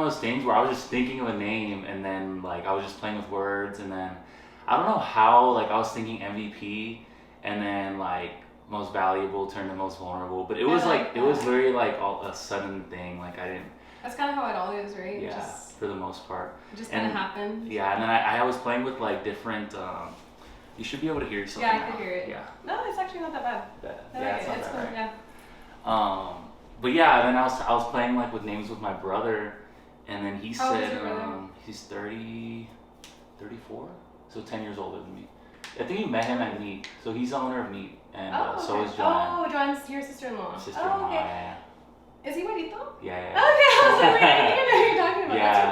those things where I was just thinking of a name and then like I was just playing with words and then I don't know how like I was thinking MVP and then like most valuable turned to most vulnerable, but it was like it was literally like all a sudden thing. Like I didn't. That's kind of how it all is, right? Yeah, for the most part. It just kind of happened. Yeah, and then I was playing with like different. You should be able to hear yourself. Yeah, I could hear it. Yeah. No, it's actually not that bad. Yeah, it's not it's bad, cool. right? Yeah. But yeah, then I was playing like with names with my brother, and then he said he's 34, so 10 years older than me. I think you met him at Neat, so he's the owner of Neat, and so is Joanne. Oh, Joanne's your sister-in-law. Sister-in-law, okay. yeah. Is he güerito? Yeah. Okay, I was like, I think I know who you're talking about. Yeah. That's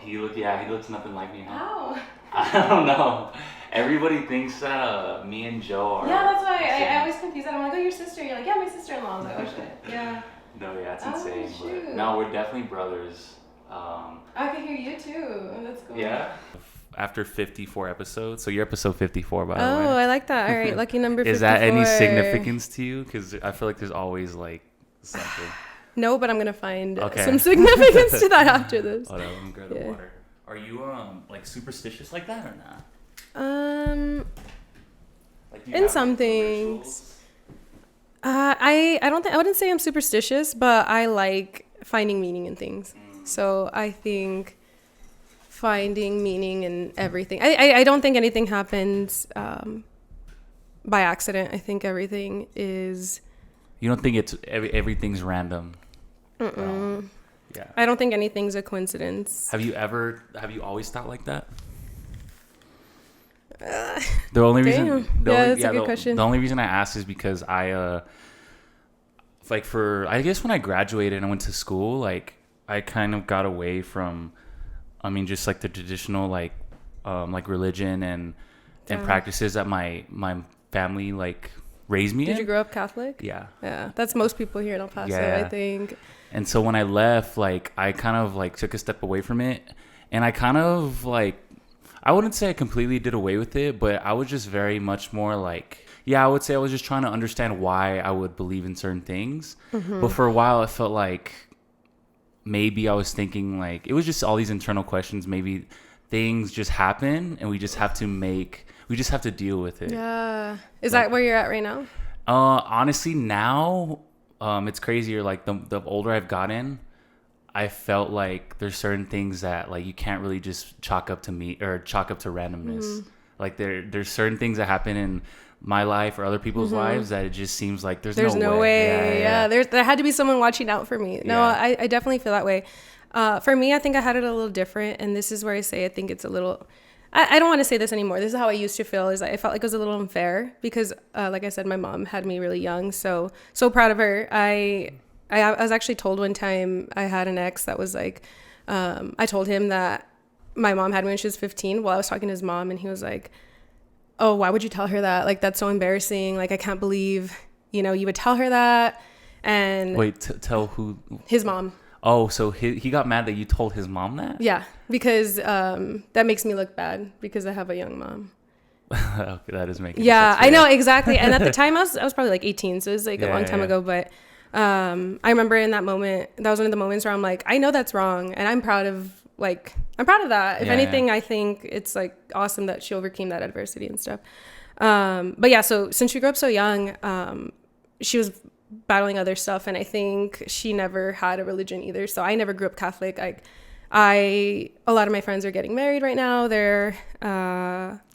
your brother? He looks nothing like me, huh? How? I don't know. Everybody thinks that me and Joe are. Yeah, that's why I always confuse that. I'm like, oh, your sister. You're like, yeah, my sister-in-law. I was like, oh shit. Yeah. No, yeah, it's insane. Shoot. But no, we're definitely brothers. I can hear you too. That's cool. Yeah. After 54 episodes, so you're episode 54 by the way. Oh, I like that. All right, lucky number 54. Is that any significance to you? Because I feel like there's always like something. No, but I'm gonna find some significance to that after this. Oh, no, let me grab the water. Are you like superstitious like that or not? Like in some things. I wouldn't say I'm superstitious, but I like finding meaning in things. So I think finding meaning in everything. I don't think anything happens by accident. I think everything is. You don't think it's everything's random? Yeah. I don't think anything's a coincidence. Have you always thought like that? The only reason, that's a good question. The only reason I asked is because I guess when I graduated and I went to school, like I kind of got away from, I mean, just like the traditional like religion and practices that my family like raised me in. Did you grow up Catholic? Yeah. Yeah, that's most people here in El Paso, I think. And so when I left, like I kind of like took a step away from it, and I kind of like, I wouldn't say I completely did away with it, but I was just very much more like, I would say I was just trying to understand why I would believe in certain things. Mm-hmm. But for a while, it felt like maybe I was thinking like, it was just all these internal questions. Maybe things just happen and we just have to deal with it. Yeah. Is that where you're at right now? Honestly, now it's crazier. Like the older I've gotten, I felt like there's certain things that like you can't really just chalk up to randomness. Mm-hmm. Like there's certain things that happen in my life or other people's lives that it just seems like there's no way. Yeah. There had to be someone watching out for me. No, I definitely feel that way. For me, I think I had it a little different, and this is where I say I think it's a little. I don't want to say this anymore. This is how I used to feel. Is I felt like it was a little unfair because, like I said, my mom had me really young. So proud of her. I was actually told one time I had an ex that was like, I told him that my mom had me when she was 15 while I was talking to his mom, and he was like, oh, why would you tell her that? Like, that's so embarrassing. Like, I can't believe, you would tell her that. And wait, tell who? His mom. Oh, so he got mad that you told his mom that? Yeah, because that makes me look bad because I have a young mom. Okay, that is making sense. Yeah, I know, exactly. And at the time, I was probably like 18, so it was like a long time ago. But I remember in that moment, that was one of the moments where I'm like, I know that's wrong, and I'm proud of that. If anything, I think it's like awesome that she overcame that adversity and stuff. But yeah, so since she grew up so young, she was battling other stuff, and I think she never had a religion either. So I never grew up Catholic. A lot of my friends are getting married right now.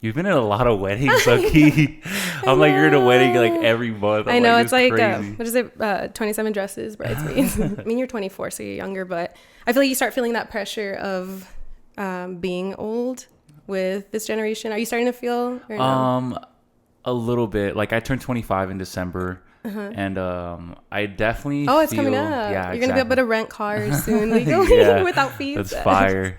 You've been at a lot of weddings, Lucky. I'm like, you're at a wedding like every month. I know, it's like what is it? 27 dresses, bridesmaids. I mean, you're 24, so you're younger, but I feel like you start feeling that pressure of being old with this generation. Are you starting to feel? Or no? A little bit. Like I turned 25 in December. And I definitely it's coming up. Yeah, you're gonna be able to rent cars soon legally without fees. That's fire.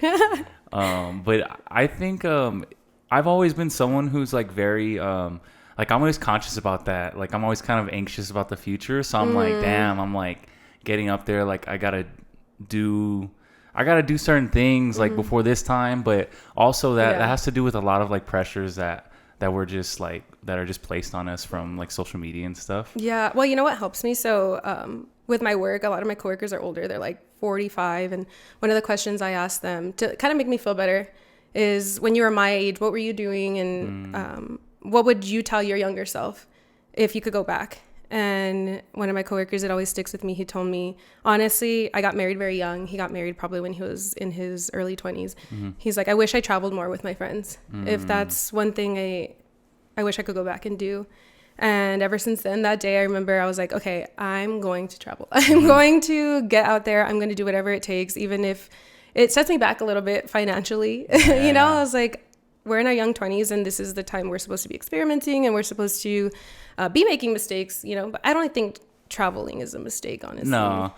But I think I've always been someone who's like very like I'm always conscious about that. Like I'm always kind of anxious about the future. So I'm like, damn, I'm like getting up there. Like I gotta do certain things like before this time. But also that has to do with a lot of like pressures that we're just like that are just placed on us from like social media and stuff. Yeah. Well, you know what helps me? So with my work, a lot of my coworkers are older. They're like 45. And one of the questions I asked them to kind of make me feel better is, when you were my age, what were you doing? And what would you tell your younger self if you could go back? And one of my coworkers, it always sticks with me. He told me, honestly, I got married very young. He got married probably when he was in his early 20s. He's like, I wish I traveled more with my friends. If that's one thing I wish I could go back and do. And ever since then, that day, I remember I was like, okay, I'm going to travel. I'm going to get out there. I'm going to do whatever it takes, even if it sets me back a little bit financially. You know, I was like, we're in our young 20s, and this is the time we're supposed to be experimenting, and we're supposed to be making mistakes, you know. But I don't think traveling is a mistake, honestly. No.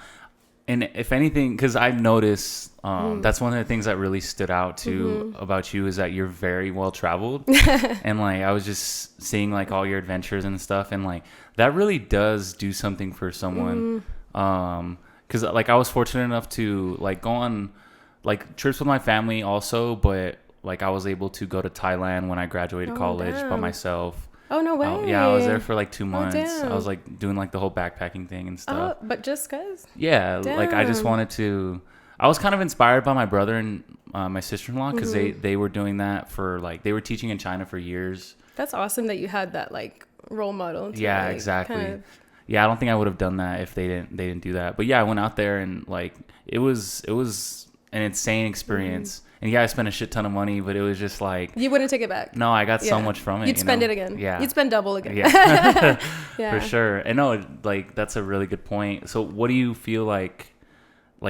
And if anything, because I've noticed that's one of the things that really stood out to about you, is that you're very well traveled. And like, I was just seeing like all your adventures and stuff, and like that really does do something for someone. Because like, I was fortunate enough to like go on like trips with my family also, but like, I was able to go to Thailand when I graduated college by myself. Oh, no way. Yeah, I was there for like 2 months. Damn. I was like doing like the whole backpacking thing and stuff. Oh, but just cause? Yeah, like I just wanted to. I was kind of inspired by my brother and my sister-in-law, because they were doing that for like, they were teaching in China for years. That's awesome that you had that like role model. Yeah, like, exactly. kind of... Yeah, I don't think I would have done that if they didn't do that. But yeah, I went out there, and like it was an insane experience. And yeah, I spent a shit ton of money, but it was just like... You wouldn't take it back. No, I got so much from it. You'd spend it again. Yeah. You'd spend double again. Yeah. For sure. And no, like, that's a really good point. So what do you feel like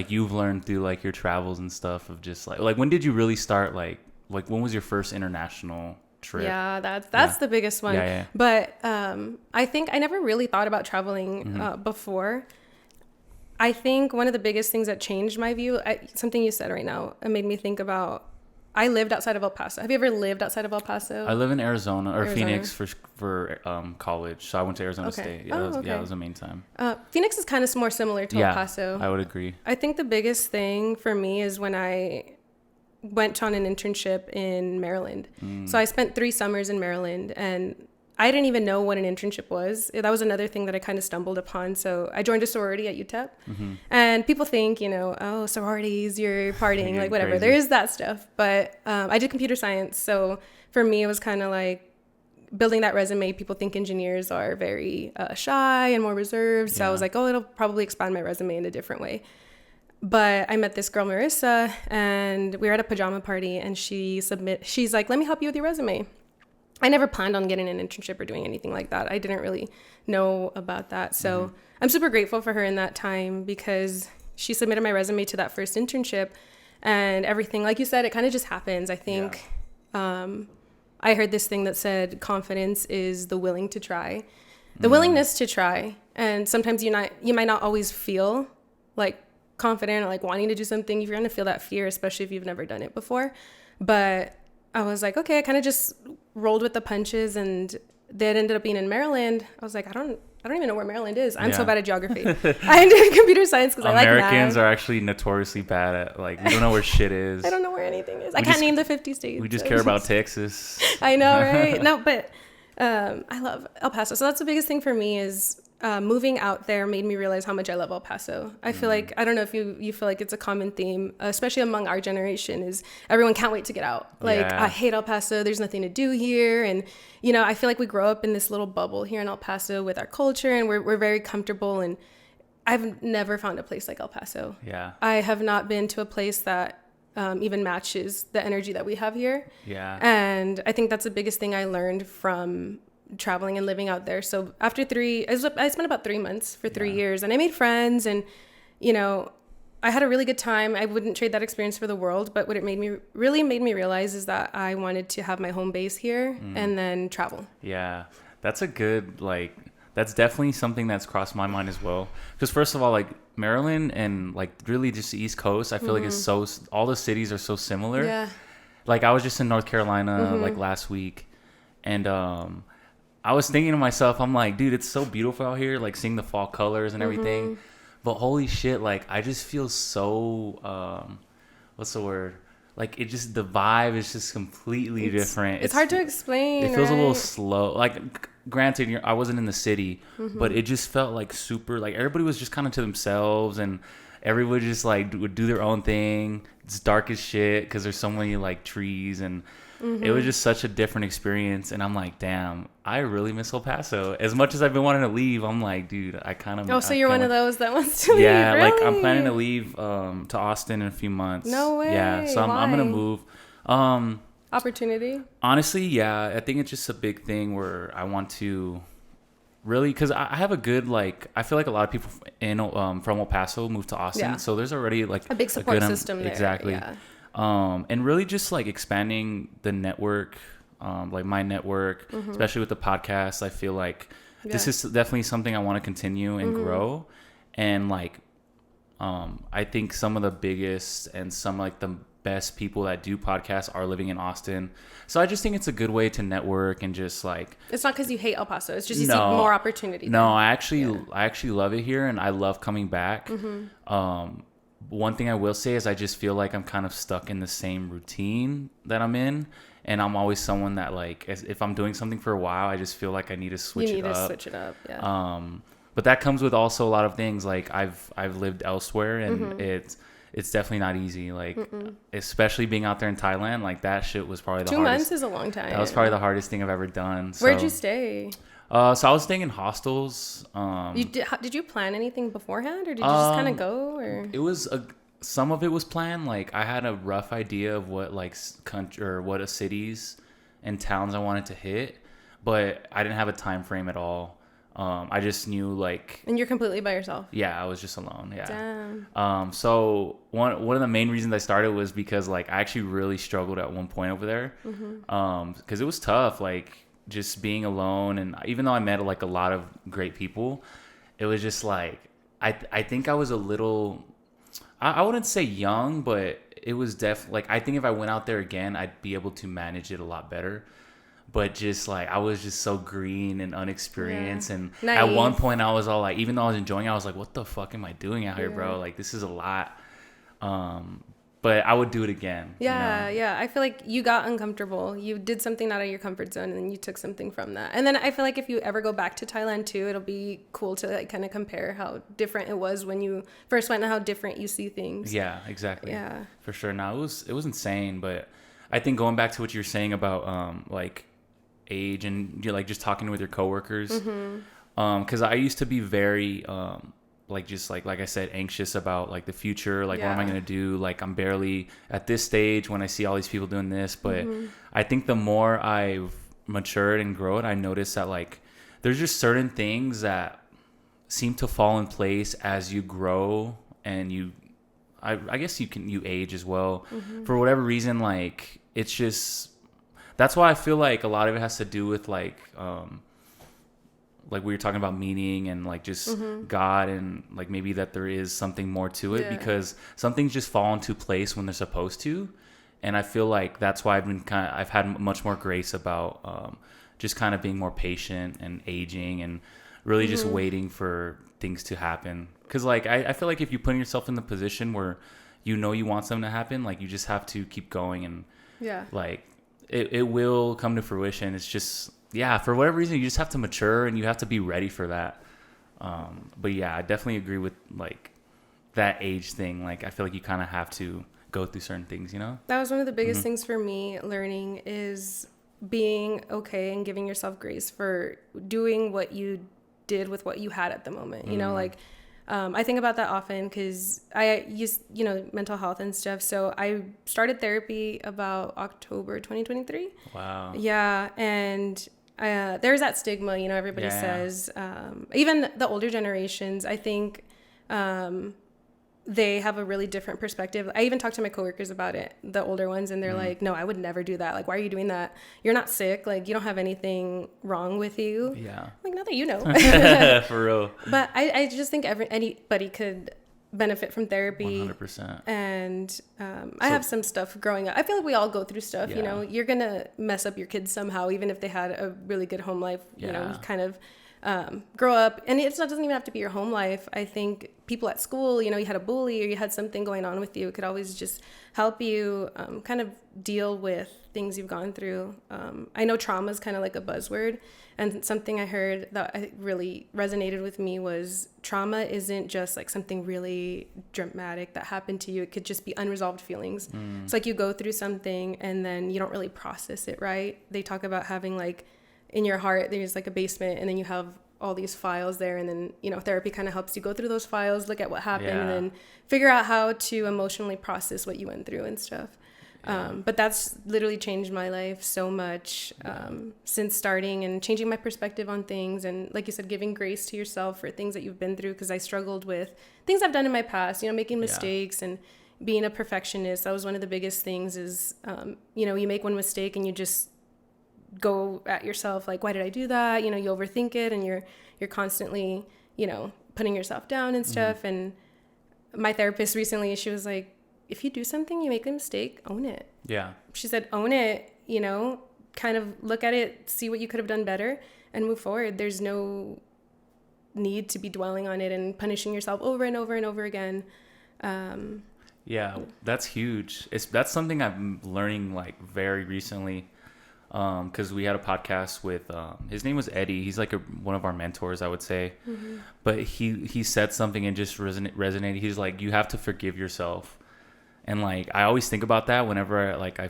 you've learned through like your travels and stuff, of just like when did you really start, like when was your first international trip? Yeah, that's the biggest one. Yeah. But I think I never really thought about traveling before. I think one of the biggest things that changed my view, something you said right now, it made me think about, I lived outside of El Paso. Have you ever lived outside of El Paso? I live in Arizona. Phoenix for college. So I went to Arizona State. Yeah, that was the main time. Phoenix is kind of more similar to El Paso. I would agree. I think the biggest thing for me is when I went on an internship in Maryland. So I spent 3 summers in Maryland, and I didn't even know what an internship was. That was another thing that I kind of stumbled upon. So I joined a sorority at UTEP, and people think, you know, oh, sororities, you're partying, like whatever. Crazy. There is that stuff. But I did computer science. So for me, it was kind of like building that resume. People think engineers are very shy and more reserved. So I was like, oh, it'll probably expand my resume in a different way. But I met this girl, Marissa, and we were at a pajama party, and she's like, let me help you with your resume. I never planned on getting an internship or doing anything like that. I didn't really know about that. So I'm super grateful for her in that time, because she submitted my resume to that first internship, and everything, like you said, it kind of just happens. I think I heard this thing that said confidence is the willing to try, the willingness to try. And sometimes you might not always feel like confident or like wanting to do something. You're going to feel that fear, especially if you've never done it before. But I was like, okay, I kind of just rolled with the punches, and that ended up being in Maryland. I was like, I don't even know where Maryland is. I'm so bad at geography. I did computer science because I like math. Americans are actually notoriously bad at, like, we don't know where shit is. I don't know where anything is. I can't name the 50 states. We just care about Texas. I know, right? No, but I love El Paso. So that's the biggest thing for me is moving out there made me realize how much I love El Paso. I feel like, I don't know if you feel like it's a common theme, especially among our generation, is everyone can't wait to get out. Like, I hate El Paso. There's nothing to do here. And, you know, I feel like we grow up in this little bubble here in El Paso with our culture, and we're very comfortable. And I've never found a place like El Paso. Yeah. I have not been to a place that even matches the energy that we have here. Yeah. And I think that's the biggest thing I learned from traveling and living out there. So after I spent about 3 months for 3 years, and I made friends, and, you know, I had a really good time. I wouldn't trade that experience for the world, but what it made me realize is that I wanted to have my home base here and then travel. Yeah. That's a good, like, that's definitely something that's crossed my mind as well. Because first of all, like, Maryland and like really just the East Coast, I feel like it's all the cities are so similar. Yeah. Like, I was just in North Carolina like last week, and I was thinking to myself, I'm like, dude, it's so beautiful out here, like seeing the fall colors and everything. But holy shit, like, I just feel so, what's the word? like it just, the vibe is just completely different. It's hard to explain. It feels a little slow. Like, granted, I wasn't in the city, but it just felt like super, like everybody was just kind of to themselves, and everybody just like would do their own thing. It's dark as shit because there's so many like trees, and it was just such a different experience. And I'm like, damn, I really miss El Paso. As much as I've been wanting to leave, I'm like, dude, I kind of. Oh, so you're one of those that wants to leave? Yeah, really? like I'm planning to leave to Austin in a few months. No way. Yeah, so I'm gonna move. Opportunity. Honestly, yeah, I think it's just a big thing where I want to really, because I have a good, like, I feel like a lot of people from El Paso move to Austin, so there's already like a big support system there. Exactly. Yeah. And really just like expanding the network, like my network, especially with the podcast. I feel like this is definitely something I want to continue and grow. And like, I think some of the biggest and some like the best people that do podcasts are living in Austin. So I just think it's a good way to network and just like, it's not because you hate El Paso, it's just you see more opportunity there. No, I actually love it here, and I love coming back. One thing I will say is I just feel like I'm kind of stuck in the same routine that I'm in, and I'm always someone that like, if I'm doing something for a while, I just feel like I need to switch it up. Yeah. But that comes with also a lot of things. Like I've lived elsewhere, and it's definitely not easy. Like, especially being out there in Thailand, like that shit was probably the 2 hardest. 2 months is a long time. That was probably the hardest thing I've ever done. So, where'd you stay? So I was staying in hostels. Did you plan anything beforehand, or did you just kind of go? Or it was some of it was planned. Like I had a rough idea of what like country or what cities and towns I wanted to hit, but I didn't have a time frame at all. I just knew like. And you're completely by yourself? Yeah, I was just alone. Yeah. Damn. So one of the main reasons I started was because like I actually really struggled at one point over there. Because it was tough, like just being alone, and even though I met like a lot of great people, it was just like I think I was a little. I wouldn't say young, but it was like I think if I went out there again, I'd be able to manage it a lot better. But just like I was just so green and unexperienced, and at one point I was all like, even though I was enjoying it, I was like, what the fuck am I doing out here, bro? Like this is a lot. But I would do it again. Yeah, you know? Yeah. I feel like you got uncomfortable. You did something out of your comfort zone, and then you took something from that. And then I feel like if you ever go back to Thailand too, it'll be cool to like kind of compare how different it was when you first went and how different you see things. Yeah, exactly. Yeah, for sure. Now it was insane, but I think going back to what you were saying about like age and you're like just talking with your coworkers, because I used to be very like just like I said, anxious about like the future, like what am I gonna do, like I'm barely at this stage when I see all these people doing this. But I think the more I've matured and grown, I noticed that like there's just certain things that seem to fall in place as you grow, and I guess you age as well. For whatever reason, like it's just, that's why I feel like a lot of it has to do with like we were talking about meaning and like just God, and like maybe that there is something more to it, because some things just fall into place when they're supposed to. And I feel like that's why I've had much more grace about just kind of being more patient and aging and really just waiting for things to happen. Because like I feel like if you put yourself in the position where you know you want something to happen, like you just have to keep going, and like it will come to fruition. It's just, for whatever reason, you just have to mature and you have to be ready for that. But yeah, I definitely agree with like that age thing. Like I feel like you kind of have to go through certain things, you know? That was one of the biggest things for me learning, is being okay and giving yourself grace for doing what you did with what you had at the moment. You know, like I think about that often because I use, mental health and stuff. So I started therapy about October 2023. Wow. Yeah. And there's that stigma, everybody says, even the older generations, I think they have a really different perspective. I even talked to my coworkers about it, the older ones, and they're like, no, I would never do that. Like, why are you doing that? You're not sick. Like, you don't have anything wrong with you. Yeah. Like, not that you know. For real. But I just think anybody could benefit from therapy. 100%. And I have some stuff growing up. I feel like we all go through stuff, you're going to mess up your kids somehow, even if they had a really good home life, kind of. grow up. And it doesn't even have to be your home life. I think people at school, you had a bully or you had something going on with you, it could always just help you kind of deal with things you've gone through. I know trauma is kind of like a buzzword, and something I heard that really resonated with me was trauma isn't just like something really dramatic that happened to you. It could just be unresolved feelings. It's like you go through something and then you don't really process it, right? They talk about having like in your heart, there's like a basement, and then you have all these files there, and then therapy kind of helps you go through those files, look at what happened, and then figure out how to emotionally process what you went through and stuff. But that's literally changed my life so much since starting and changing my perspective on things, and like you said, giving grace to yourself for things that you've been through, because I struggled with things I've done in my past, making mistakes and being a perfectionist. That was one of the biggest things is you make one mistake and you just go at yourself like, why did I do that? You overthink it, and you're constantly putting yourself down and stuff. And my therapist recently, she was like, if you do something, you make a mistake, own it. Yeah, she said, own it, kind of look at it, see what you could have done better, and move forward. There's no need to be dwelling on it and punishing yourself over and over and over again. That's huge. That's something I'm learning like very recently. Because we had a podcast with his name was Eddie. He's like one of our mentors, I would say. But he said something and just resonated. He's like, you have to forgive yourself. And like I always think about that whenever I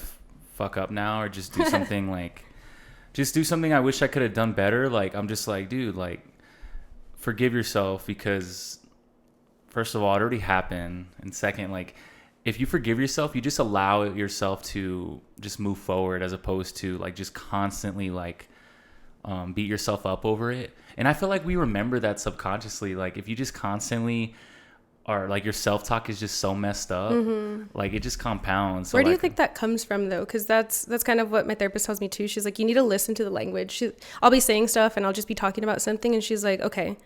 fuck up now, or just do something I wish I could have done better. Like I'm just like, dude, like forgive yourself, because first of all, it already happened, and second, like if you forgive yourself, you just allow yourself to just move forward, as opposed to like just constantly like beat yourself up over it. And I feel like we remember that subconsciously. Like if you just constantly are like, your self-talk is just so messed up, like it just compounds. So where do you think that comes from though? Because that's kind of what my therapist tells me too. She's like, you need to listen to the language. I'll be saying stuff and I'll just be talking about something, and she's like, okay,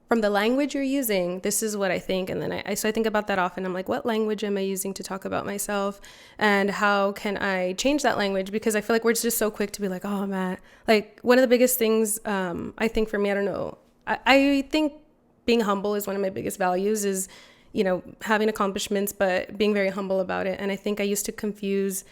from the language you're using, this is what I think. And then I think about that often. I'm like, what language am I using to talk about myself? And how can I change that language? Because I feel like we're just so quick to be like, oh, man. Like, one of the biggest things, I think for me, I don't know. I think being humble is one of my biggest values, is, having accomplishments, but being very humble about it. And I think I used to confuse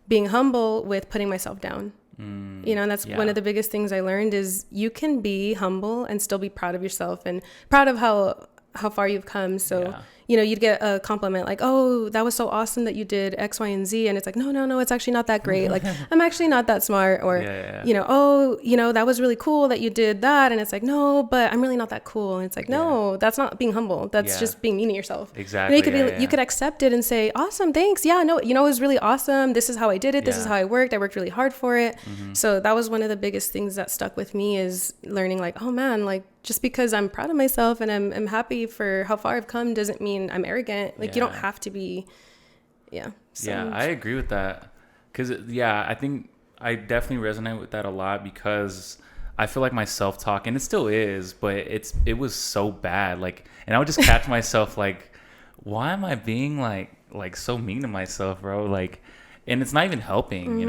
being humble with putting myself down. And that's one of the biggest things I learned, is you can be humble and still be proud of yourself and proud of how far you've come. So, you'd get a compliment like, oh, that was so awesome that you did X, Y, and Z. And it's like, no, it's actually not that great. Like, I'm actually not that smart. Or, oh, that was really cool that you did that. And it's like, no, but I'm really not that cool. And it's like, no, that's not being humble. That's just being mean to yourself. Exactly. You could accept it and say, awesome, thanks. Yeah, no, it was really awesome. This is how I did it. This is how I worked. I worked really hard for it. So that was one of the biggest things that stuck with me, is learning like, oh man, like, just because I'm proud of myself and I'm happy for how far I've come doesn't mean I'm arrogant. Like, you don't have to be. I agree with that. Because, I think I definitely resonate with that a lot, because I feel like my self-talk, and it still is, but it was so bad. Like, and I would just catch myself like, why am I being like so mean to myself, bro? Like, and it's not even helping,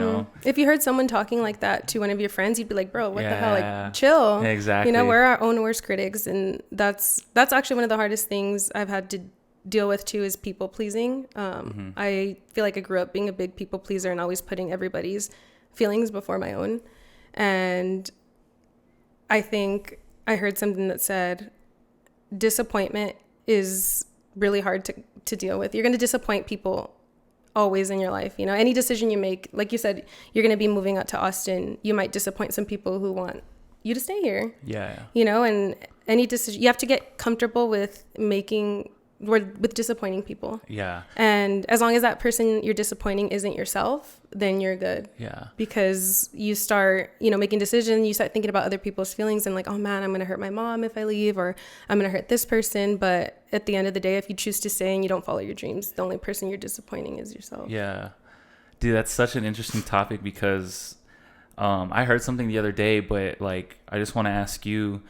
If you heard someone talking like that to one of your friends, you'd be like, bro, what the hell? Like, chill. Exactly. We're our own worst critics. And that's actually one of the hardest things I've had to deal with too, is people pleasing. I feel like I grew up being a big people pleaser and always putting everybody's feelings before my own. And I think I heard something that said disappointment is really hard to deal with. You're going to disappoint people always in your life. Any decision you make, like you said, you're going to be moving out to Austin. You might disappoint some people who want you to stay here. And any decision, you have to get comfortable with disappointing people. And as long as that person you're disappointing isn't yourself, then you're good. Because you start, making decisions, you start thinking about other people's feelings and like, oh man, I'm going to hurt my mom if I leave, or I'm going to hurt this person. But at the end of the day, if you choose to stay and you don't follow your dreams, the only person you're disappointing is yourself. Dude, that's such an interesting topic, because I heard something the other day, but like, I just want to ask you,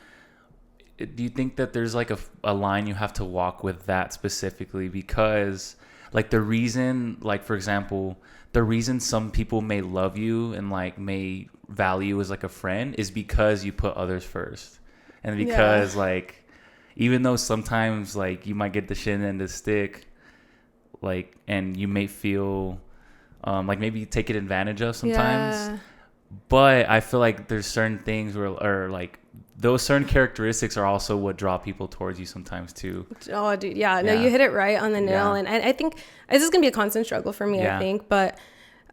do you think that there's like a line you have to walk with that specifically? Because like the reason, like for example, the reason some people may love you and like may value as like a friend is because you put others first. And because like, even though sometimes like you might get the shit end of the stick, like, and you may feel like maybe taken advantage of sometimes, but I feel like there's certain things where, or like those certain characteristics are also what draw people towards you sometimes too. Oh, dude, no, you hit it right on the nail, and I think this is gonna be a constant struggle for me. I think, but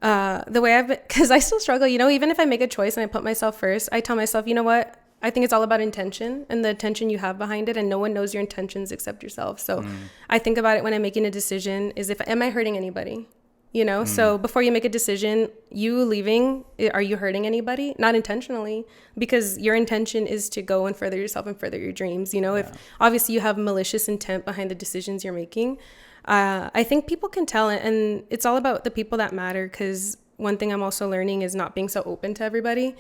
the way because I still struggle, you know, even if I make a choice and I put myself first, I tell myself, you know what, I think it's all about intention and the intention you have behind it, and no one knows your intentions except yourself. So I think about it when I'm making a decision is, am I hurting anybody? You know, so before you make a decision, you leaving, are you hurting anybody? Not intentionally, because your intention is to go and further yourself and further your dreams. You know, if obviously you have malicious intent behind the decisions you're making, I think people can tell it, and it's all about the people that matter. Because one thing I'm also learning is not being so open to everybody.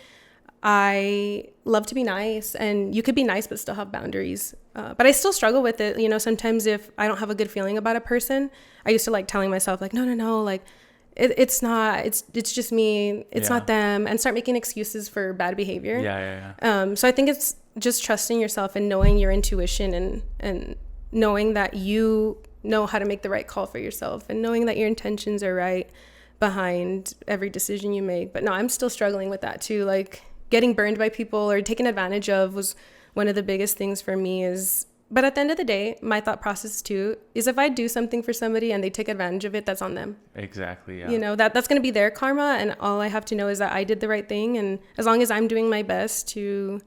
I love to be nice, and you could be nice but still have boundaries, but I still struggle with it. You know, sometimes if I don't have a good feeling about a person, I used to like telling myself like, no, like it's just me, it's not them, and start making excuses for bad behavior. So I think it's just trusting yourself and knowing your intuition, and knowing that you know how to make the right call for yourself, and knowing that your intentions are right behind every decision you make. But no, I'm still struggling with that too. Like, getting burned by people or taken advantage of was one of the biggest things for me. But at the end of the day, my thought process too is, if I do something for somebody and they take advantage of it, that's on them. Exactly. Yeah. You know, that's going to be their karma, and all I have to know is that I did the right thing, and as long as I'm doing my best to,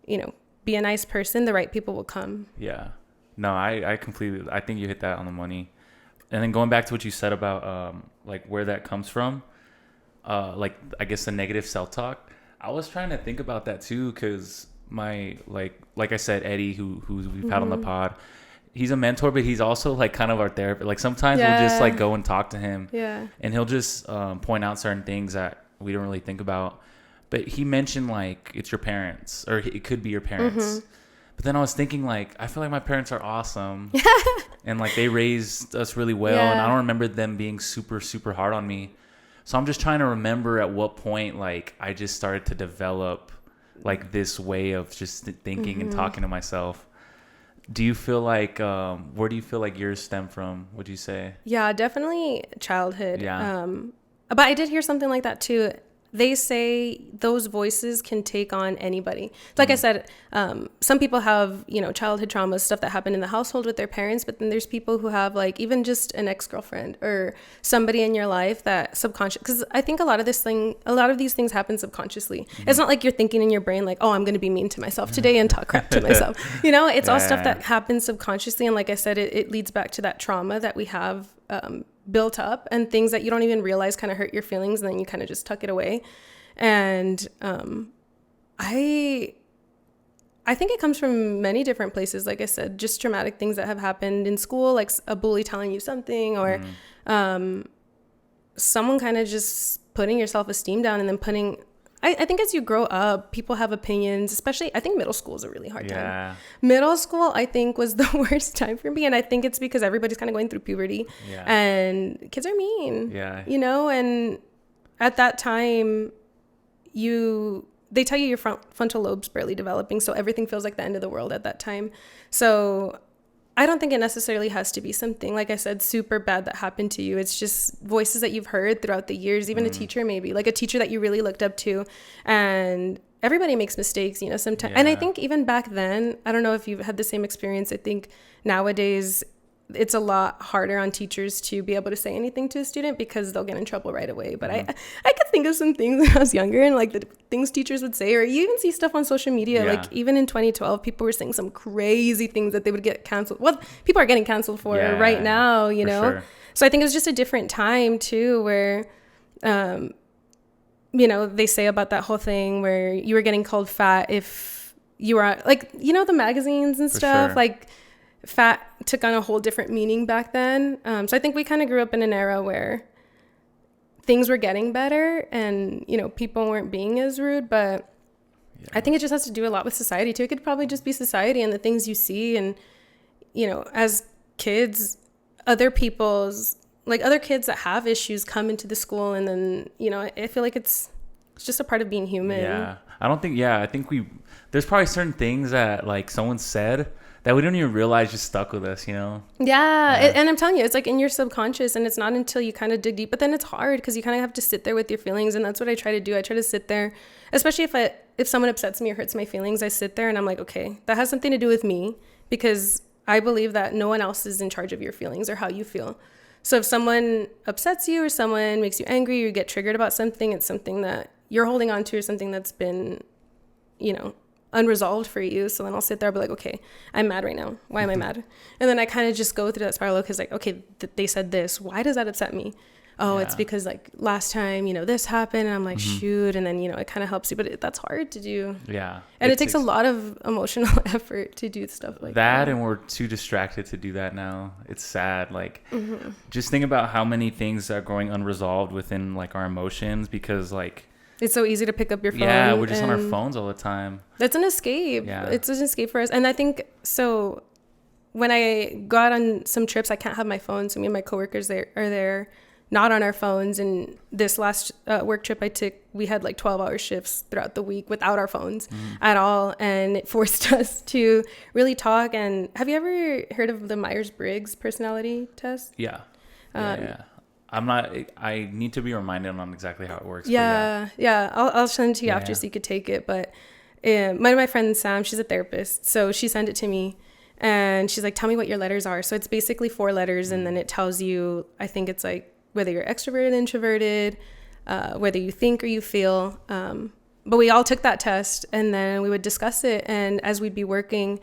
you know, be a nice person, the right people will come. Yeah. No, I think you hit that on the money. And then going back to what you said about like where that comes from, like I guess the negative self-talk. I was trying to think about that too, because my like I said, Eddie, who we've had on the pod, he's a mentor, but he's also like kind of our therapist. Like sometimes we'll just like go and talk to him, and he'll just point out certain things that we don't really think about. But he mentioned like it's your parents, or it could be your parents. But then I was thinking, like, I feel like my parents are awesome, and like they raised us really well, and I don't remember them being super, super hard on me. So I'm just trying to remember at what point, like, I just started to develop like this way of just thinking and talking to myself. Do you feel like, where do you feel like yours stem from? Would you say? Yeah, definitely childhood. But I did hear something like that too. They say those voices can take on anybody. Like I said, some people have, you know, childhood traumas, stuff that happened in the household with their parents, but then there's people who have like even just an ex-girlfriend or somebody in your life that subconscious, because I think a lot of these things happen subconsciously. It's not like you're thinking in your brain like, oh, I'm going to be mean to myself today and talk crap to myself. You know, it's all stuff that happens subconsciously. And like I said, it leads back to that trauma that we have built up, and things that you don't even realize kind of hurt your feelings, and then you kind of just tuck it away. And I think it comes from many different places. Like I said, just traumatic things that have happened in school, like a bully telling you something, or someone kind of just putting your self-esteem down, and then I think as you grow up, people have opinions, especially I think middle school is a really hard time. Middle school, I think, was the worst time for me. And I think it's because everybody's kind of going through puberty and kids are mean, you know, and at that time they tell you your frontal lobe's barely developing. So everything feels like the end of the world at that time. So I don't think it necessarily has to be something, like I said, super bad that happened to you. It's just voices that you've heard throughout the years, even a teacher, maybe like a teacher that you really looked up to. And everybody makes mistakes, you know, sometimes. And I think even back then, I don't know if you've had the same experience. I think nowadays it's a lot harder on teachers to be able to say anything to a student because they'll get in trouble right away. But I could think of some things when I was younger, and like the things teachers would say, or you even see stuff on social media. Like even in 2012, people were saying some crazy things that they would get canceled. Well, people are getting canceled for right now, you know? Sure. So I think it was just a different time too, where, you know, they say about that whole thing where you were getting called fat if you were like, you know, the magazines and stuff, like fat took on a whole different meaning back then. So I think we kind of grew up in an era where things were getting better and, you know, people weren't being as rude, but I think it just has to do a lot with society too. It could probably just be society and the things you see. And, you know, as kids, other kids that have issues come into the school, and then, you know, I feel like it's It's just a part of being human. Yeah. I think there's probably certain things that like someone said that we don't even realize just stuck with us, you know? Yeah. And I'm telling you, it's like in your subconscious, and it's not until you kind of dig deep, but then it's hard because you kind of have to sit there with your feelings. And that's what I try to do. I try to sit there, especially if someone upsets me or hurts my feelings, I sit there and I'm like, okay, that has something to do with me, because I believe that no one else is in charge of your feelings or how you feel. So if someone upsets you or someone makes you angry or you get triggered about something, it's something that you're holding on to, or something that's been, you know, unresolved for you. So then I'll sit there, I'll be like, okay, I'm mad right now. Why am I mad? And then I kind of just go through that spiral, because like, okay, they said this. Why does that upset me? Oh, it's because like last time, you know, this happened, and I'm like, shoot. And then, you know, it kind of helps you, but that's hard to do. Yeah. And it takes a lot of emotional effort to do stuff like that. And we're too distracted to do that now. It's sad. Like, just think about how many things are going unresolved within like our emotions, because like, it's so easy to pick up your phone. Yeah, we're just on our phones all the time. That's an escape. Yeah. It's an escape for us. And I think, so when I go out on some trips, I can't have my phone. So me and my coworkers are there, not on our phones. And this last work trip I took, we had like 12-hour shifts throughout the week without our phones at all. And it forced us to really talk. And have you ever heard of the Myers-Briggs personality test? Yeah. Yeah. I need to be reminded on exactly how it works. Yeah. I'll send it to you after so you could take it. But one of my friends, Sam, she's a therapist. So she sent it to me and she's like, tell me what your letters are. So it's basically 4 letters. And then it tells you, I think it's like whether you're extroverted, introverted, whether you think or you feel. But we all took that test and then we would discuss it. And as we'd be working,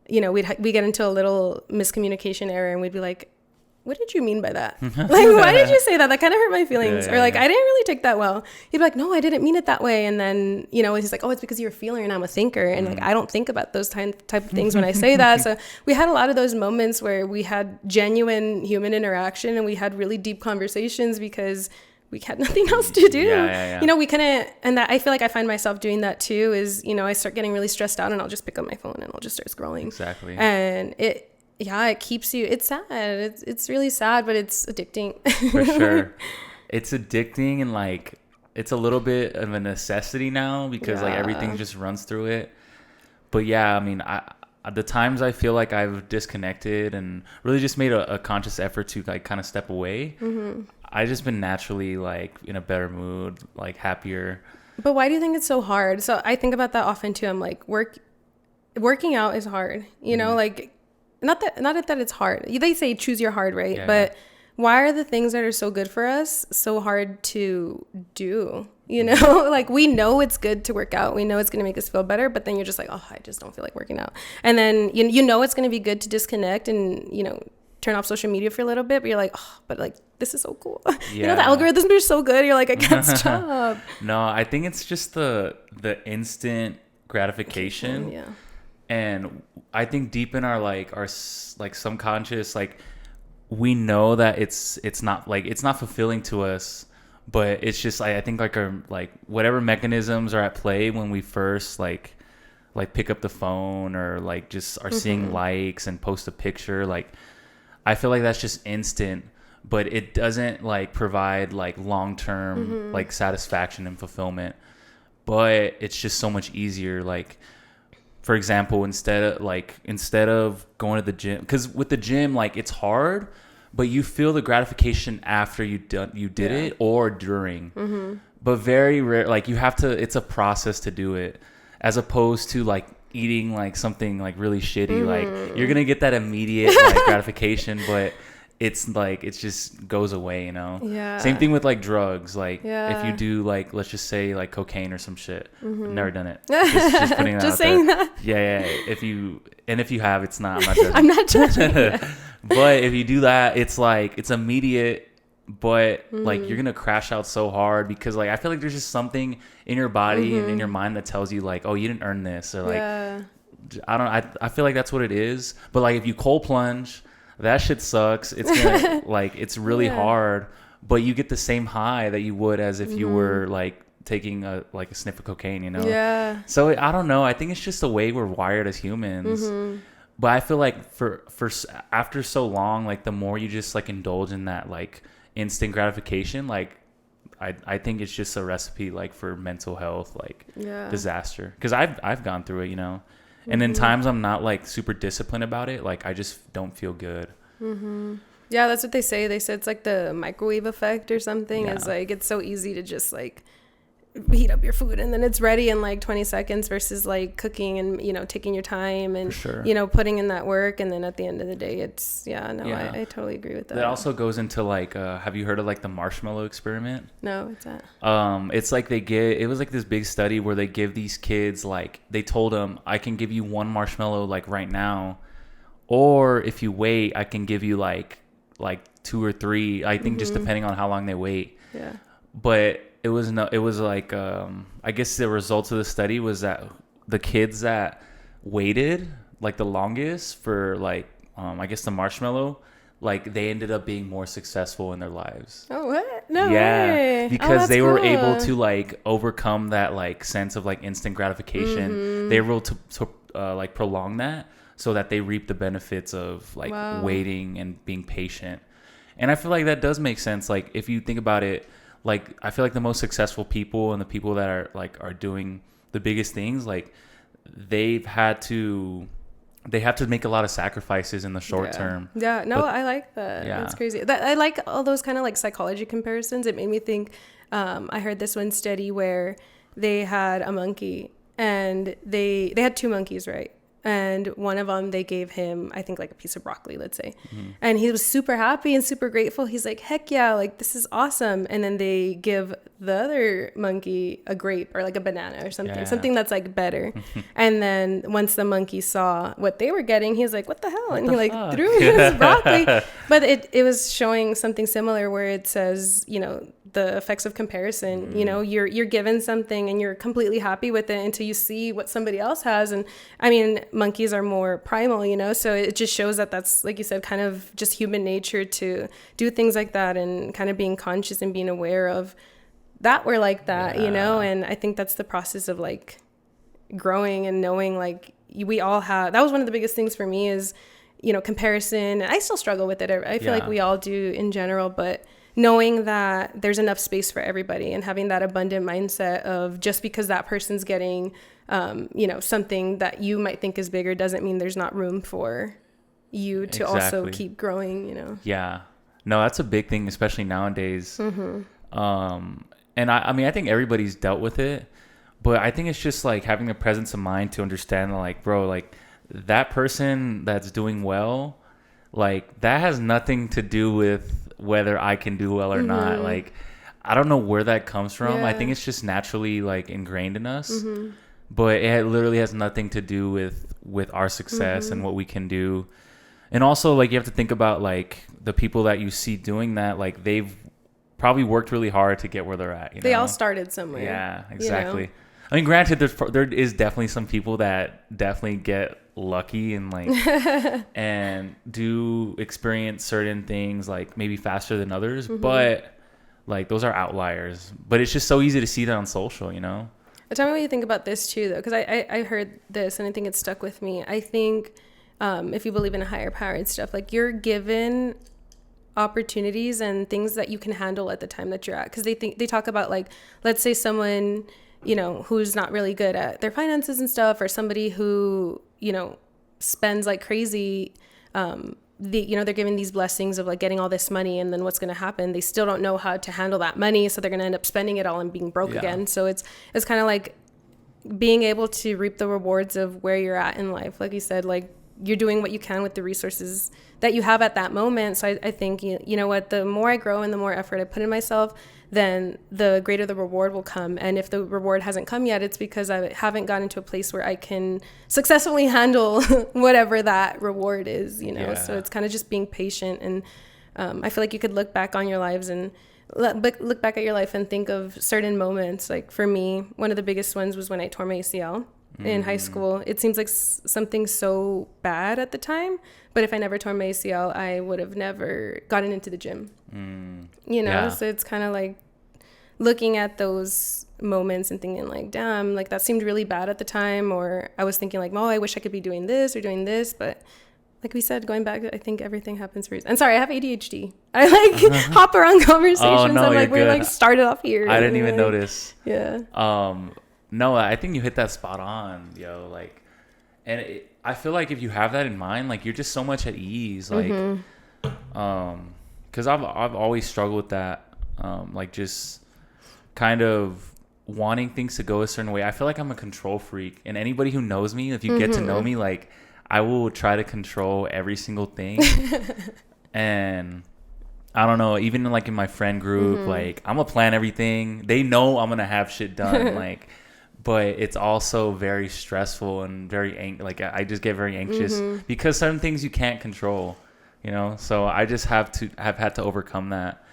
you know, we get into a little miscommunication error and we'd be like, what did you mean by that? Like, why did you say that? That kind of hurt my feelings. Or like, I didn't really take that well. He'd be like, no, I didn't mean it that way. And then, you know, he's like, oh, it's because you're a feeler and I'm a thinker. And like, I don't think about those type of things when I say that. So we had a lot of those moments where we had genuine human interaction and we had really deep conversations because we had nothing else to do. You know, we couldn't, and that I feel like I find myself doing that too, is, you know, I start getting really stressed out and I'll just pick up my phone and I'll just start scrolling. Exactly. And it keeps you, it's sad. It's really sad, but it's addicting. For sure. It's addicting, and like, it's a little bit of a necessity now because like everything just runs through it. But yeah, I mean, the times I feel like I've disconnected and really just made a conscious effort to like kind of step away, I've just been naturally like in a better mood, like happier. But why do you think it's so hard? So I think about that often too. I'm like, working out is hard, you know, like, not that it's hard. They say choose your hard, right? But why are the things that are so good for us so hard to do? You know, like, we know it's good to work out. We know it's going to make us feel better. But then you're just like, oh, I just don't feel like working out. And then, you know, it's going to be good to disconnect and, you know, turn off social media for a little bit. But you're like, oh, but like, this is so cool. You know, the algorithms are so good. You're like, I can't stop. No, I think it's just the instant gratification. Yeah. And I think deep in our subconscious, like, we know that it's not fulfilling to us, but it's just I think like our like whatever mechanisms are at play when we first like pick up the phone or like just are seeing likes and post a picture. Like, I feel like that's just instant, but it doesn't like provide like long-term like satisfaction and fulfillment. But it's just so much easier. Like, for example, instead of going to the gym, because with the gym, like, it's hard, but you feel the gratification after you did it or during. But very rare, like, you have to, it's a process to do it, as opposed to like eating like something like really shitty. Like, you're gonna get that immediate like gratification, but it's like it just goes away, you know. Same thing with like drugs. Like, if you do like, let's just say like cocaine or some shit. I've never done it. Just putting that just out saying there. that. If you have, it's not. I'm not judging. I'm not judging. But if you do that, it's like it's immediate, but like you're gonna crash out so hard because like I feel like there's just something in your body and in your mind that tells you like, oh, you didn't earn this, or like I feel like that's what it is. But like if you cold plunge, that shit sucks. It's gonna like it's really hard, but you get the same high that you would as if you were like taking a sniff of cocaine, you know. So I don't know. I think it's just the way we're wired as humans. But I feel like for after so long, like the more you just like indulge in that like instant gratification, like I think it's just a recipe like for mental health, like Yeah. disaster. Because I've gone through it, you know. And then times I'm not like super disciplined about it, like I just don't feel good. Yeah, that's what they say. They said it's like the microwave effect or something. Yeah. It's like it's so easy to just like heat up your food and then it's ready in like 20 seconds versus like cooking and, you know, taking your time and, For sure. you know, putting in that work. And then at the end of the day, it's, I totally agree with that. That also goes into like, have you heard of like the marshmallow experiment? No, it's that. It's like it was like this big study where they give these kids, like, they told them, I can give you one marshmallow like right now, or if you wait, I can give you like 2 or 3, I think, just depending on how long they wait. Yeah. But it was like, I guess the results of the study was that the kids that waited like the longest for like, I guess the marshmallow, like they ended up being more successful in their lives. Oh, what? No way. Because they were cool. able to like overcome that like sense of like instant gratification. They were able to like prolong that so that they reap the benefits of like waiting and being patient. And I feel like that does make sense. Like if you think about it, like I feel like the most successful people and the people that are doing the biggest things, like they have to make a lot of sacrifices in the short term. Yeah, no, I like that. Yeah. That's crazy. I like all those kind of like psychology comparisons. It made me think, I heard this one study where they had a monkey and they had 2 monkeys, right? And one of them, they gave him, I think, like a piece of broccoli, let's say. And he was super happy and super grateful. He's like, heck yeah, like this is awesome. And then they give the other monkey a grape or like a banana or something, something that's like better. And then once the monkey saw what they were getting, he was like, what the hell? And he like threw his broccoli. But it was showing something similar where it says, you know, the effects of comparison. You know, you're given something and you're completely happy with it until you see what somebody else has. And I mean, monkeys are more primal, you know, so it just shows that that's, like you said, kind of just human nature to do things like that and kind of being conscious and being aware of that we're like that, you know. And I think that's the process of like growing and knowing like we all have, that was one of the biggest things for me is, you know, comparison. I still struggle with it. I feel like we all do in general, but knowing that there's enough space for everybody and having that abundant mindset of just because that person's getting, you know, something that you might think is bigger doesn't mean there's not room for you to also keep growing, you know? Yeah. No, that's a big thing, especially nowadays. And I mean, I think everybody's dealt with it, but I think it's just like having the presence of mind to understand like, bro, like that person that's doing well, like that has nothing to do with whether I can do well or not. Like, I don't know where that comes from. I think it's just naturally like ingrained in us, but it literally has nothing to do with our success and what we can do. And also like, you have to think about like the people that you see doing that, like they've probably worked really hard to get where they're at. You know? They all started somewhere. Yeah, exactly. You know? I mean, granted, there is definitely some people that definitely get lucky and like and do experience certain things like maybe faster than others, but like those are outliers. But it's just so easy to see that on social, you know. Tell me what you think about this too, though, because I heard this and I think it stuck with me. I think if you believe in a higher power and stuff, like you're given opportunities and things that you can handle at the time that you're at, because they talk about like, let's say someone, you know, who's not really good at their finances and stuff, or somebody who, you know, spends like crazy, you know, they're given these blessings of like getting all this money, and then what's going to happen? They still don't know how to handle that money, so they're going to end up spending it all and being broke again. So it's kind of like being able to reap the rewards of where you're at in life. Like you said, like you're doing what you can with the resources that you have at that moment. So I think, you know what, the more I grow and the more effort I put in myself, then the greater the reward will come. And if the reward hasn't come yet, it's because I haven't gotten to a place where I can successfully handle whatever that reward is, you know? So it's kind of just being patient. And I feel like you could look back on your lives and look back at your life and think of certain moments. Like for me, one of the biggest ones was when I tore my ACL in high school. It seems like something so bad at the time, but if I never tore my ACL, I would have never gotten into the gym. You know, so it's kind of like looking at those moments and thinking like, damn, like that seemed really bad at the time. Or I was thinking like, oh, I wish I could be doing this or doing this, but like we said, going back, I think everything happens for a reason. And sorry, I have ADHD. I like hop around conversations. Oh, no, I'm like, you're we're good. like started off here. I didn't even like, notice. Yeah. No, I think you hit that spot on, yo. Like, and I feel like if you have that in mind, like you're just so much at ease. Like, because I've always struggled with that. Like just kind of wanting things to go a certain way. I feel like I'm a control freak, and anybody who knows me, if you get to know me, like I will try to control every single thing. And I don't know, even like in my friend group, like I'm gonna plan everything. They know I'm gonna have shit done, like, but it's also very stressful and very like I just get very anxious because certain things you can't control, you know. So I just have had to overcome that.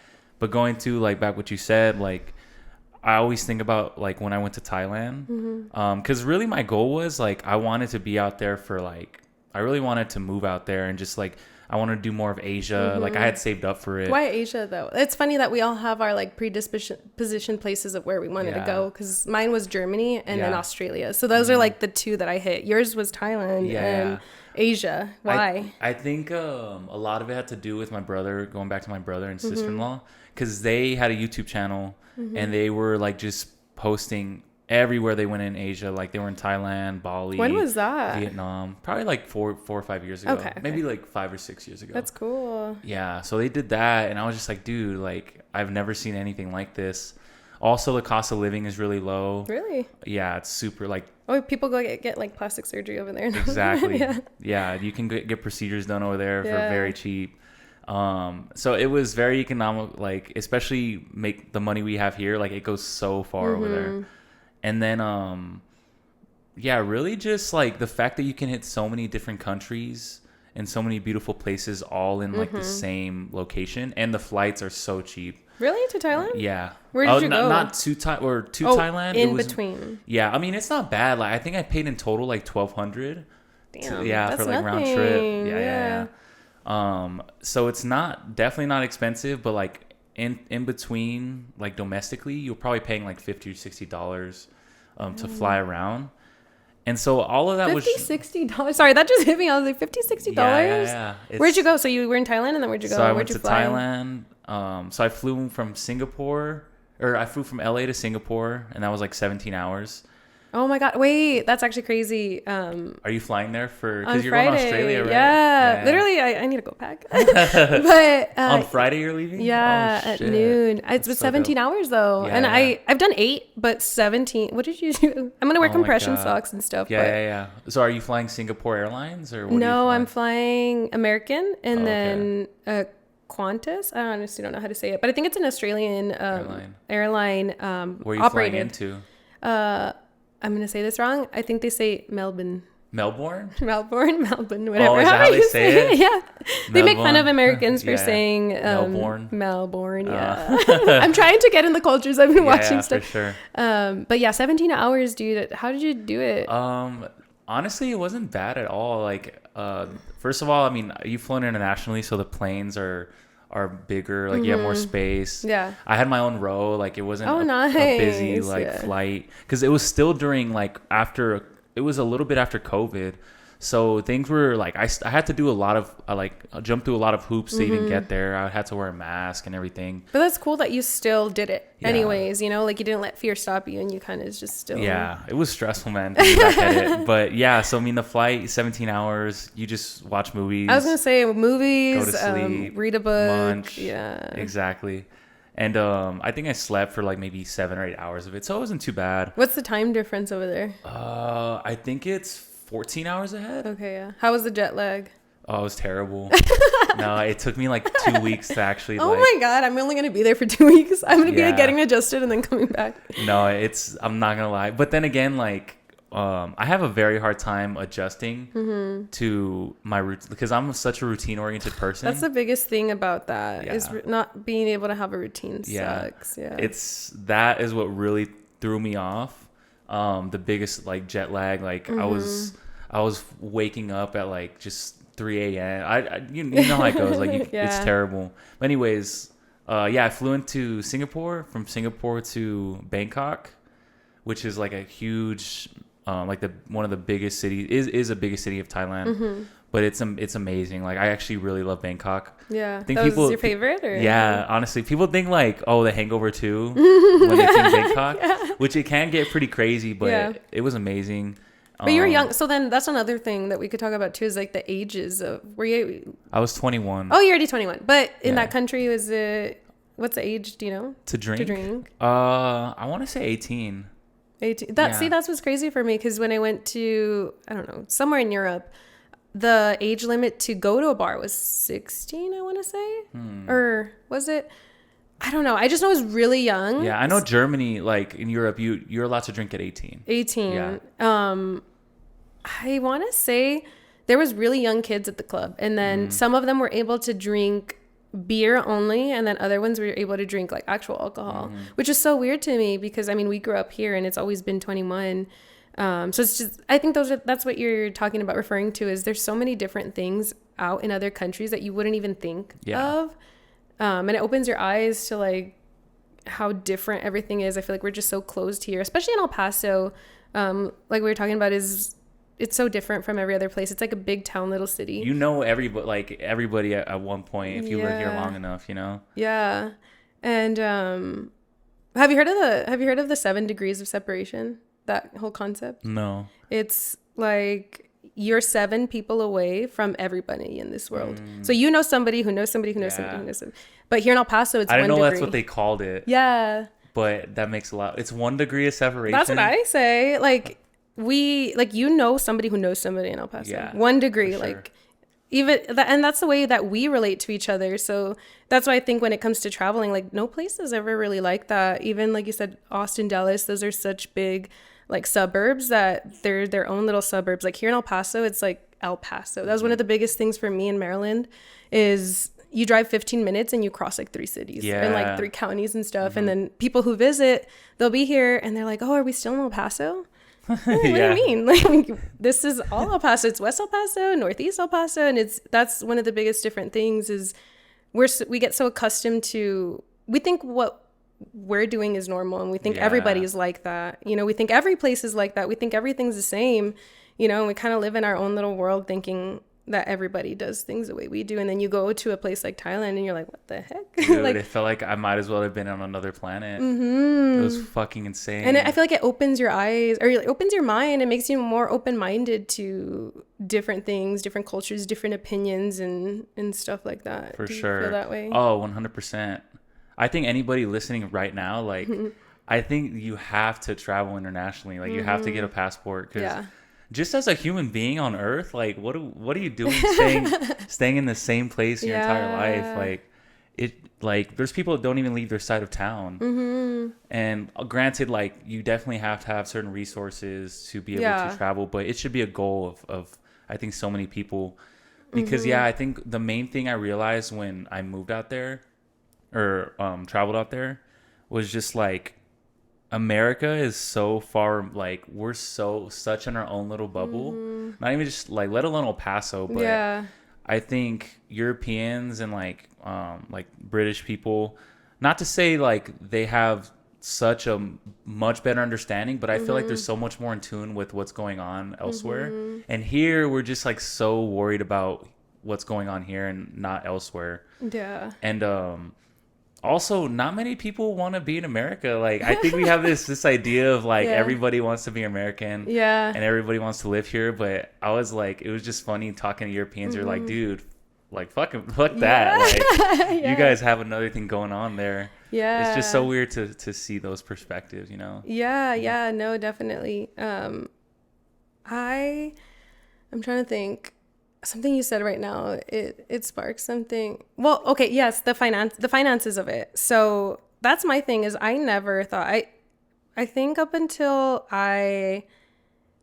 But going to like back what you said, like I always think about like when I went to Thailand, because really my goal was like I wanted to be out there for like I really wanted to move out there and just like I want to do more of Asia. Like I had saved up for it. Why Asia though? It's funny that we all have our like predisposition places of where we wanted to go. Because mine was Germany and then Australia. So those are like the two that I hit. Yours was Thailand and Asia. Why? I think a lot of it had to do with my brother. Going back to my brother and sister-in-law, because they had a YouTube channel and they were like just posting everywhere they went in Asia. Like they were in Thailand, Bali. When was that? Vietnam. Probably like 4 or 5 years ago. Okay. Maybe like 5 or 6 years ago. That's cool. Yeah. So they did that, and I was just like, dude, like I've never seen anything like this. Also, the cost of living is really low. Really? Yeah, it's super like. Oh, people go get like plastic surgery over there. Exactly. Yeah, you can get procedures done over there for very cheap. So it was very economic, like especially make the money we have here, like it goes so far over there. And then really just like the fact that you can hit so many different countries and so many beautiful places all in like the same location, and the flights are so cheap. Really? To Thailand? Yeah. Where did you go? Not to Thailand. In between. Yeah, I mean it's not bad. Like I think I paid in total like $1,200. Damn. Yeah, for like round trip. Yeah. So it's definitely not expensive, but like in between, like domestically, you're probably paying like $50 or $60 to fly around. And so all of that was $50-$60. Sorry, that just hit me. I was like $50-$60. Yeah. Where'd you go? So you were in Thailand, and then where'd you go? So I where'd went to Thailand. So I flew from Singapore, or I flew from LA to Singapore, and that was like 17 hours. Oh my God. Wait, that's actually crazy. Are you flying there because you're Friday. going to Australia, right? Yeah. Literally, I need to go back. But on Friday you're leaving? Yeah, at noon. It's been 17 hours though. Yeah, and I've done 8, but 17. What did you do? I'm going to wear compression socks and stuff. Yeah. So are you flying Singapore Airlines or what? No, I'm flying American and then Qantas. I honestly don't know how to say it, but I think it's an Australian airline where are you operated. flying into? I'm going to say this wrong. I think they say Melbourne, whatever. whatever. Oh, is that how they say it? Yeah. They make fun of Americans for saying Melbourne, yeah. I'm trying to get in the cultures. I've been watching stuff. For sure. But yeah, 17 hours, dude. How did you do it? Honestly, it wasn't bad at all. Like, first of all, I mean, you've flown internationally, so the planes are bigger, like you have more space. Yeah, I had my own row, like it wasn't nice. a busy flight, because it was still during it was a little bit after COVID, so things were like I had to do a lot of jump through a lot of hoops to even get there. I had to wear a mask and everything. But that's cool that you still did it anyways, you know, like you didn't let fear stop you, and you kind of just still. Yeah, it was stressful, man, to be back at it. But yeah, so I mean the flight, 17 hours, you just watch movies. I was gonna say movies, go to sleep, read a book, munch. Yeah, exactly. And I think I slept for like maybe 7 or 8 hours of it, so it wasn't too bad. What's the time difference over there? I think it's 14 hours ahead. Okay, yeah. How was the jet lag? Oh, it was terrible. No, it took me like 2 weeks to actually. Oh my God, I'm only gonna be there for 2 weeks. I'm gonna be like getting adjusted and then coming back. No, I'm not gonna lie. But then again, like I have a very hard time adjusting to my routine, because I'm such a routine oriented person. That's the biggest thing about that is not being able to have a routine sucks. Yeah, that is what really threw me off. The biggest like jet lag. Like I was waking up at like just 3 a.m. You know how it goes. Like it's terrible. But anyways, I flew into Singapore, from Singapore to Bangkok, which is like a huge. Like one of the biggest cities is the biggest city of Thailand, but it's amazing. Like I actually really love Bangkok. Yeah, I think that was your favorite, or? Yeah, honestly, people think like, oh, The Hangover 2 when they think Bangkok, which it can get pretty crazy, but it was amazing. But you were young, so then that's another thing that we could talk about too, is like the ages of, were you? I was 21. Oh, you're already 21, but in that country, was it, what's the age? Do you know? To drink? To drink. I want to say 18. 18. See, that's what's crazy for me, because when I went to, I don't know, somewhere in Europe, the age limit to go to a bar was 16, I want to say. Or was it? I don't know. I just know it was really young. Yeah, I know Germany, like in Europe, you're allowed to drink at 18. 18. Yeah. I want to say there was really young kids at the club, and then some of them were able to drink beer only, and then other ones were able to drink like actual alcohol, which is so weird to me, because I mean, we grew up here and it's always been 21. So it's just, I think that's what you're talking about, referring to, is there's so many different things out in other countries that you wouldn't even think of. And it opens your eyes to like how different everything is. I feel like we're just so closed here, especially in El Paso. Like we were talking about, it's so different from every other place. It's like a big town, little city. You know, everybody at one point, if you live here long enough, you know? Yeah. And have you heard of the 7 degrees of separation? That whole concept? No. It's like you're 7 people away from everybody in this world. So you know somebody who knows somebody who knows somebody who knows somebody. But here in El Paso, it's 1 degree. I didn't know that's what they called it. Yeah. But that makes a lot. It's 1 degree of separation. That's what I say. Like you know somebody who knows somebody in El Paso. Yeah, 1 degree. Sure. Like even that, and that's the way that we relate to each other. So that's why I think when it comes to traveling, like no place is ever really like that. Even like you said, Austin, Dallas, those are such big like suburbs that they're their own little suburbs. Like here in El Paso, it's like El Paso. That was one of the biggest things for me in Maryland, is you drive 15 minutes and you cross like 3 cities and like 3 counties and stuff. And then people who visit, they'll be here and they're like, oh, are we still in El Paso? What do you mean? Like, this is all El Paso. It's West El Paso, Northeast El Paso. And that's one of the biggest different things, is we get so accustomed to, we think what we're doing is normal, and we think everybody is like that. You know, we think every place is like that. We think everything's the same, you know, and we kind of live in our own little world thinking that everybody does things the way we do. And then you go to a place like Thailand and you're like, what the heck? Dude, like, it felt like I might as well have been on another planet. It was fucking insane. And I feel like it opens your eyes, or it opens your mind. It makes you more open-minded to different things, different cultures, different opinions, and stuff like that. For do sure. You feel that way? Oh, 100%. I think anybody listening right now, like, I think you have to travel internationally. Like, you have to get a passport, because just as a human being on Earth, like, what are you doing staying in the same place your entire life? Like, there's people that don't even leave their side of town. And granted, like, you definitely have to have certain resources to be able to travel, but it should be a goal of I think so many people, because I think the main thing I realized when I moved out there, or traveled out there, was just like, America is so far, like, we're such in our own little bubble. Not even just like, let alone El Paso, but I think Europeans and like British people, not to say like they have such a much better understanding, but I feel like they're so much more in tune with what's going on elsewhere. And here we're just like so worried about what's going on here and not elsewhere. And also, not many people want to be in America. Like, I think we have this idea of like everybody wants to be American, and everybody wants to live here. But I was like, it was just funny talking to Europeans. You're like, dude, like fuck that. Like, you guys have another thing going on there. It's just so weird to see those perspectives, you know. No, definitely. I'm trying to think. Something you said right now, it sparks something. Well, okay, yes, the finances of it. So that's my thing, is I never thought, I think up until I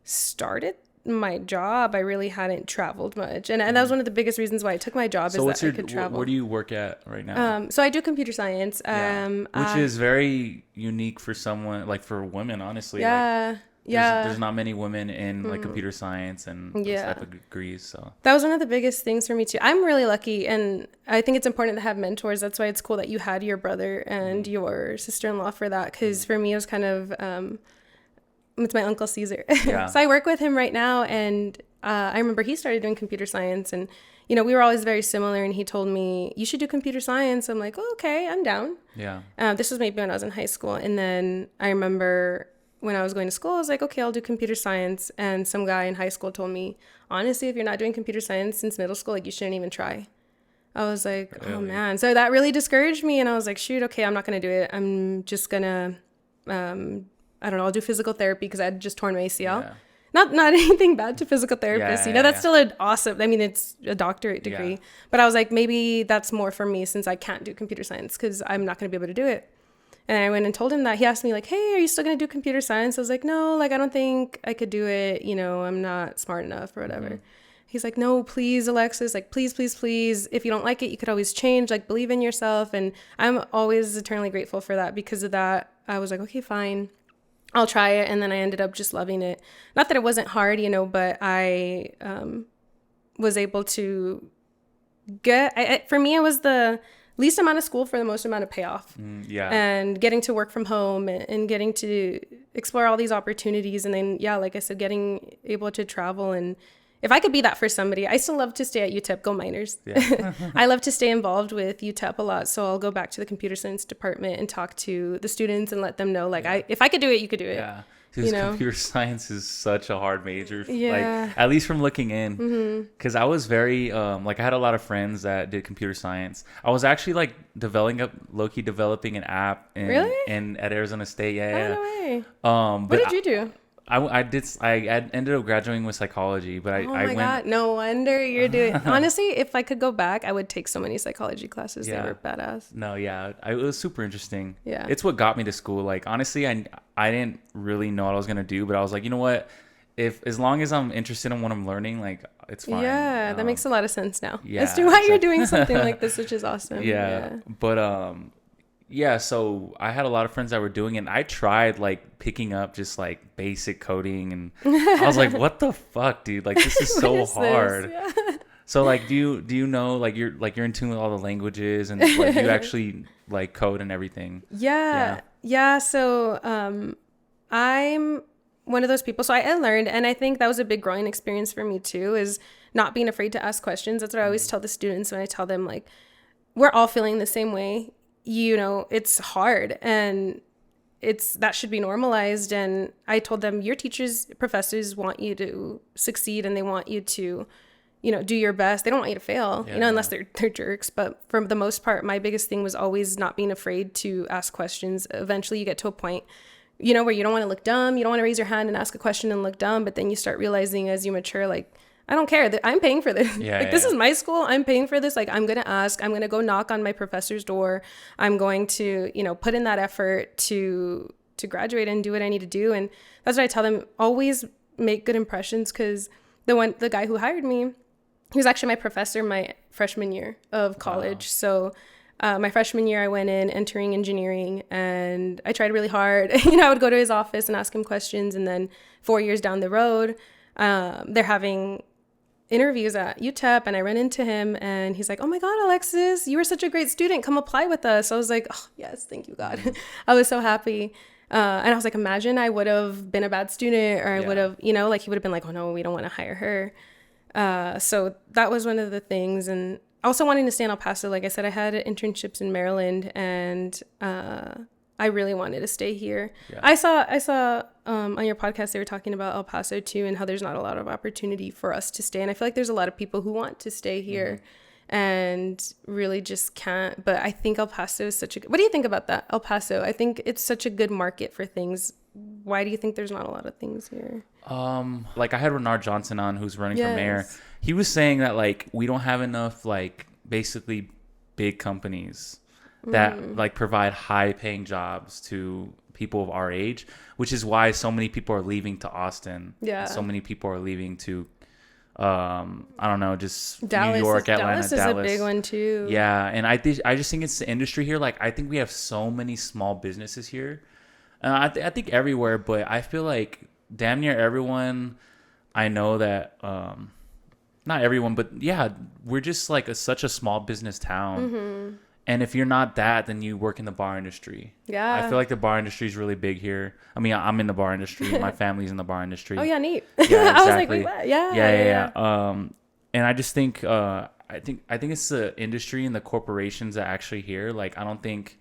started my job, I really hadn't traveled much. And that was one of the biggest reasons why I took my job, is that I could travel. Where do you work at right now? So I do computer science. Which is very unique for someone, like for women, honestly. There's not many women in like computer science and those type of degrees, so that was one of the biggest things for me too. I'm really lucky, and I think it's important to have mentors. That's why it's cool that you had your brother and your sister-in-law for that, because for me it was kind of it's my Uncle Caesar. So I work with him right now, and I remember he started doing computer science, and you know, we were always very similar, and he told me, you should do computer science. I'm like, oh, okay, I'm down. Yeah. This was maybe when I was in high school. And then I remember when I was going to school, I was like, okay, I'll do computer science. And some guy in high school told me, honestly, if you're not doing computer science since middle school, like, you shouldn't even try. I was like, oh man. So that really discouraged me. And I was like, shoot, okay, I'm not going to do it. I'm just going to, I don't know, I'll do physical therapy because I had just torn my ACL. Yeah. Not anything bad to physical therapists, you know, that's still an awesome, I mean, it's a doctorate degree, but I was like, maybe that's more for me since I can't do computer science because I'm not going to be able to do it. And I went and told him that. He asked me like, hey, are you still going to do computer science? I was like, no, like, I don't think I could do it. You know, I'm not smart enough or whatever. He's like, no, please, Alexis, like, please, please, please. If you don't like it, you could always change, like, believe in yourself. And I'm always eternally grateful for that. Because of that, I was like, okay, fine. I'll try it. And then I ended up just loving it. Not that it wasn't hard, you know, but I was able to for me, it was the least amount of school for the most amount of payoff. And getting to work from home and getting to explore all these opportunities. And then, yeah, like I said, getting able to travel. And if I could be that for somebody, I still love to stay at UTEP, go Miners. Yeah. I love to stay involved with UTEP a lot. So I'll go back to the computer science department and talk to the students and let them know, like, if I could do it, you could do it. Yeah. Because computer science is such a hard major. Yeah. Like, at least from looking in. Because I was very, like, I had a lot of friends that did computer science. I was actually, like, low-key developing an app at Arizona State. Yeah. No way. What did you do? I ended up graduating with psychology, but I went. God, no wonder you're doing. Honestly, if I could go back, I would take so many psychology classes. Yeah. They were badass. No, yeah, it was super interesting. Yeah, it's what got me to school. Like, honestly, I didn't really know what I was gonna do, but I was like, you know what? As long as I'm interested in what I'm learning, like, it's fine. Yeah, that makes a lot of sense now. Yeah, as to why you're doing something like this, which is awesome. Yeah, but yeah, so I had a lot of friends that were doing it, and I tried, like, picking up just, like, basic coding, and I was like, what the fuck, dude? Like, this is so hard. Yeah. So, like, do you know, like, you're in tune with all the languages, and, like, you actually, like, code and everything? Yeah. So I'm one of those people. So I learned, and I think that was a big growing experience for me, too, is not being afraid to ask questions. That's what I always tell the students when I tell them, like, we're all feeling the same way. You know, it's hard, and that should be normalized. And I told them, your professors want you to succeed, and they want you to, you know, do your best. They don't want you to fail, you know, unless they're jerks. But for the most part, my biggest thing was always not being afraid to ask questions. Eventually you get to a point, you know, where you don't want to look dumb. You don't want to raise your hand and ask a question and look dumb. But then you start realizing as you mature, like, I don't care. I'm paying for this. This is my school. I'm paying for this. Like, I'm going to ask. I'm going to go knock on my professor's door. I'm going to, you know, put in that effort to graduate and do what I need to do. And that's what I tell them. Always make good impressions, because the guy who hired me, he was actually my professor my freshman year of college. Wow. So my freshman year, I went in entering engineering, and I tried really hard. You know, I would go to his office and ask him questions. And then 4 years down the road, they're having interviews at UTEP, and I ran into him, and he's like, oh my God, Alexis, you were such a great student. Come apply with us. I was like, oh, yes, thank you, God. I was so happy. And I was like, imagine I would have been a bad student, or I would have, you know, like, he would have been like, oh no, we don't want to hire her. So that was one of the things. And also wanting to stay in El Paso. Like I said, I had internships in Maryland, and I really wanted to stay here. Yeah. I saw on your podcast, they were talking about El Paso too, and how there's not a lot of opportunity for us to stay. And I feel like there's a lot of people who want to stay here and really just can't. But I think El Paso is what do you think about that? El Paso, I think it's such a good market for things. Why do you think there's not a lot of things here? Like, I had Renard Johnson on, who's running for mayor. He was saying that, like, we don't have enough, like, basically big companies that like provide high paying jobs to people of our age, which is why so many people are leaving to Austin. Yeah. So many people are leaving to, I don't know, just Dallas, New York, Atlanta, Dallas. Dallas is a big one too. Yeah. And I just think it's the industry here. Like, I think we have so many small businesses here. I think everywhere, but I feel like damn near everyone I know that, not everyone, but yeah, we're just like such a small business town. And if you're not that, then you work in the bar industry. Yeah. I feel like the bar industry is really big here. I mean, I'm in the bar industry. My family's in the bar industry. Oh yeah, neat. Yeah, exactly. I was like, wait, what? Yeah. And I just think, I think it's the industry and the corporations that actually here. Like, I don't think,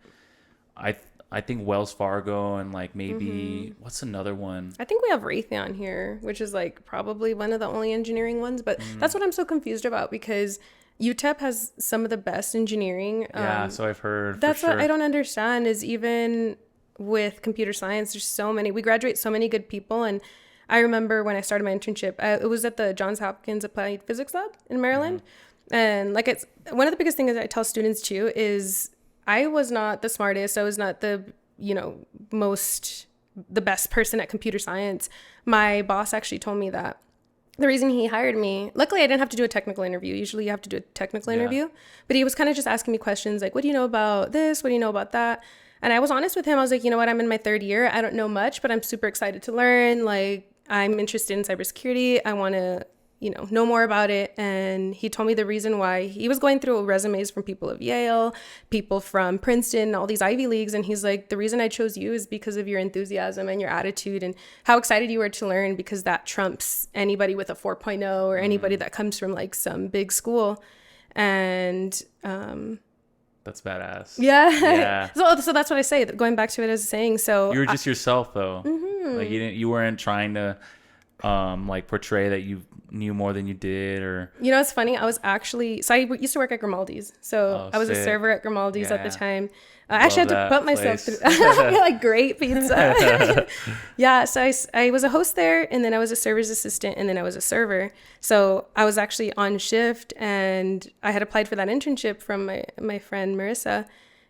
I think Wells Fargo and like maybe what's another one? I think we have Raytheon here, which is like probably one of the only engineering ones. But that's what I'm so confused about, because UTEP has some of the best engineering. Yeah, so I've heard. That's what I don't understand is even with computer science, there's so many. We graduate so many good people. And I remember when I started my internship, it was at the Johns Hopkins Applied Physics Lab in Maryland. And like it's one of the biggest things that I tell students too is I was not the smartest. I was not the, the best person at computer science. My boss actually told me that the reason he hired me, luckily I didn't have to do a technical interview. Usually you have to do a technical interview, but he was kind of just asking me questions like, what do you know about this? What do you know about that? And I was honest with him. I was like, you know what? I'm in my third year. I don't know much, but I'm super excited to learn. Like, I'm interested in cybersecurity. I want to, know more about it. And he told me the reason why. He was going through resumes from people of Yale, people from Princeton, all these Ivy Leagues. And he's like, the reason I chose you is because of your enthusiasm and your attitude and how excited you were to learn, because that trumps anybody with a 4.0 or anybody that comes from like some big school. And that's badass. Yeah. So that's what I say, going back to it as a saying. So you were just yourself though. Like you weren't trying to like portray that you knew more than you did, or it's funny, I was actually, so I used to work at Grimaldi's, so I was a server at Grimaldi's at the time. I actually had to put myself through like great pizza. So I was a host there, and then I was a server's assistant, and then I was a server. So I was actually on shift, and I had applied for that internship from my friend Marissa.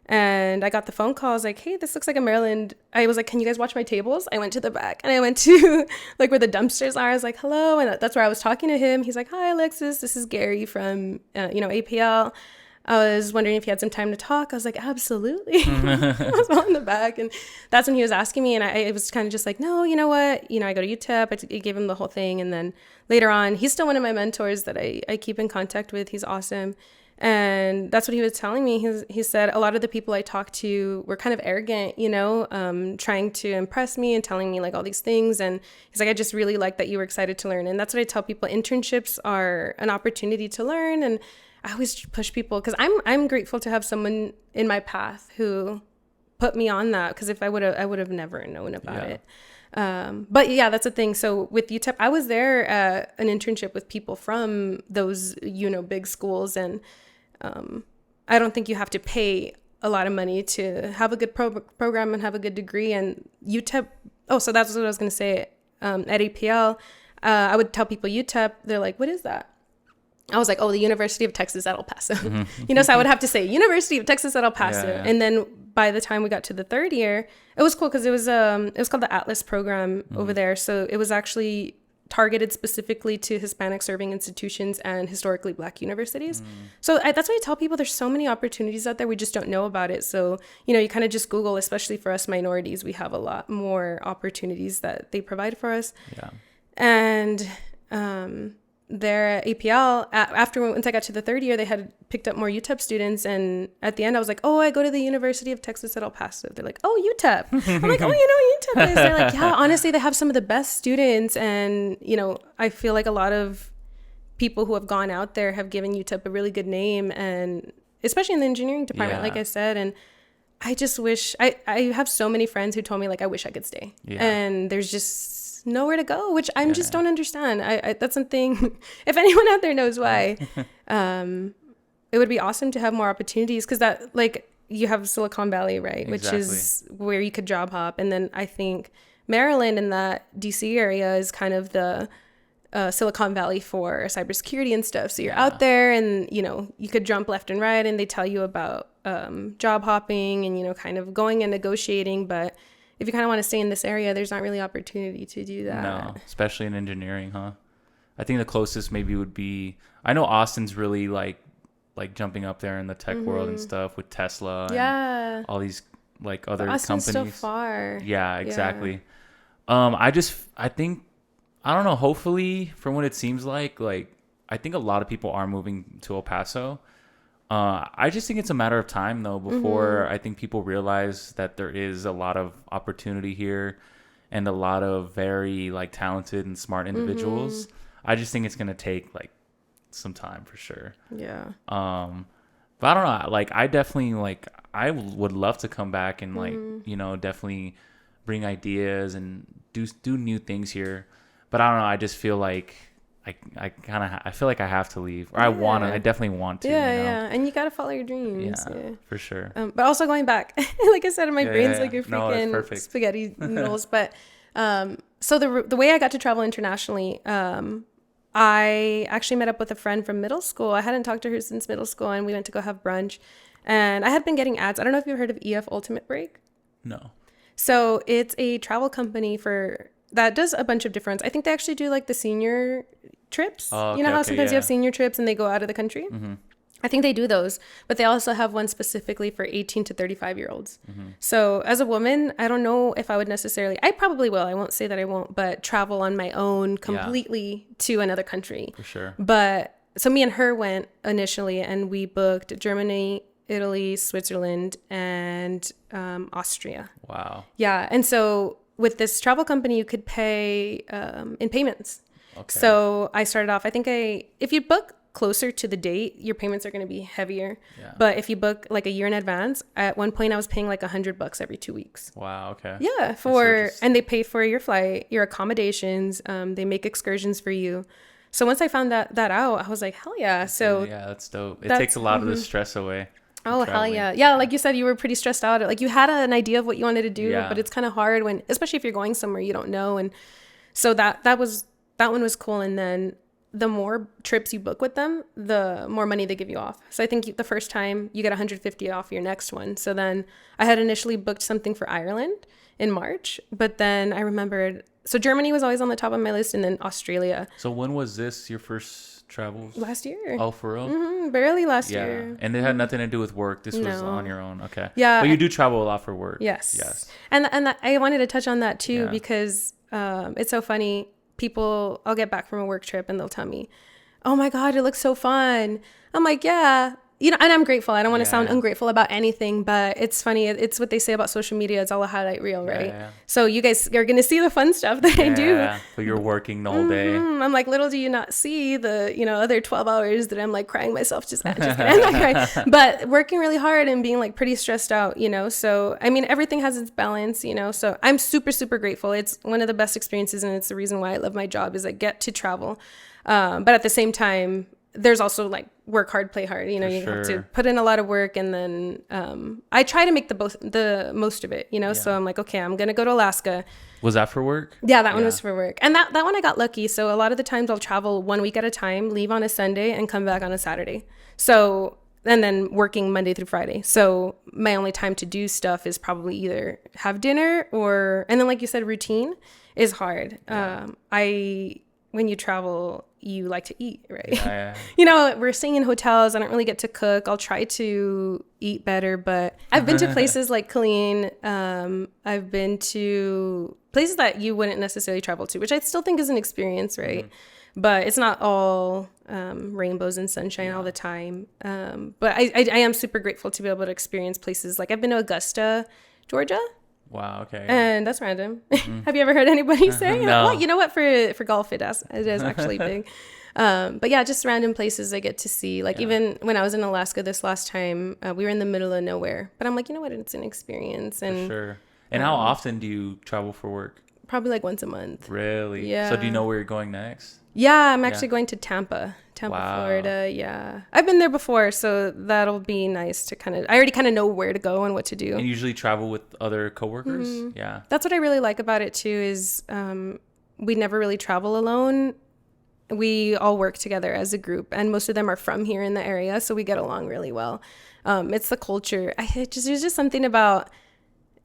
And I got the phone call. I was like, hey, this looks like a Maryland. I was like, can you guys watch my tables? I went to the back and I went to like where the dumpsters are. I was like, hello. And that's where I was talking to him. He's like, hi, Alexis. This is Gary from, APL. I was wondering if you had some time to talk. I was like, absolutely. I was all in the back. And that's when he was asking me. And I was kind of just like, no, you know what? I go to UTEP. I gave him the whole thing. And then later on, he's still one of my mentors that I keep in contact with. He's awesome. And that's what he was telling me. He said a lot of the people I talked to were kind of arrogant, trying to impress me and telling me like all these things. And he's like, I just really like that you were excited to learn. And that's what I tell people. Internships are an opportunity to learn. And I always push people because I'm grateful to have someone in my path who put me on that. Because if I would have never known about it. But yeah, that's the thing. So with UTEP, I was there at an internship with people from those, big schools. And I don't think you have to pay a lot of money to have a good program and have a good degree. And UTEP, so that's what I was going to say. At APL, I would tell people UTEP, they're like, what is that? I was like, the University of Texas at El Paso. So I would have to say University of Texas at El Paso. Yeah. And then by the time we got to the third year, it was cool because it was called the Atlas program over there. So it was actually targeted specifically to Hispanic serving institutions and historically Black universities. So that's why I tell people there's so many opportunities out there. We just don't know about it. So, you kind of just Google, especially for us minorities, we have a lot more opportunities that they provide for us. Yeah. And there at APL, once I got to the third year, they had picked up more UTEP students. And at the end, I was like, I go to the University of Texas at El Paso. They're like, UTEP. I'm like, UTEP is. They're like, yeah, honestly, they have some of the best students. And, I feel like a lot of people who have gone out there have given UTEP a really good name, and especially in the engineering department, like I said. And I just wish, I have so many friends who told me, like, I wish I could stay. Yeah. And there's just nowhere to go, which I just don't understand. I that's something, if anyone out there knows why, it would be awesome to have more opportunities, because that, like, you have Silicon Valley, right? Exactly. Which is where you could job hop. And then I think Maryland and that DC area is kind of the Silicon Valley for cybersecurity and stuff. So you're out there and, you could jump left and right, and they tell you about job hopping and, kind of going and negotiating. But if you kind of want to stay in this area, there's not really opportunity to do that. No, especially in engineering, huh? I think the closest maybe would be, I know Austin's really like jumping up there in the tech world and stuff with Tesla and all these like other Austin's companies. So far. Yeah, exactly. I think, I don't know, hopefully from what it seems like I think a lot of people are moving to El Paso. I just think it's a matter of time though before I think people realize that there is a lot of opportunity here and a lot of very like talented and smart individuals. I just think it's gonna take like some time for sure. Yeah. But I don't know. Like I definitely like I would love to come back and like definitely bring ideas and do new things here. But I don't know. I just feel like I feel like I have to leave, or I definitely want to. Yeah, and you gotta follow your dreams. Yeah, for sure. But also going back, like I said, my brain's like a freaking spaghetti noodles. But so the way I got to travel internationally, I actually met up with a friend from middle school. I hadn't talked to her since middle school, and we went to go have brunch. And I had been getting ads. I don't know if you've heard of EF Ultimate Break. No. So it's a travel company that does a bunch of different. I think they actually do like the senior trips. Oh, okay, you know how sometimes you have senior trips and they go out of the country? Mm-hmm. I think they do those, but they also have one specifically for 18 to 35-year-olds. Mm-hmm. So as a woman, I don't know if I would necessarily, I probably will. I won't say that I won't, but travel on my own completely to another country. For sure. But so me and her went initially, and we booked Germany, Italy, Switzerland, and Austria. Wow. Yeah. And so with this travel company, you could pay in payments. Okay. So I started off, if you book closer to the date, your payments are going to be heavier. Yeah. But if you book like a year in advance, at one point I was paying like $100 every 2 weeks. Wow. Okay. Yeah. And they pay for your flight, your accommodations. They make excursions for you. So once I found that out, I was like, hell yeah. So yeah, that's dope. It takes a lot of the stress away. Oh, hell yeah. Yeah, like you said, you were pretty stressed out. Like you had an idea of what you wanted to do, but it's kind of hard especially if you're going somewhere you don't know. And so that one was cool. And then the more trips you book with them, the more money they give you off. So I think the first time you get $150 off your next one. So then I had initially booked something for Ireland in March, but then I remembered, so Germany was always on the top of my list, and then Australia. So when was this your first travels? Last year. Oh, for real? Mm-hmm, barely last year. And it had nothing to do with work. This was on your own. Okay. Yeah. But you do travel a lot for work. Yes. And I wanted to touch on that too, because it's so funny. I'll get back from a work trip and they'll tell me, oh my God, it looks so fun. I'm like, yeah. And I'm grateful. I don't want to sound ungrateful about anything, but it's funny. It's what they say about social media. It's all a highlight reel, right? Yeah. So you guys are going to see the fun stuff that I do. Yeah, but you're working the whole day. I'm like, little do you not see the, other 12 hours that I'm like crying myself. Just kidding. I'm not crying. But working really hard and being like pretty stressed out, So, I mean, everything has its balance, So I'm super, super grateful. It's one of the best experiences. And it's the reason why I love my job is I get to travel. But at the same time, there's also like work hard, play hard. You have to put in a lot of work, and then I try to make the most of it. So I'm like, okay, I'm gonna go to Alaska. Was that for work? Yeah, that one was for work, and that one I got lucky. So a lot of the times I'll travel 1 week at a time, leave on a Sunday, and come back on a Saturday. So and then working Monday through Friday. So my only time to do stuff is probably either have dinner and then like you said, routine is hard. Yeah. When you travel, you like to eat, right? Yeah. We're staying in hotels. I don't really get to cook. I'll try to eat better, but I've been to places like Killeen. I've been to places that you wouldn't necessarily travel to, which I still think is an experience, right? Mm-hmm. But it's not all rainbows and sunshine all the time. But I am super grateful to be able to experience places like I've been to Augusta, Georgia. Wow. Okay. And that's random. Mm-hmm. Have you ever heard anybody say? No. Well, you know what? For golf, it is actually big. But yeah, just random places I get to see. Like even when I was in Alaska this last time, we were in the middle of nowhere. But I'm like, you know what? It's an experience. And for sure. And how often do you travel for work? Probably like once a month. Really? Yeah. So do you know where you're going next? Yeah, I'm actually going to Tampa, Florida. Yeah. I've been there before, so that'll be nice to I already kind of know where to go and what to do. And you usually travel with other coworkers? Mm-hmm. Yeah. That's what I really like about it too is we never really travel alone. We all work together as a group, and most of them are from here in the area, so we get along really well. It's the culture. There's just something about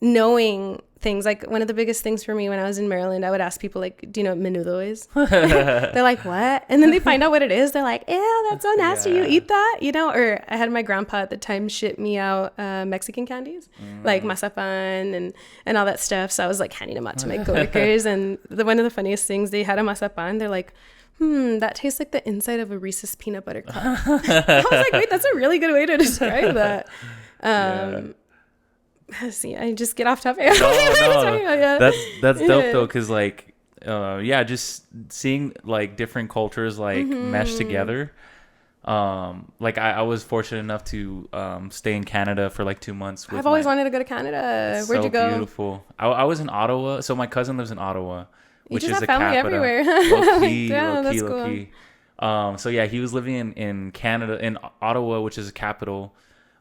knowing things. Like one of the biggest things for me when I was in Maryland, I would ask people like, do you know what menudo is? They're like, what? And then they find out what it is. They're like, ew, that's so nasty. You eat that? Or I had my grandpa at the time ship me out Mexican candies, like mazapan and all that stuff. So I was like handing them out to my coworkers. And one of the funniest things, they had a mazapan. They're like, that tastes like the inside of a Reese's peanut butter cup. I was like, wait, that's a really good way to describe that. See, I just get off topic. No. That's dope though, because like, just seeing like different cultures like mesh together. Like I was fortunate enough to stay in Canada for like 2 months. I've always wanted to go to Canada. Where'd you go? Beautiful. I was in Ottawa. So my cousin lives in Ottawa, which is the family capital. Everywhere. Low key. So yeah, he was living in Canada, in Ottawa, which is the capital.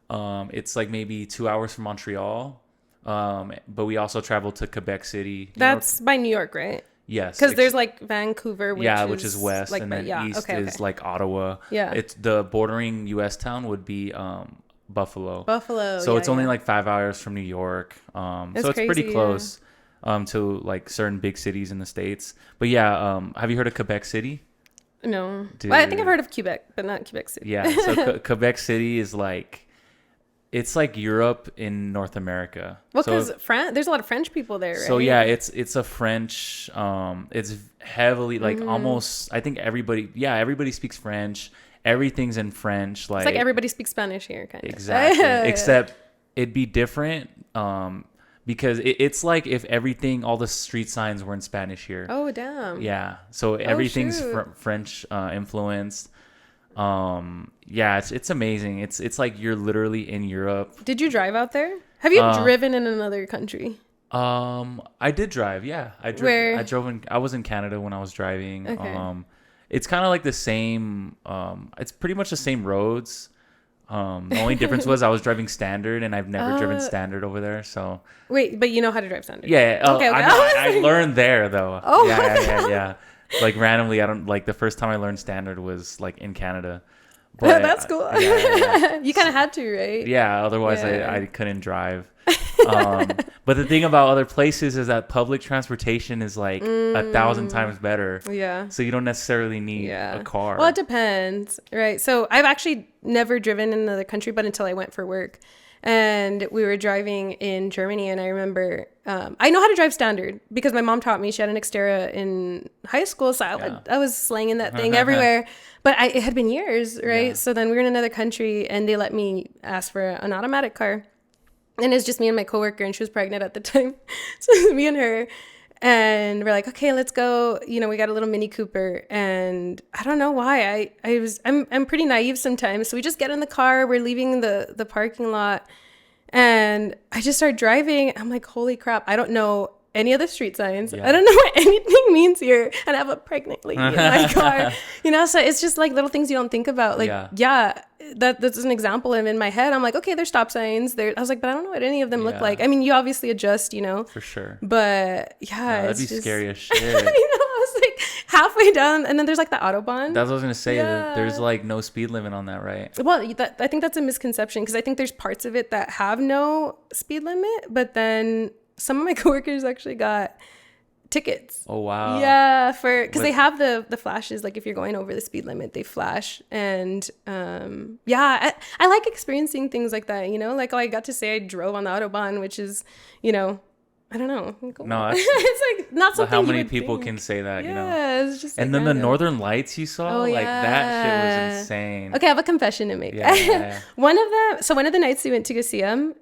It's like maybe 2 hours from Montreal. But we also traveled to Quebec City. That's by New York, right? Yes. Because there's like Vancouver, which is west, like, and then east is like Ottawa. Yeah. It's the bordering U.S. town would be Buffalo. So it's only like 5 hours from New York. So it's crazy, pretty close to like certain big cities in the States. But yeah, have you heard of Quebec City? No. Well, I think I've heard of Quebec, but not Quebec City. Yeah. So Quebec City is like, it's like Europe in North America. Well, because there's a lot of French people there, right? So yeah, it's a French. It's heavily like almost. I think everybody speaks French. Everything's in French. Like, it's like everybody speaks Spanish here, kind of. Exactly. Except it'd be different. Because it's like if all the street signs were in Spanish here. Oh damn. Yeah. So everything's French influenced. It's amazing. It's like you're literally in Europe. Did you drive out there? Have you driven in another country? I did drive. Yeah, Where? I was in Canada when I was driving. Okay. It's kind of like the same. It's pretty much the same roads. The only difference was I was driving standard, and I've never driven standard over there. So wait, but you know how to drive standard? Yeah. Okay. I learned there though. Oh. Yeah. Like randomly, I don't like the first time I learned standard was like in Canada. But, that's cool. You kind of had to, right? Yeah. Otherwise, I couldn't drive. But the thing about other places is that public transportation is like 1,000 times better. Yeah. So you don't necessarily need a car. Well, it depends, right? So I've actually never driven in another country, but until I went for work. And we were driving in Germany, and I remember I know how to drive standard because my mom taught me. She had an Xterra in high school, so I was slanging that thing everywhere. But it had been years, right? Yeah. So then we were in another country, and they let me ask for an automatic car. And it's just me and my coworker, and she was pregnant at the time. So it was me and her. And we're like, okay, let's go. You know, we got a little Mini Cooper, and I don't know why I'm pretty naive sometimes. So we just get in the car. We're leaving the parking lot, and I just start driving. I'm like, holy crap! I don't know any of the street signs. Yeah. I don't know what anything means here, and I have a pregnant lady in my car. You know, so it's just like little things you don't think about. Like, that's an example. And in my head, I'm like, okay, there's stop signs. I was like, but I don't know what any of them look like. I mean, you obviously adjust, you know. For sure. But that'd be scary as shit. I was like halfway down, and then there's like the Autobahn. That's what I was gonna say. There's like no speed limit on that, right? Well, I think that's a misconception, because I think there's parts of it that have no speed limit, but then some of my coworkers actually got tickets. Oh wow. Yeah, because they have the flashes, like if you're going over the speed limit, they flash. And I like experiencing things like that, you know, like I got to say I drove on the Autobahn, which is, you know, I don't know. No, it's like not something. How many people can say that? Yeah, you know. It's just. And like then random. The Northern Lights you saw, like that shit was insane. Okay, I have a confession to make. Yeah. One of the nights we went to go see them.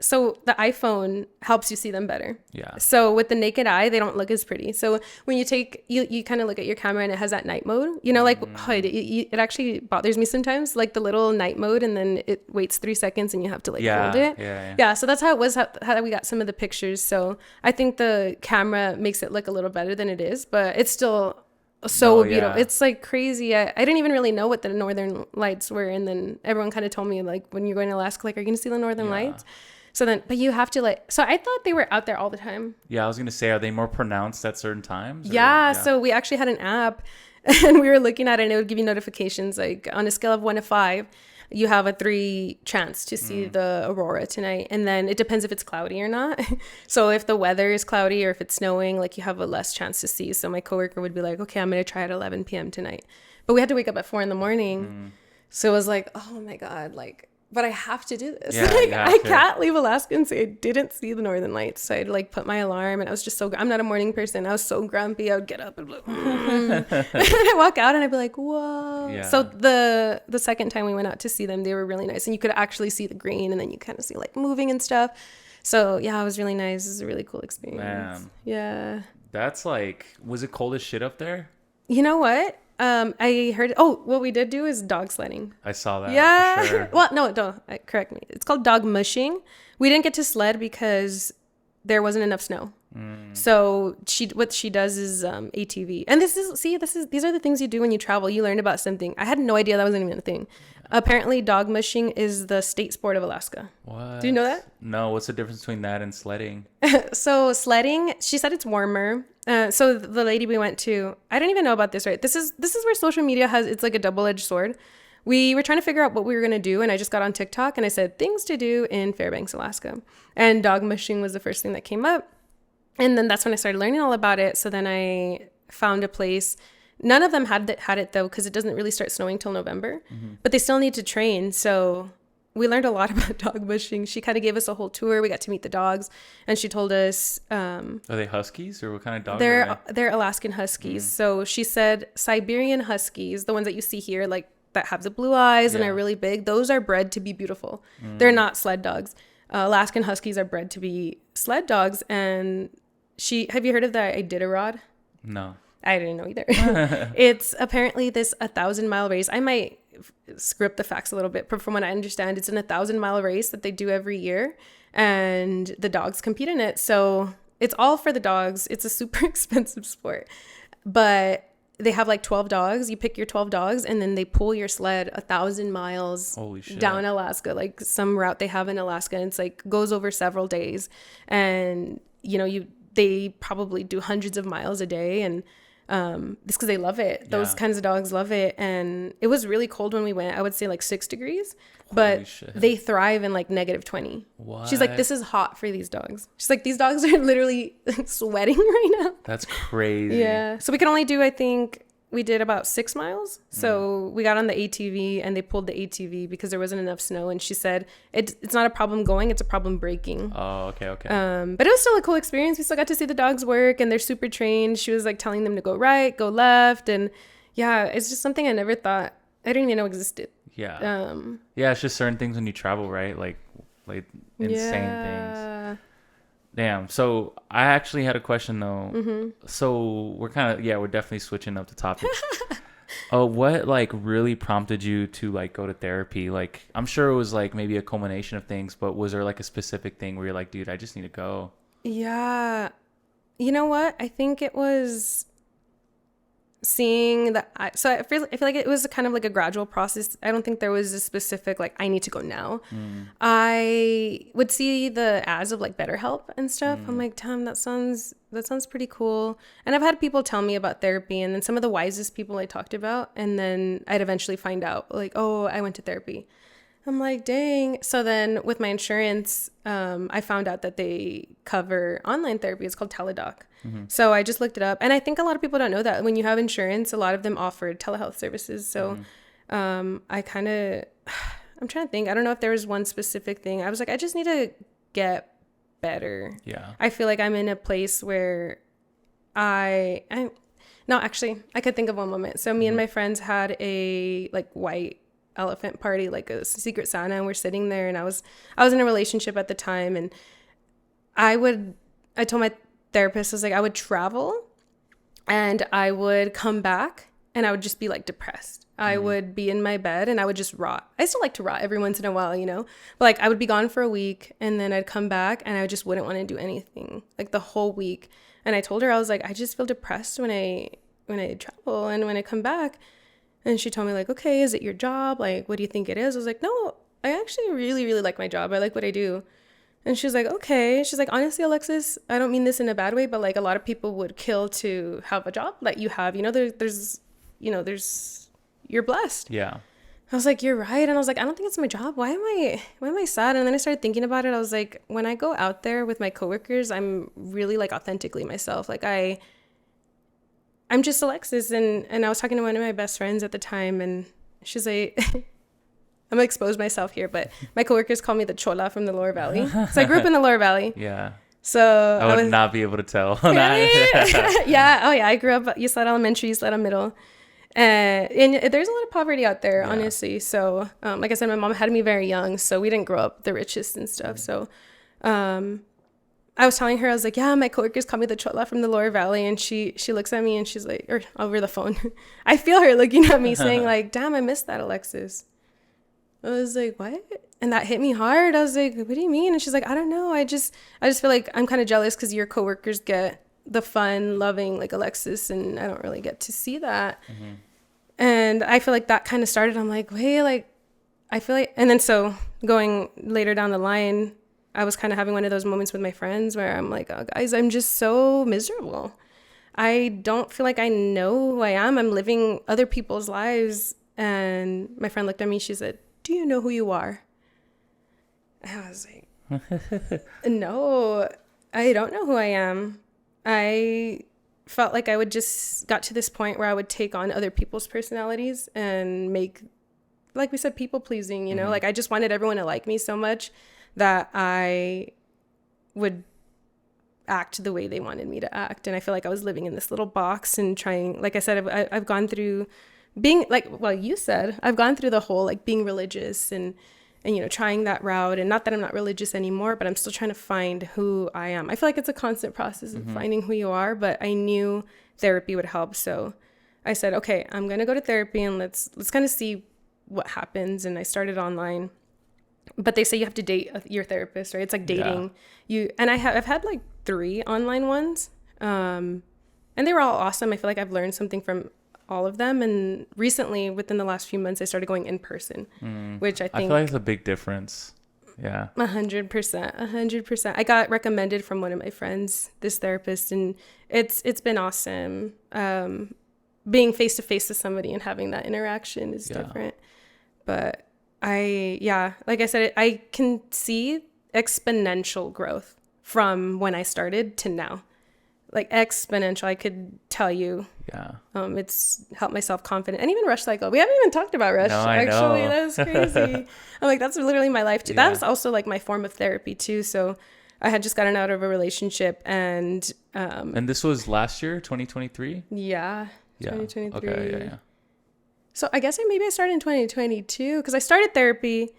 So the iPhone helps you see them better. Yeah. So with the naked eye, they don't look as pretty. So when you take you kind of look at your camera, and it has that night mode. You know, like it actually bothers me sometimes, like the little night mode, and then it waits 3 seconds, and you have to hold it. Yeah. So that's how it was. How we got some of the pictures. So I think the camera makes it look a little better than it is, but it's still so beautiful. It's like crazy. I didn't even really know what the Northern Lights were, and then everyone kind of told me, like, when you're going to Alaska, like, are you going to see the Northern Lights? So then, but you have to so I thought they were out there all the time. Yeah, I was going to say, are they more pronounced at certain times? Yeah, so we actually had an app, and we were looking at it, and it would give you notifications, like on a scale of 1 to 5. You have a 3 chance to see the aurora tonight. And then it depends if it's cloudy or not. So if the weather is cloudy or if it's snowing, like, you have a less chance to see. So my coworker would be like, okay, I'm going to try at 11 p.m. tonight. But we had to wake up at 4 a.m. So it was like, oh my God, like, but I have to do this. Yeah, Like, you have I to. can't leave Alaska and say I didn't see the northern lights. So I'd like put my alarm, and I was just I'm not a morning person. I was so grumpy. I would get up and be like, and I'd walk out and I'd be like, whoa. Yeah. So the second time we went out to see them, they were really nice, and you could actually see the green, and then you kind of see like moving and stuff. So yeah, it was really nice. It was a really cool experience. Man. Yeah. That's like, was it cold as shit up there? You know what? I heard. Oh, what we did do is dog sledding. I saw that. Yeah. For sure. Well, no, correct me. It's called dog mushing. We didn't get to sled because there wasn't enough snow. So what she does is ATV. And these are the things you do when you travel. You learn about something. I had no idea that wasn't even a thing. Apparently, dog mushing is the state sport of Alaska. What? Do you know that? No. What's the difference between that and sledding? So sledding, she said it's warmer. So the lady we went to, I don't even know about this, right? This is where social media it's like a double-edged sword. We were trying to figure out what we were going to do, and I just got on TikTok and I said things to do in Fairbanks, Alaska. And dog mushing was the first thing that came up. And then that's when I started learning all about it. So then I found a place. None of them had it though, because it doesn't really start snowing till November, but they still need to train. So we learned a lot about dog mushing. She kind of gave us a whole tour. We got to meet the dogs, and she told us, Are they huskies or what kind of dogs are they? they're Alaskan huskies. So she said Siberian huskies, the ones that you see here, like that have the blue eyes and are really big. Those are bred to be beautiful. They're not sled dogs. Alaskan huskies are bred to be sled dogs. And have you heard of the Iditarod? No. I didn't know either. It's apparently this 1,000-mile race. I might screw up the facts a little bit, but from what I understand, it's an 1,000-mile race that they do every year, and the dogs compete in it. So it's all for the dogs. It's a super expensive sport, but they have like 12 dogs. You pick your 12 dogs, and then they pull your sled 1,000 miles Holy shit. down Alaska, like some route they have in Alaska. And it's like goes over several days, and they probably do hundreds of miles a day, and it's because they love it. Those kinds of dogs love it. And it was really cold when we went. I would say like 6 degrees, but they thrive in like -20. What? She's like, this is hot for these dogs. She's like, these dogs are literally sweating right now. That's crazy. Yeah. So we could only do, I think we did about 6 miles. So we got on the ATV, and they pulled the ATV because there wasn't enough snow. And she said it's not a problem going, it's a problem braking. Oh, okay. But it was still a cool experience. We still got to see the dogs work, and they're super trained. She was like telling them to go right, go left. And yeah, it's just something I never thought, I didn't even know existed. Yeah. Yeah, it's just certain things when you travel, right? Like insane things. Damn. So I actually had a question though. So we're definitely switching up the topics. What like really prompted you to like go to therapy? Like, I'm sure it was like maybe a culmination of things, but was there like a specific thing where you're like, dude, I just need to go? Yeah. You know what? I think it was seeing that. So I feel like it was kind of like a gradual process. I don't think there was a specific like I need to go now. I would see the ads of like BetterHelp and stuff. I'm like, damn, that sounds pretty cool. And I've had people tell me about therapy, and then some of the wisest people I talked about, and then I'd eventually find out like, oh, I went to therapy. I'm like, dang. So then with my insurance, I found out that they cover online therapy. It's called Teledoc. So I just looked it up. And I think a lot of people don't know that when you have insurance, a lot of them offer telehealth services. So I'm trying to think. I don't know if there was one specific thing. I was like, I just need to get better. Yeah. I feel like I'm in a place where no, actually, I could think of one moment. So me and my friends had a like white elephant party, like a secret Santa, and we're sitting there, and I was in a relationship at the time, and I told my therapist, I was like, I would travel and I would come back and I would just be like depressed. I would be in my bed and I would just rot. I still like to rot every once in a while, but like I would be gone for a week, and then I'd come back and I just wouldn't want to do anything like the whole week. And I told her, I was like, I just feel depressed when I travel and when I come back. And she told me like, okay, is it your job? Like, what do you think it is? I was like, no, I actually really, really like my job. I like what I do. And she's like, okay. She's like, honestly, Alexis, I don't mean this in a bad way, but like a lot of people would kill to have a job that you have. You're blessed. Yeah. I was like, you're right. And I was like, I don't think it's my job. Why am I sad? And then I started thinking about it. I was like, when I go out there with my coworkers, I'm really like authentically myself. Like I'm just Alexis. And I was talking to one of my best friends at the time, and she's like, I'm gonna expose myself here, but my coworkers call me the Chola from the Lower Valley. So I grew up in the Lower Valley. Yeah. So I would not be able to tell. Really? Yeah. Oh yeah. I grew up East Side Elementary, East Side Middle. And there's a lot of poverty out there, honestly. So, like I said, my mom had me very young, so we didn't grow up the richest and stuff. So, I was telling her, I was like, yeah, my coworkers call me the Chola from the Lower Valley. And she looks at me and she's like, or over the phone, I feel her looking at me saying like, damn, I missed that, Alexis. I was like, what? And that hit me hard. I was like, what do you mean? And she's like, I don't know. I just feel like I'm kind of jealous because your coworkers get the fun, loving like Alexis, and I don't really get to see that. Mm-hmm. And I feel like that kind of started. I'm like, wait, like, I feel like, and then so going later down the line, I was kind of having one of those moments with my friends where I'm like, oh, guys, I'm just so miserable. I don't feel like I know who I am. I'm living other people's lives. And my friend looked at me. She said, do you know who you are? And I was like, no, I don't know who I am. I felt like I would just got to this point where I would take on other people's personalities and make, like we said, people pleasing, you know, like I just wanted everyone to like me so much that I would act the way they wanted me to act. And I feel like I was living in this little box and trying, like I said, I've gone through being like, well, you said, I've gone through the whole like being religious and, you know, trying that route. And not that I'm not religious anymore, but I'm still trying to find who I am. I feel like it's a constant process of finding who you are, but I knew therapy would help. So I said, okay, I'm going to go to therapy and let's kind of see what happens. And I started online, but they say you have to date your therapist, right? It's like dating and I've had like 3 online ones. And they were all awesome. I feel like I've learned something from all of them. And recently, within the last few months, I started going in person, which I think... I feel like it's a big difference. Yeah. 100%. I got recommended from one of my friends, this therapist, and it's been awesome. Being face to face with somebody and having that interaction is different. But like I said, I can see exponential growth from when I started to now. Like exponential, I could tell you. Yeah. It's helped my self-confidence. And even Rush Cycle. We haven't even talked about Rush. No, I know. That's crazy. I'm like, that's literally my life too. Yeah. That was also like my form of therapy too. So I had just gotten out of a relationship and this was last year, 2023? Yeah. 2023. Okay, yeah. So I guess maybe I started in 2022 because I started therapy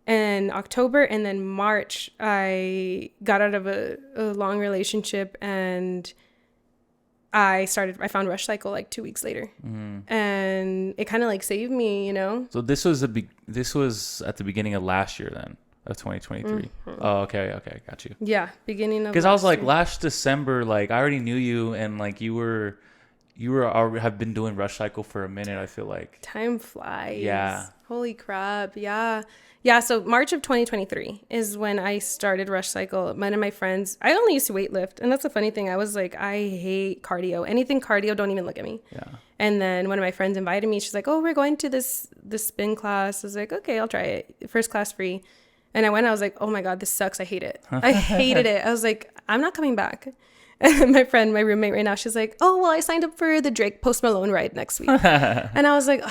in October, and then March I got out of a long relationship and I found Rush Cycle like 2 weeks later, and it kind of like saved me, you know. So this was at the beginning of last year then, of 2023. Oh, okay, got you. Yeah, beginning of. Because I was like last December, like I already knew you, and like you have been doing Rush Cycle for a minute. I feel like time flies. Yeah. Holy crap! Yeah, so March of 2023 is when I started Rush Cycle. One of my friends, I only used to weightlift. And that's the funny thing. I was like, I hate cardio. Anything cardio, don't even look at me. Yeah. And then one of my friends invited me. She's like, oh, we're going to this spin class. I was like, okay, I'll try it. First class free. And I went, I was like, oh my God, this sucks. I hate it. I hated it. I was like, I'm not coming back. And my roommate right now, she's like, oh, well, I signed up for the Drake Post Malone ride next week. And I was like,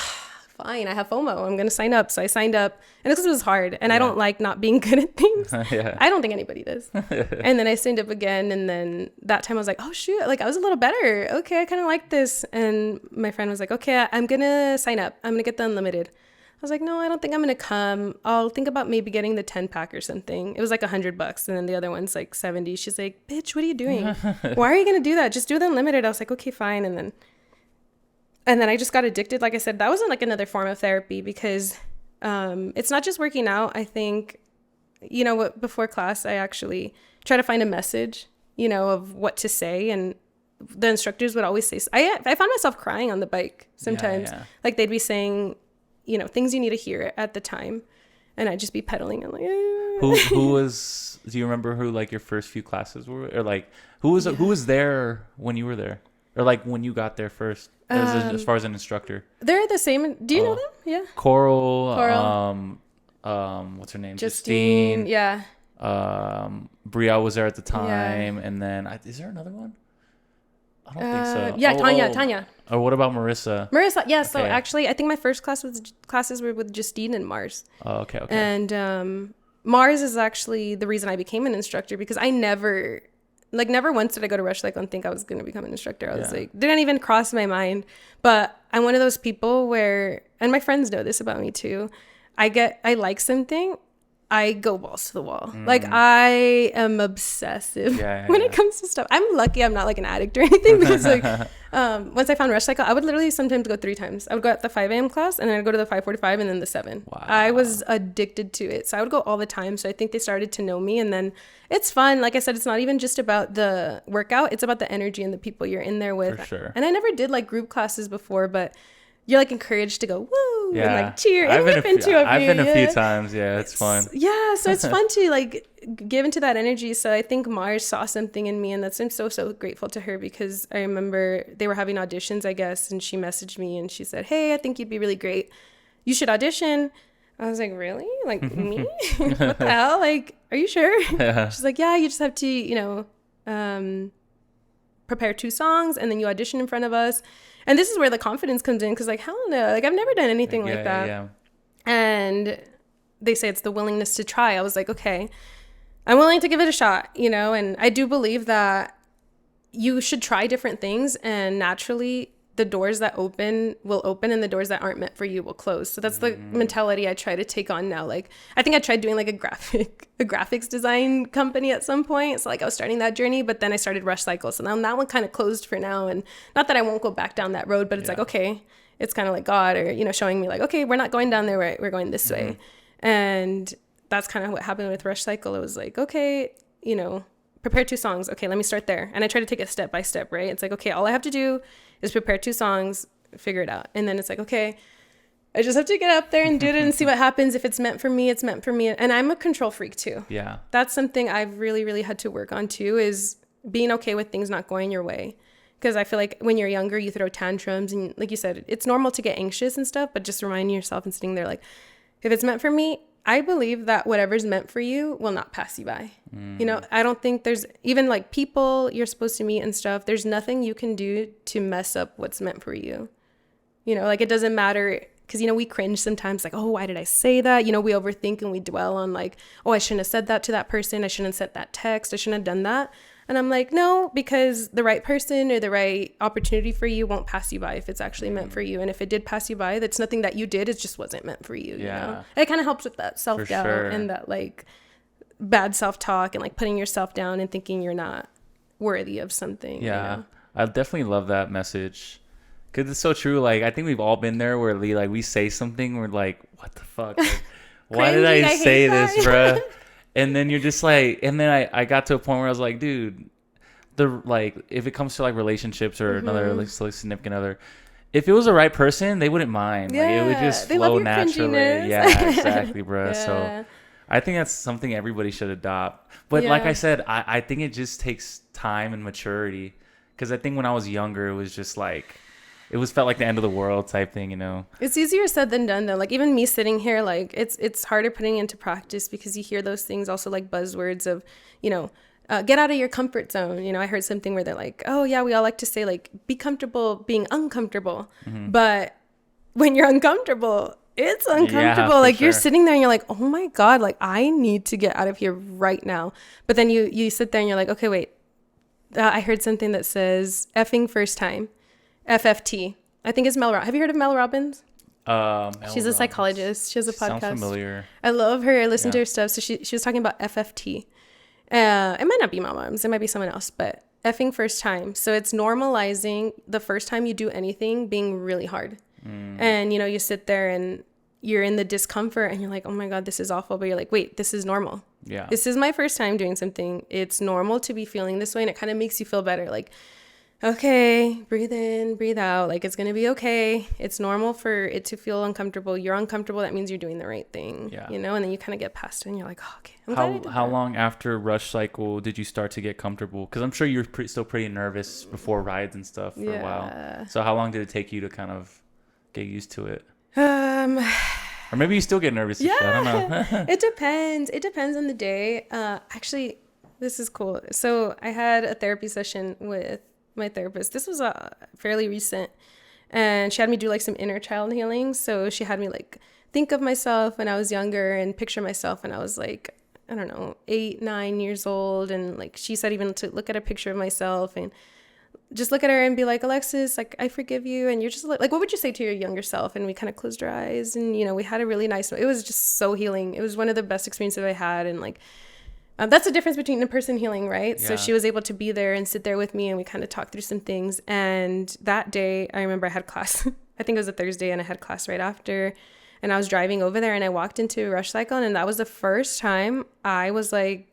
fine, I have FOMO. I'm going to sign up. So I signed up, and because it was hard, and I don't like not being good at things. I don't think anybody does. And then I signed up again, and then that time I was like, oh shoot, like I was a little better. Okay, I kind of like this. And my friend was like, okay, I'm going to sign up. I'm going to get the unlimited. I was like, no, I don't think I'm going to come. I'll think about maybe getting the 10-pack or something. It was like $100, and then the other one's like 70. She's like, bitch, what are you doing? Why are you going to do that? Just do the unlimited. I was like, okay, fine. And then I just got addicted. Like I said, that wasn't like another form of therapy because it's not just working out. I think, you know what, before class, I actually try to find a message, you know, of what to say. And the instructors would always say, I found myself crying on the bike sometimes. Yeah. Like they'd be saying, you know, things you need to hear at the time. And I'd just be pedaling and like, do you remember who like your first few classes were? Or like who was there when you were there? Or like when you got there first? As far as an instructor, they're the same. Do you know them? Yeah. Coral. What's her name? Justine. Yeah. Bria was there at the time, and then is there another one? I don't think so. Yeah, Tanya. Or what about Marissa? Yeah. So Okay. actually, I think my first classes were with Justine and Mars. Oh, okay. And Mars is actually the reason I became an instructor, because I never once did I go to Rush Cycle and think I was going to become an instructor. I was like, didn't even cross my mind. But I'm one of those people where, and my friends know this about me too, I like something, I go balls to the wall. Like, I am obsessive when it comes to stuff. I'm lucky I'm not like an addict or anything, because like once I found Rush Cycle, I would literally sometimes go 3 times. I would go at the 5 a.m. class, and then I'd go to the 5:45 and then the 7. Wow. I was addicted to it. So I would go all the time. So I think they started to know me, and then it's fun. Like I said, it's not even just about the workout. It's about the energy and the people you're in there with. For sure. And I never did like group classes before, but you're like encouraged to go woo and like cheer. I've been a few times. Yeah, it's fun. Yeah, so it's fun to like give into that energy. So I think Mars saw something in me, and I'm so grateful to her, because I remember they were having auditions, I guess, and she messaged me and she said, "Hey, I think you'd be really great. You should audition." I was like, "Really? Like me? What the hell? Like, are you sure?" Yeah. She's like, "Yeah, you just have to, prepare 2 songs, and then you audition in front of us." And this is where the confidence comes in, because like, hell no, like I've never done anything like that. Yeah. And they say it's the willingness to try. I was like, okay, I'm willing to give it a shot, and I do believe that you should try different things, and naturally the doors that open will open, and the doors that aren't meant for you will close. So that's the mentality I try to take on now. Like, I think I tried doing like a graphics design company at some point. So like I was starting that journey, but then I started Rush Cycle. So now that one kind of closed for now. And not that I won't go back down that road, but it's like, okay, it's kind of like God, or, showing me like, okay, we're not going down there, we're going this way. And that's kind of what happened with Rush Cycle. It was like, okay, prepare 2 songs. Okay, let me start there. And I try to take it step by step, right? It's like, okay, all I have to do is prepare 2 songs, figure it out. And then it's like, okay, I just have to get up there and do it and see what happens. If it's meant for me, it's meant for me. And I'm a control freak too. Yeah. That's something I've really, really had to work on too, is being okay with things not going your way. Because I feel like when you're younger, you throw tantrums, and like you said, it's normal to get anxious and stuff, but just reminding yourself and sitting there like, if it's meant for me, I believe that whatever's meant for you will not pass you by. I don't think there's even like people you're supposed to meet and stuff. There's nothing you can do to mess up what's meant for you. Like it doesn't matter, because, we cringe sometimes like, oh, why did I say that? We overthink and we dwell on like, oh, I shouldn't have said that to that person. I shouldn't have sent that text. I shouldn't have done that. And I'm like, no, because the right person or the right opportunity for you won't pass you by if it's actually meant for you. And if it did pass you by, that's nothing that you did. It just wasn't meant for you. It kind of helps with that self-doubt and that like bad self-talk and like putting yourself down and thinking you're not worthy of something. Yeah. I definitely love that message, because it's so true. Like, I think we've all been there where we say something, we're like, what the fuck? Like, why did I say this, bruh? And then you're just like, and then I got to a point where I was like, dude, if it comes to like relationships or another like significant other, if it was the right person, they wouldn't mind. Yeah, like, it would just flow naturally. Yeah, exactly, bro. Yeah. So I think that's something everybody should adopt. But like I said, I think it just takes time and maturity. Because I think when I was younger, it was just like, felt like the end of the world type thing, It's easier said than done, though. Like, even me sitting here, like, it's harder putting into practice, because you hear those things also like buzzwords of, get out of your comfort zone. I heard something where they're like, oh, yeah, we all like to say, like, be comfortable being uncomfortable. But when you're uncomfortable, it's uncomfortable. Like, you're sitting there and you're like, oh, my God, like, I need to get out of here right now. But then you sit there and you're like, okay, wait. I heard something that says effing first time. FFT. I think it's Mel. Have you heard of Mel Robbins? She's a psychologist. She has a podcast. Sounds familiar. I love her. I listen to her stuff. So she was talking about FFT. It might not be Mel Robbins. It might be someone else. But effing first time. So it's normalizing the first time you do anything being really hard. And, you sit there and you're in the discomfort and you're like, oh my God, this is awful. But you're like, wait, this is normal. Yeah. This is my first time doing something. It's normal to be feeling this way. And it kind of makes you feel better. Like, okay, breathe in, breathe out. Like, it's going to be okay. It's normal for it to feel uncomfortable. You're uncomfortable. That means you're doing the right thing. Yeah. And then you kind of get past it and you're like, oh, okay. How long after Rush Cycle did you start to get comfortable? Because I'm sure you're still pretty nervous before rides and stuff for a while. So how long did it take you to kind of get used to it? Or maybe you still get nervous. Yeah. I don't know. It depends. It depends on the day. Actually, this is cool. So I had a therapy session with my therapist. This was fairly recent. And she had me do like some inner child healing. So she had me like think of myself when I was younger and picture myself when I was like, I don't know, 8, 9 years old. And like she said, even to look at a picture of myself and just look at her and be like, Alexis, like, I forgive you. And you're just like, what would you say to your younger self? And we kind of closed our eyes and, you know, we had a really nice, it was just so healing. It was one of the best experiences I had. And like, that's the difference between a person healing, right? Yeah. So she was able to be there and sit there with me and we kind of talked through some things. And that day, I remember I had class, I think it was a Thursday, and I had class right after. And I was driving over there and I walked into a rush cycle. And that was the first time I was like,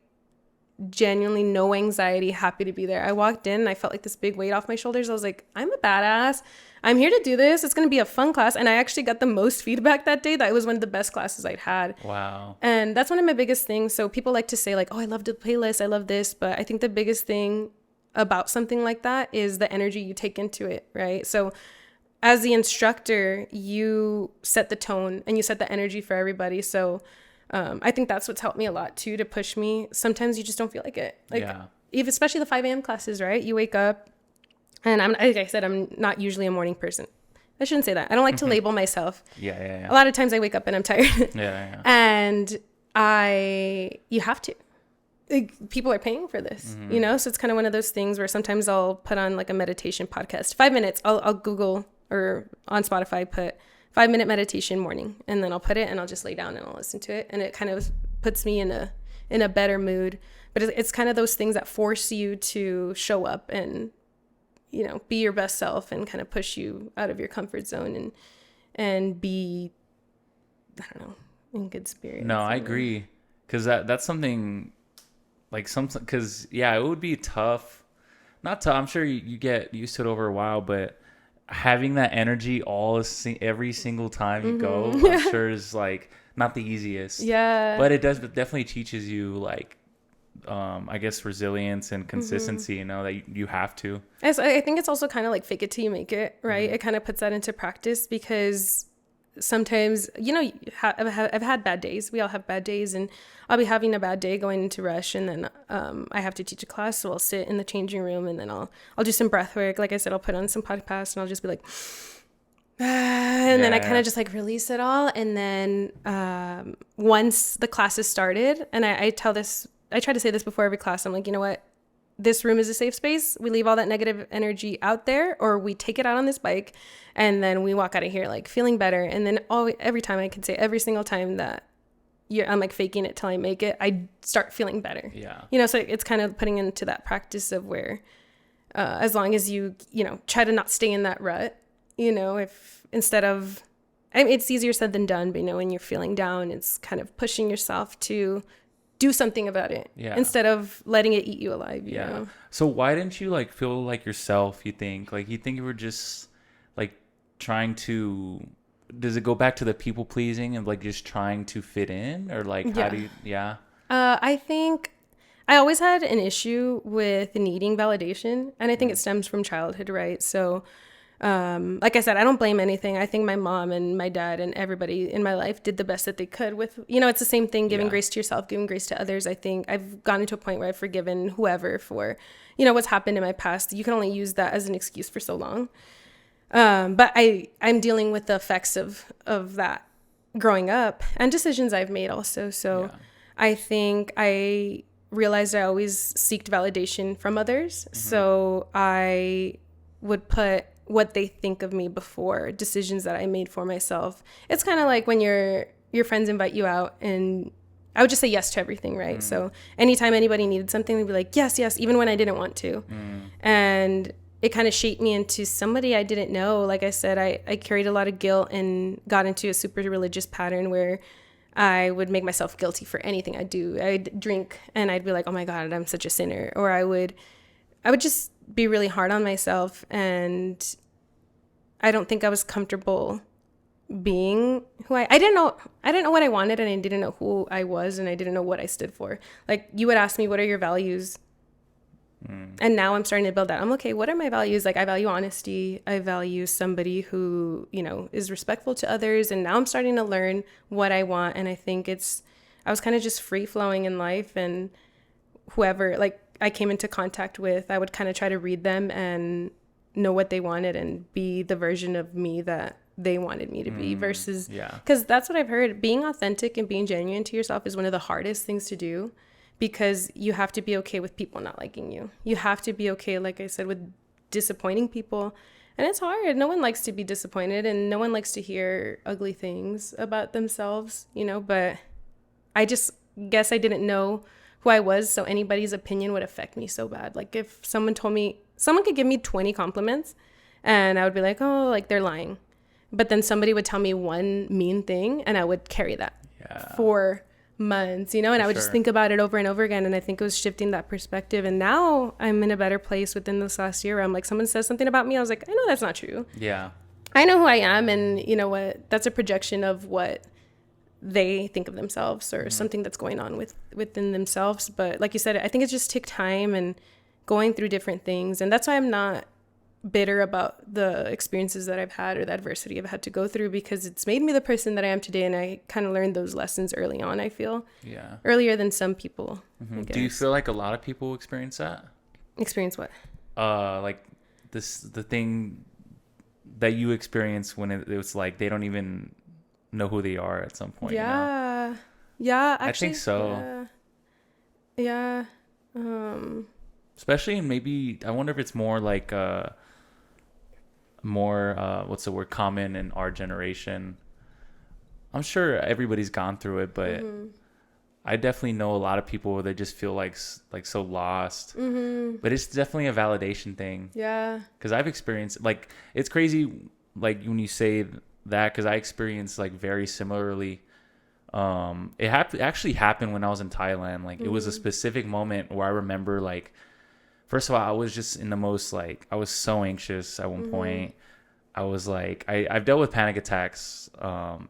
genuinely no anxiety, happy to be there. I walked in and I felt like this big weight off my shoulders. I was like, I'm a badass. I'm here to do this. It's going to be a fun class. And I actually got the most feedback that day. That it was one of the best classes I'd had. Wow. And that's one of my biggest things. So people like to say like, oh, I love the playlist, I love this. But I think the biggest thing about something like that is the energy you take into it, right? So as the instructor, you set the tone and you set the energy for everybody. So I think that's what's helped me a lot too, to push me. Sometimes you just don't feel like it. Like, even especially the 5 a.m. classes, right? You wake up and like I said, I'm not usually a morning person. I shouldn't say that. I don't like to label myself. Yeah. A lot of times I wake up and I'm tired. Yeah. And you have to. Like, people are paying for this, you know? So it's kind of one of those things where sometimes I'll put on like a meditation podcast. 5 minutes. I'll Google or on Spotify put 5-minute meditation morning, and then I'll put it and I'll just lay down and I'll listen to it, and it kind of puts me in a better mood. But it's kind of those things that force you to show up and, you know, be your best self and kind of push you out of your comfort zone and be, I don't know, in good spirits. No, I agree, because that's something like because it would be tough. Not tough. I'm sure you get used to it over a while, but having that energy every single time you go, I'm sure is like not the easiest. Yeah. But it definitely teaches you like, I guess, resilience and consistency, you know, that you have to. I think it's also kind of like fake it till you make it, right? It kind of puts that into practice, because sometimes, you know, I've had bad days. We all have bad days, and I'll be having a bad day going into rush, and then I have to teach a class, so I'll sit in the changing room, and then I'll do some breath work. Like I said, I'll put on some podcasts, and I'll just be like, and then I kind of just like release it all. And then once the class is started, and I try to say this before every class, I'm like, you know what? This room is a safe space. We leave all that negative energy out there, or we take it out on this bike, and then we walk out of here like feeling better. And then every time, I can say every single time that I'm like faking it till I make it, I start feeling better. Yeah. You know, so it's kind of putting into that practice of where, as long as you know, try to not stay in that rut, you know, if instead of, I mean, it's easier said than done, but you know, when you're feeling down, it's kind of pushing yourself to do something about it instead of letting it eat you alive, you know? So why didn't you like feel like yourself, you think you were just like trying to, does it go back to the people pleasing and like just trying to fit in, or like how do you I think I always had an issue with needing validation, and I think it stems from childhood, right? So like I said, I don't blame anything. I think my mom and my dad and everybody in my life did the best that they could with, you know, it's the same thing, giving grace to yourself, giving grace to others. I think I've gotten to a point where I've forgiven whoever for, you know, what's happened in my past. You can only use that as an excuse for so long. But I'm dealing with the effects of that growing up and decisions I've made also. So I think I realized I always seeked validation from others. So I would put what they think of me before decisions that I made for myself. It's kind of like when your friends invite you out, and I would just say yes to everything, right? So anytime anybody needed something, they'd be like, yes, even when I didn't want to. And it kind of shaped me into somebody I didn't know. Like I said, I carried a lot of guilt and got into a super religious pattern where I would make myself guilty for anything I do. I'd drink and I'd be like, oh my God, I'm such a sinner. Or I would just be really hard on myself, and I don't think I was comfortable being who I didn't know what I wanted, and I didn't know who I was, and I didn't know what I stood for. Like, you would ask me, what are your values? And now I'm starting to build that. I'm okay, what are my values? Like, I value honesty. I value somebody who, you know, is respectful to others. And now I'm starting to learn what I want. And I think I was kind of just free flowing in life, and whoever, like, I came into contact with, I would kind of try to read them and know what they wanted and be the version of me that they wanted me to be versus, because that's what I've heard. Being authentic and being genuine to yourself is one of the hardest things to do, because you have to be okay with people not liking you. You have to be okay, like I said, with disappointing people. And it's hard. No one likes to be disappointed, and no one likes to hear ugly things about themselves, you know, but I just guess I didn't know who I was, so anybody's opinion would affect me so bad. Like if someone could give me 20 compliments and I would be like, oh, like they're lying. But then somebody would tell me one mean thing and I would carry that for months, you know, and I would just think about it over and over again. And I think it was shifting that perspective. And now I'm in a better place within this last year where I'm like, someone says something about me, I was like, I know that's not true. Yeah. I know who I am, and you know what? That's a projection of what they think of themselves or something that's going on within themselves. But like you said, I think it just takes time and going through different things. And that's why I'm not bitter about the experiences that I've had or the adversity I've had to go through, because it's made me the person that I am today. And I kind of learned those lessons early on, I feel. Yeah. Earlier than some people. Do you feel like a lot of people experience that? Experience what? Like the thing that you experience when it was like they don't even know who they are at some point. Yeah. You know? Yeah, actually. I think so. Yeah. Especially, maybe, I wonder if it's more like what's the word, common in our generation. I'm sure everybody's gone through it, but I definitely know a lot of people where they just feel like so lost. But it's definitely a validation thing. Yeah. Because I've experienced, like, it's crazy, like, when you say that, because I experienced, like, very similarly. It actually happened when I was in Thailand. Like, it was a specific moment where I remember, like, first of all, I was just in the most, like, I was so anxious at one point. I was like, I've dealt with panic attacks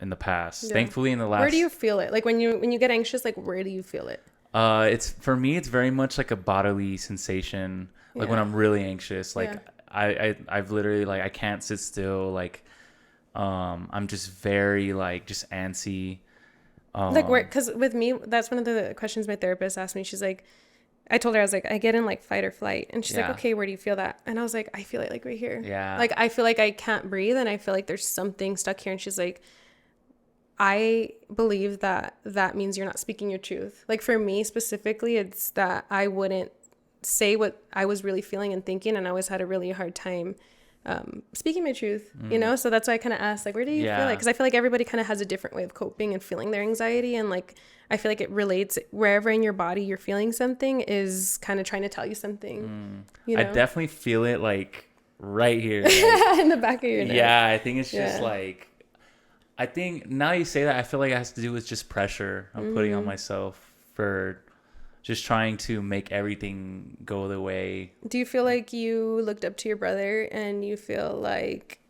in the past. Yeah. Thankfully, in the last. Where do you feel it? Like when you get anxious, like where do you feel it? It's, for me, it's very much like a bodily sensation. Like when I'm really anxious, like I've literally, like, I can't sit still. Like, I'm just very, like, just antsy. Like where? Because with me, that's one of the questions my therapist asked me. She's like, I told her, I was like, I get in like fight or flight. And she's like, okay, where do you feel that? And I was like, I feel it like right here. Yeah. Like, I feel like I can't breathe and I feel like there's something stuck here. And she's like, I believe that means you're not speaking your truth. Like for me specifically, it's that I wouldn't say what I was really feeling and thinking. And I always had a really hard time speaking my truth, you know? So that's why I kind of asked, like, where do you feel like? Because I feel like everybody kind of has a different way of coping and feeling their anxiety. And like, I feel like it relates wherever in your body you're feeling something is kind of trying to tell you something. You know? I definitely feel it like right here. Like, in the back of your neck. Yeah, I think it's just like, I think now you say that, I feel like it has to do with just pressure I'm putting on myself for just trying to make everything go the way. Do you feel like you looked up to your brother and you feel like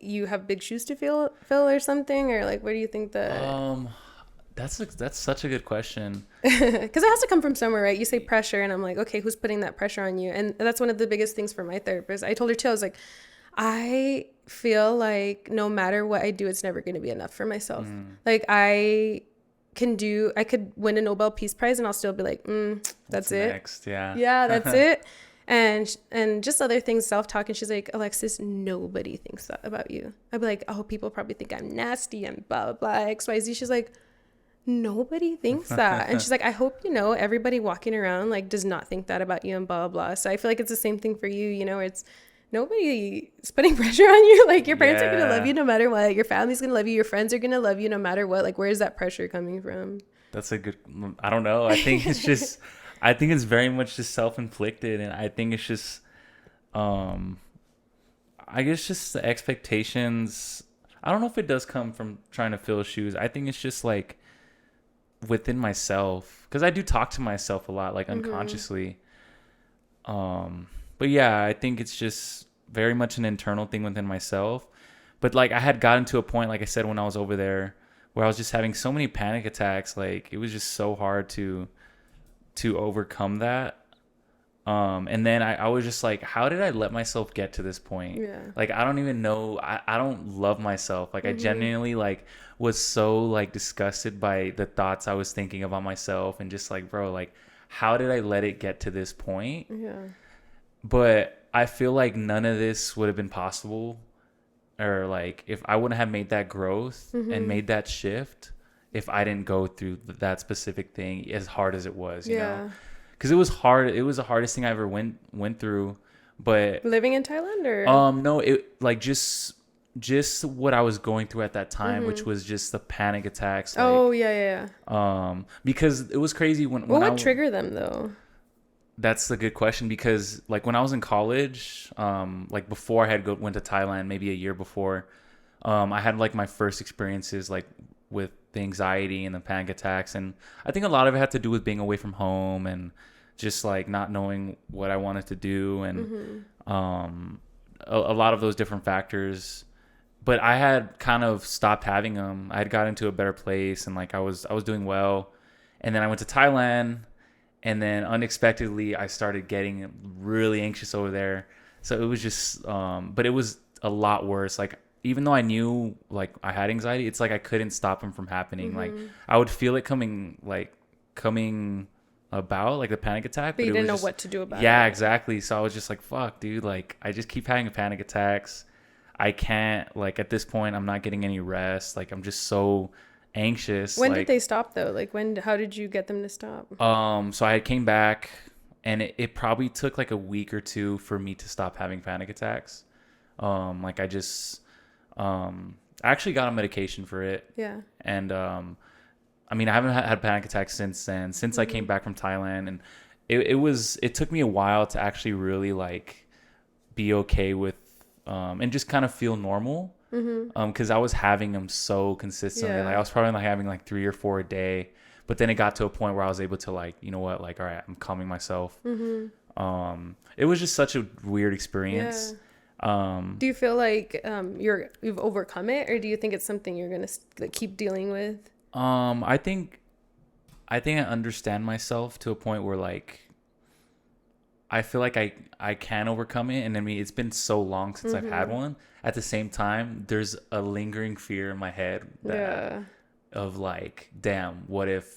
you have big shoes to fill or something? Or like, where do you think that... That's such a good question. Because it has to come from somewhere, right? You say pressure, and I'm like, okay, who's putting that pressure on you? And that's one of the biggest things for my therapist. I told her too, I was like, I feel like no matter what I do, it's never going to be enough for myself. Like I could win a Nobel Peace Prize and I'll still be like, that's it. Next, yeah, that's it. And just other things, self-talk. And she's like, Alexis, nobody thinks that about you. I'd be like, oh, people probably think I'm nasty and blah, blah, blah, XYZ. She's like, nobody thinks that. And she's like, I hope you know everybody walking around like does not think that about you and blah, blah, blah. So I feel like it's the same thing for you. You know, it's nobody is putting pressure on you. Like your parents are going to love you no matter what. Your family's going to love you. Your friends are going to love you no matter what. Like, where's that pressure coming from? That's a good, I don't know. I think it's just, I think it's very much just self-inflicted. And I think it's just, I guess just the expectations. I don't know if it does come from trying to fill shoes. I think it's just like within myself. Because I do talk to myself a lot, like unconsciously. But yeah, I think it's just very much an internal thing within myself. But like I had gotten to a point, like I said, when I was over there, where I was just having so many panic attacks. Like it was just so hard to overcome that. And then I was just like, how did I let myself get to this point? Yeah. Like, I don't even know. I don't love myself. Like I genuinely like was so like disgusted by the thoughts I was thinking about myself and just like, bro, like, how did I let it get to this point? Yeah. But I feel like none of this would have been possible, or like if I wouldn't have made that growth and made that shift if I didn't go through that specific thing as hard as it was, you know? Because it was hard. It was the hardest thing I ever went through. But living in Thailand, or no, it like just what I was going through at that time, which was just the panic attacks. Like, oh yeah. Because it was crazy when what triggered them though? That's a good question, because like when I was in college, like before I had went to Thailand, maybe a year before, I had like my first experiences like with the anxiety and the panic attacks, and I think a lot of it had to do with being away from home and just like not knowing what I wanted to do, and a lot of those different factors. But I had kind of stopped having them. I had got into a better place, and like I was doing well, and then I went to Thailand, and then unexpectedly I started getting really anxious over there. So it was just but it was a lot worse. Like even though I knew like I had anxiety, it's like I couldn't stop them from happening. Like I would feel it coming about, like the panic attack, but you didn't know what to do about it. Yeah, exactly. So I was just like, fuck, dude, like I just keep having panic attacks. I can't, like at this point I'm not getting any rest. Like I'm just so anxious. When did they stop though? Like how did you get them to stop? So I came back, and it probably took like a week or two for me to stop having panic attacks. Like I just I actually got on medication for it. Yeah. And I mean, I haven't had panic attacks since then, since I came back from Thailand, and it took me a while to actually really like be okay with and just kind of feel normal, because I was having them so consistently. Like I was probably like having like 3 or 4 a day, but then it got to a point where I was able to like, you know what, like all right, I'm calming myself. It was just such a weird experience. Do you feel like you've overcome it, or do you think it's something you're gonna like, keep dealing with? I think I understand myself to a point where like I feel like I can overcome it. And I mean, it's been so long since I've had one. At the same time, there's a lingering fear in my head of like, damn, what if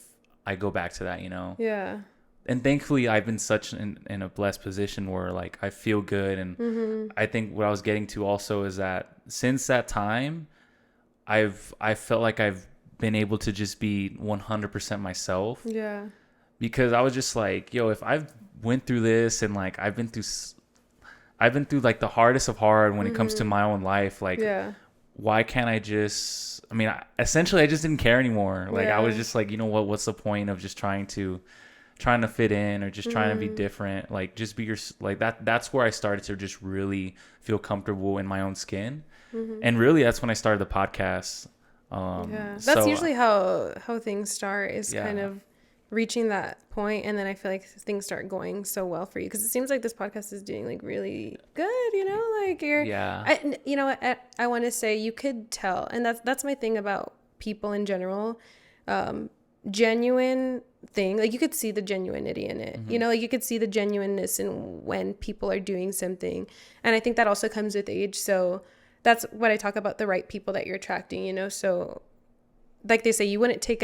I go back to that, you know? Yeah. And thankfully I've been such in a blessed position where like I feel good. And I think what I was getting to also is that since that time, I felt like I've been able to just be 100% myself. Yeah. Because I was just like, yo, if I've went through this, and like I've been through like the hardest of hard when it comes to my own life, like why can't I just, I mean, essentially I just didn't care anymore. Like I was just like, you know what, what's the point of just trying to fit in, or just trying to be different? Like just be like that's where I started to just really feel comfortable in my own skin. And really that's when I started the podcast. That's usually how things start, is kind of reaching that point, and then I feel like things start going so well for you, because it seems like this podcast is doing like really good, you know, like you're you know what, I want to say you could tell, and that's my thing about people in general, genuine thing, like you could see the genuinity in it, you know, like you could see the genuineness in when people are doing something, and I think that also comes with age. So that's what I talk about, the right people that you're attracting, you know. So like they say, you wouldn't take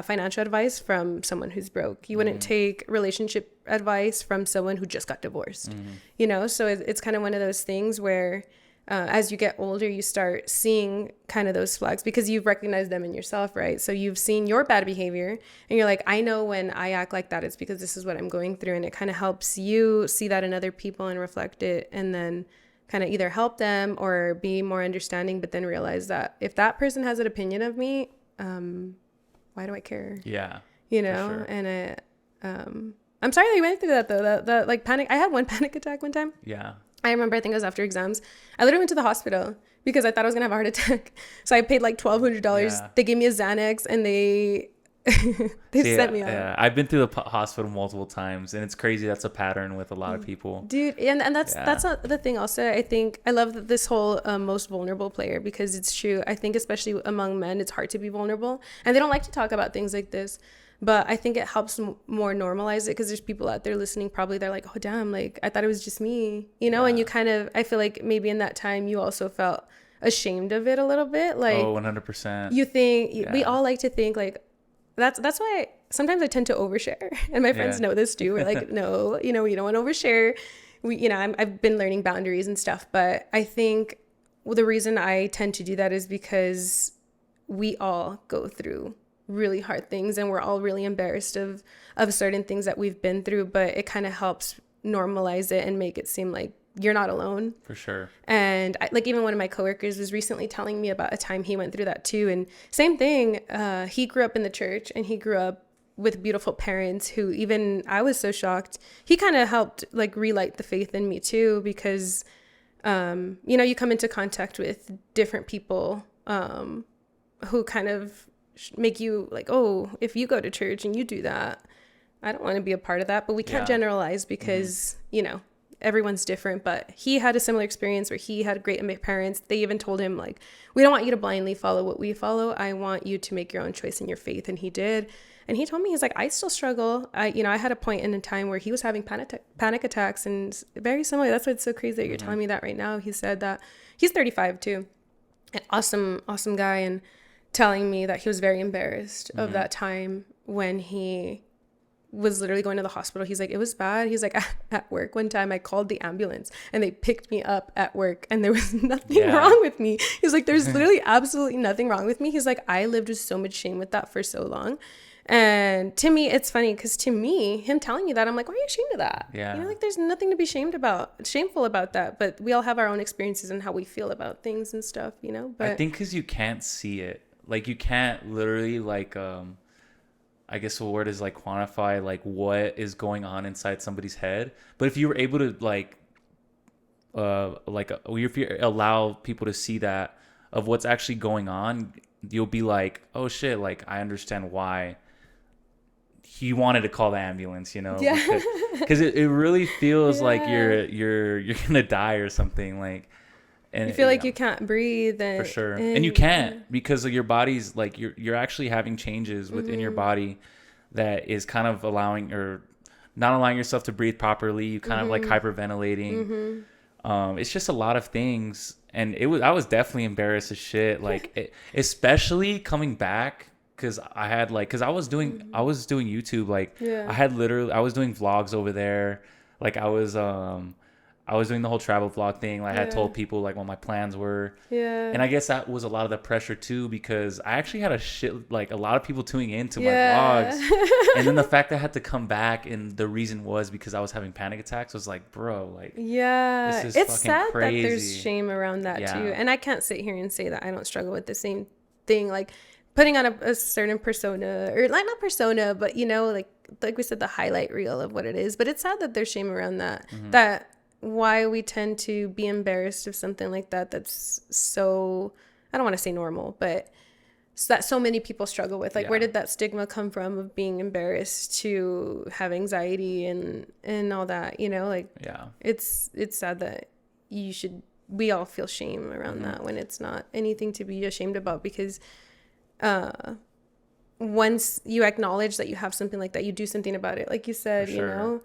financial advice from someone who's broke. You wouldn't take relationship advice from someone who just got divorced, you know. So it's kind of one of those things where as you get older, you start seeing kind of those flags, because you've recognized them in yourself, right? So you've seen your bad behavior, and you're like, I know when I act like that, it's because this is what I'm going through. And it kind of helps you see that in other people and reflect it, and then kind of either help them or be more understanding, but then realize that if that person has an opinion of me, why do I care? Yeah. You know, sure. And I'm sorry that you went through that though, that like panic. I had one panic attack one time. Yeah. I remember, I think it was after exams. I literally went to the hospital because I thought I was going to have a heart attack. So I paid like $1,200. Yeah. They gave me a Xanax, and they sent me out. Yeah, I've been through the hospital multiple times, and it's crazy. That's a pattern with a lot of people, dude. And that's not the thing. Also, I think I love this whole most vulnerable player, because it's true. I think especially among men, it's hard to be vulnerable, and they don't like to talk about things like this. But I think it helps more normalize it, because there's people out there listening, probably they're like, oh damn, like I thought it was just me, you know. And you kind of, I feel like maybe in that time you also felt ashamed of it a little bit, like 100%. You think we all like to think like that's why sometimes I tend to overshare, and my friends know this too. We're like, no, you know, we don't want to overshare. I've been learning boundaries and stuff, but I think the reason I tend to do that is because we all go through really hard things, and we're all really embarrassed of certain things that we've been through, but it kind of helps normalize it and make it seem like you're not alone. For sure. And like even one of my coworkers was recently telling me about a time he went through that too. And same thing, he grew up in the church, and he grew up with beautiful parents who, even I was so shocked, he kind of helped like relight the faith in me too, because you know, you come into contact with different people who kind of make you like, oh, if you go to church and you do that, I don't want to be a part of that. But we can't generalize because, you know, everyone's different. But he had a similar experience where he had great parents. They even told him, like, we don't want you to blindly follow what we follow. I want you to make your own choice in your faith. And he did. And he told me, he's like, I still struggle. I had a point in a time where he was having panic attacks, and very similar. That's why it's so crazy that you're telling me that right now. He said that he's 35 too. An awesome guy. And telling me that he was very embarrassed of that time when he was literally going to the hospital. He's like, it was bad. He's like, at work one time I called the ambulance and they picked me up at work, and there was nothing wrong with me. He's like, there's literally absolutely nothing wrong with me. He's like, I lived with so much shame with that for so long. And to me, it's funny because to me, him telling you that, I'm like, why are you ashamed of that? Yeah. You know, like there's nothing to be shameful about that. But we all have our own experiences and how we feel about things and stuff, you know? But I think because you can't see it. Like, you can't literally, like, I guess the word is, like, quantify, like, what is going on inside somebody's head. But if you were able to, if you allow people to see that of what's actually going on, you'll be like, oh, shit, like, I understand why he wanted to call the ambulance, you know? Yeah. Because it really feels like you're going to die or something, like. And you feel like you can't breathe. For sure. And you can't, because your body's like, you're actually having changes within your body that is kind of allowing or not allowing yourself to breathe properly. You kind of like hyperventilating. It's just a lot of things. And I was definitely embarrassed as shit. Like, especially coming back. Cause I was doing YouTube. Like I was doing vlogs over there. Like I was doing the whole travel vlog thing. Like I had told people like what my plans were. Yeah. And I guess that was a lot of the pressure too, because I actually had a lot of people tuning into my vlogs. And then the fact that I had to come back, and the reason was because I was having panic attacks, was like, bro, like, this is it's fucking sad crazy. That there's shame around that too. And I can't sit here and say that I don't struggle with the same thing. Like putting on a certain persona, or like not persona, but you know, like we said, the highlight reel of what it is. But it's sad that there's shame around that. That why we tend to be embarrassed of something like that that's so, I don't want to say normal, but that so many people struggle with. Like where did that stigma come from of being embarrassed to have anxiety and all that, you know? Like it's sad that we all feel shame around that, when it's not anything to be ashamed about, because once you acknowledge that you have something like that, you do something about it, like you said. You know,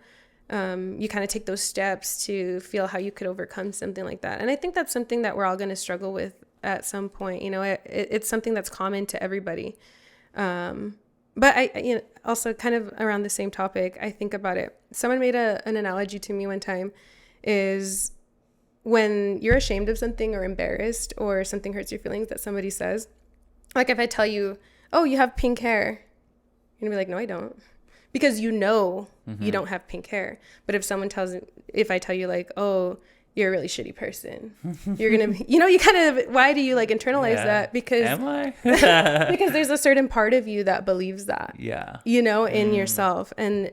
you kind of take those steps to feel how you could overcome something like that. And I think that's something that we're all going to struggle with at some point. You know, it's something that's common to everybody. But I also kind of around the same topic, I think about it. Someone made an analogy to me one time, is when you're ashamed of something or embarrassed or something hurts your feelings that somebody says, like if I tell you, oh, you have pink hair, you're gonna be like, no, I don't. Because you know you don't have pink hair. But if I tell you like, oh, you're a really shitty person, you're going to, you know, you kind of, why do you like internalize that? Because, am I? Because there's a certain part of you that believes that, you know, in yourself. And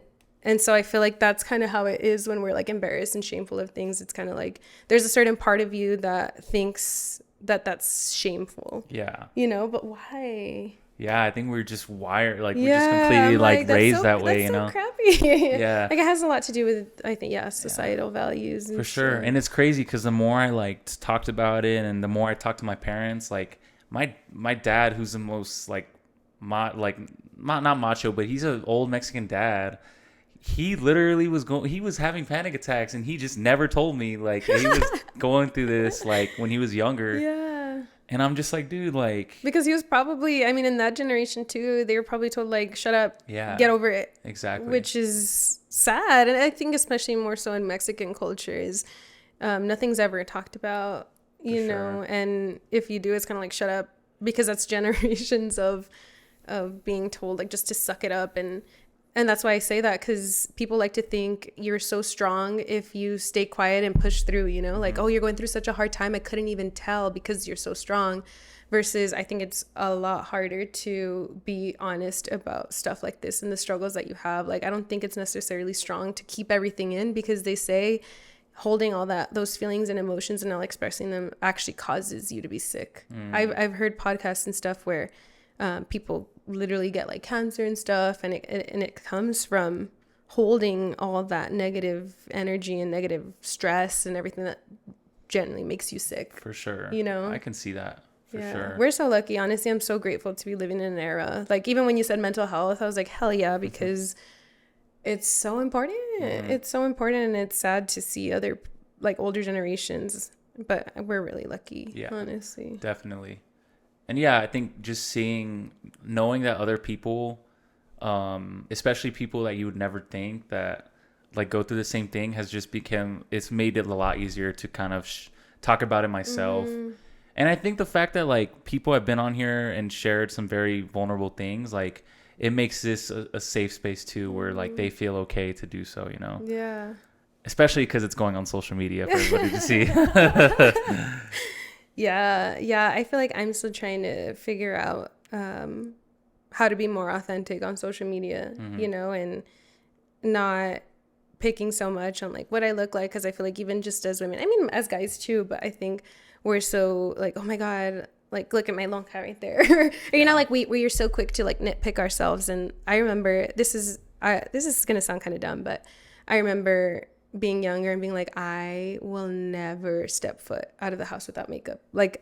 so I feel like that's kind of how it is when we're like embarrassed and shameful of things. It's kind of like, there's a certain part of you that thinks that that's shameful. Yeah. You know, but why? Yeah, I think we're just wired, like we're just completely like raised that way, you know. That's so crappy. Yeah. Like it has a lot to do with, I think, societal values. And for sure. And it's crazy because the more I like talked about it, and the more I talked to my parents, like my dad, who's the most like not macho, but he's an old Mexican dad. He literally he was having panic attacks, and he just never told me. Like he was going through this like when he was younger. Yeah. And I'm just like, dude, like... Because he was probably, I mean, in that generation too, they were probably told like, shut up, get over it. Exactly. Which is sad. And I think especially more so in Mexican culture is nothing's ever talked about, you know, and if you do, it's kind of like, shut up, because that's generations of being told like just to suck it up. And that's why I say that, because people like to think you're so strong if you stay quiet and push through, you know, like, oh, you're going through such a hard time, I couldn't even tell because you're so strong. Versus I think it's a lot harder to be honest about stuff like this and the struggles that you have. Like, I don't think it's necessarily strong to keep everything in, because they say holding all those feelings and emotions and not expressing them actually causes you to be sick. I've heard podcasts and stuff where people literally get like cancer and stuff, and it comes from holding all that negative energy and negative stress and everything that generally makes you sick. For sure. You know, I can see that. For sure. We're so lucky. Honestly, I'm so grateful to be living in an era. Like, even when you said mental health, I was like, hell yeah, because it's so important. It's so important, and it's sad to see other like older generations, but we're really lucky, honestly. Definitely. And yeah, I think just knowing that other people, especially people that you would never think that like go through the same thing, it's made it a lot easier to kind of talk about it myself. And I think the fact that like people have been on here and shared some very vulnerable things, like it makes this a safe space too, where like they feel okay to do so, you know? Yeah. Especially because it's going on social media for everybody to see. Yeah. I feel like I'm still trying to figure out how to be more authentic on social media, you know, and not picking so much on like what I look like, because I feel like even just as women, I mean as guys too, but I think we're so like, oh my god, like look at my long hair right there. Or, you know, like we're so quick to like nitpick ourselves. And I remember this is gonna sound kind of dumb, but I remember being younger and being like, I will never step foot out of the house without makeup. Like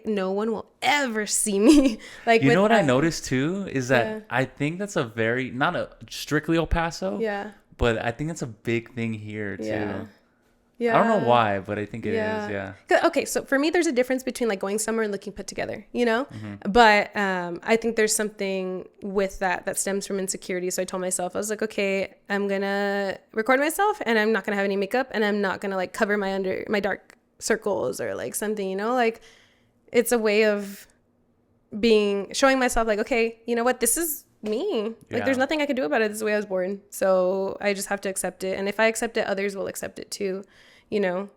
no one will ever see me. Like, you know what I noticed too is that I think that's not a strictly El Paso. Yeah. But I think it's a big thing here too. Yeah. I don't know why, but I think it is. Yeah. Okay, so for me, there's a difference between like going somewhere and looking put together, you know? But I think there's something with that stems from insecurity. So I told myself, I was like, okay, I'm going to record myself and I'm not going to have any makeup, and I'm not going to like cover my dark circles or like something, you know? Like, it's a way of showing myself like, okay, you know what? This is me. Like, there's nothing I could do about it. This is the way I was born. So I just have to accept it. And if I accept it, others will accept it too, you know?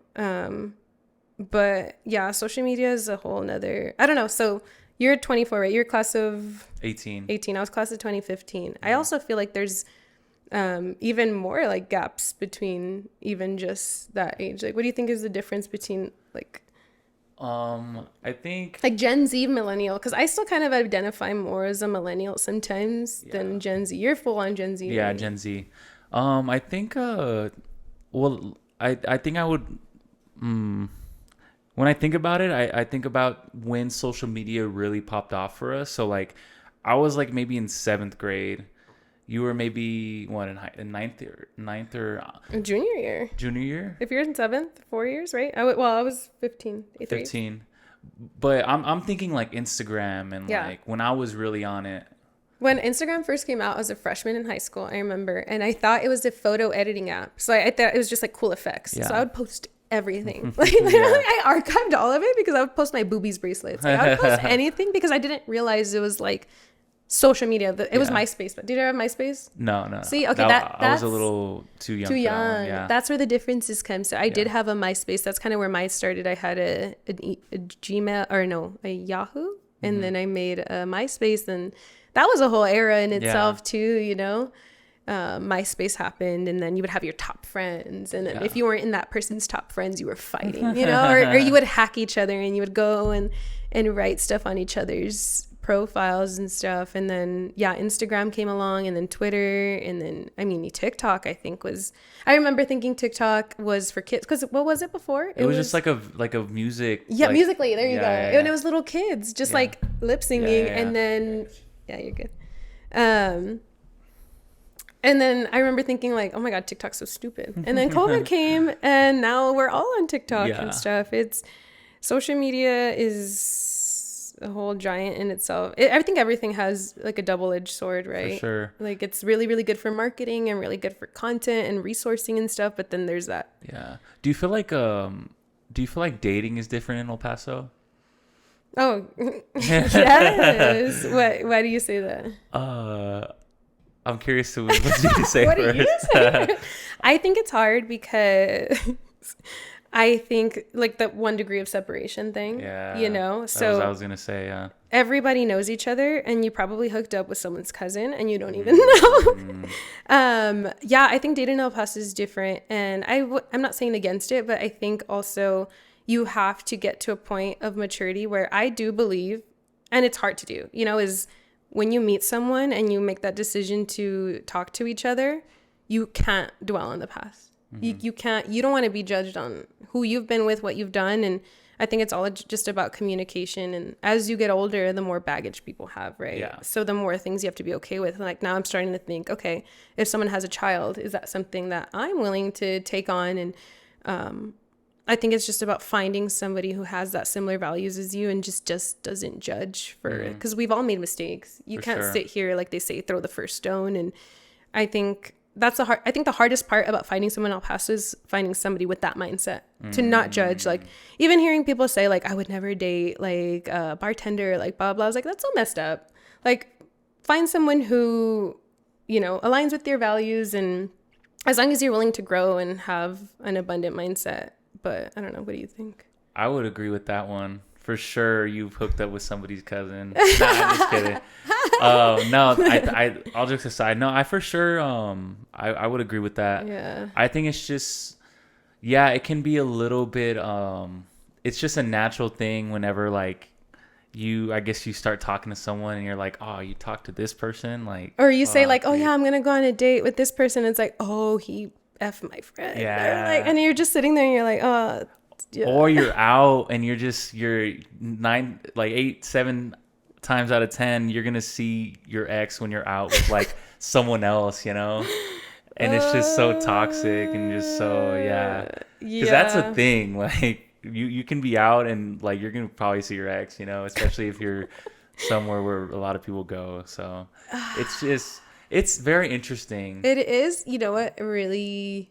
But yeah, social media is a whole nother, I don't know. So you're 24, right? You're class of 18. I was class of 2015. I also feel like there's even more like gaps between even just that age. Like, what do you think is the difference between like I think like Gen Z, millennial, because I still kind of identify more as a millennial sometimes than Gen Z. You're full on Gen Z. Yeah, right? Gen Z. I think well, I think I would when I think about it, I think about when social media really popped off for us. So like I was like maybe in 7th grade. You were maybe in ninth or junior year. If you're in 7th, 4 years, right? I was 15. 15. But I'm thinking like Instagram and like when I was really on it. When Instagram first came out, I was a freshman in high school, I remember, and I thought it was a photo editing app. So I thought it was just like cool effects. Yeah. So I would post everything. Like literally, I archived all of it because I would post my boobies bracelets. Like, I would post anything because I didn't realize it was like social media. It was MySpace. But did you have MySpace? No. See, okay, I was a little too young. Yeah. That's where the differences come. So I did have a MySpace. That's kind of where mine started. I had a Gmail, or no, a Yahoo, and then I made a MySpace, and that was a whole era in itself too. You know, MySpace happened, and then you would have your top friends, and then if you weren't in that person's top friends, you were fighting. You know, or you would hack each other, and you would go and write stuff on each other's profiles and stuff. And then Instagram came along, and then Twitter, and then TikTok I remember thinking TikTok was for kids, because what was it before? It was just like a music, Musical.ly, there you go. And it was little kids just like lip singing, and then you're good. And then I remember thinking like, oh my god, TikTok's so stupid. And then COVID came, and now we're all on TikTok and stuff. It's social media is a whole giant in itself. I think everything has like a double-edged sword, right? For sure. Like it's really, really good for marketing and really good for content and resourcing and stuff. But then there's that. Yeah. Do you feel like dating is different in El Paso? Oh, yes. Why do you say that? I'm curious to what you say What first. do you say? I think it's hard because I think like the 1 degree of separation thing, Yeah. you know? That So was what I was going to say, yeah. everybody knows each other and you probably hooked up with someone's cousin and you don't even know. Yeah, I think dating in El Paso is different. And I'm not saying against it, but I think also you have to get to a point of maturity where I do believe, and it's hard to do, you know, is when you meet someone and you make that decision to talk to each other, you can't dwell on the past. You can't, you don't want to be judged on who you've been with, what you've done. And I think it's all just about communication. And as you get older, the more baggage people have, right? Yeah. So the more things you have to be okay with. Like now I'm starting to think, okay, if someone has a child, is that something that I'm willing to take on? And I think it's just about finding somebody who has that similar values as you and just doesn't judge for it. Because we've all made mistakes. You can't sit here, like they say, throw the first stone. And I think I think the hardest part about finding someone in El Paso is finding somebody with that mindset to not judge. Like even hearing people say like, I would never date like a bartender, like blah, blah. I was like, that's so messed up. Like find someone who, you know, aligns with your values. And as long as you're willing to grow and have an abundant mindset. But I don't know. What do you think? I would agree with that one. For sure, you've hooked up with somebody's cousin. Nah, I'm just kidding. No, all jokes aside, no, I for sure, I would agree with that. Yeah. I think it's just, yeah, it can be a little bit, it's just a natural thing whenever, like, I guess you start talking to someone and you're like, oh, you talked to this person? Like, or you say like, dude. oh yeah, I'm going to go on a date with this person. It's like, oh, he F my friend. Yeah. Like, and you're just sitting there and you're like, oh, yeah. Or you're out and you're 7 times out of 10, you're going to see your ex when you're out with like someone else, you know? And it's just so toxic and just so, yeah. Because that's a thing. Like you can be out and like, you're going to probably see your ex, you know, especially if you're somewhere where a lot of people go. So it's very interesting. It is, you know what, a really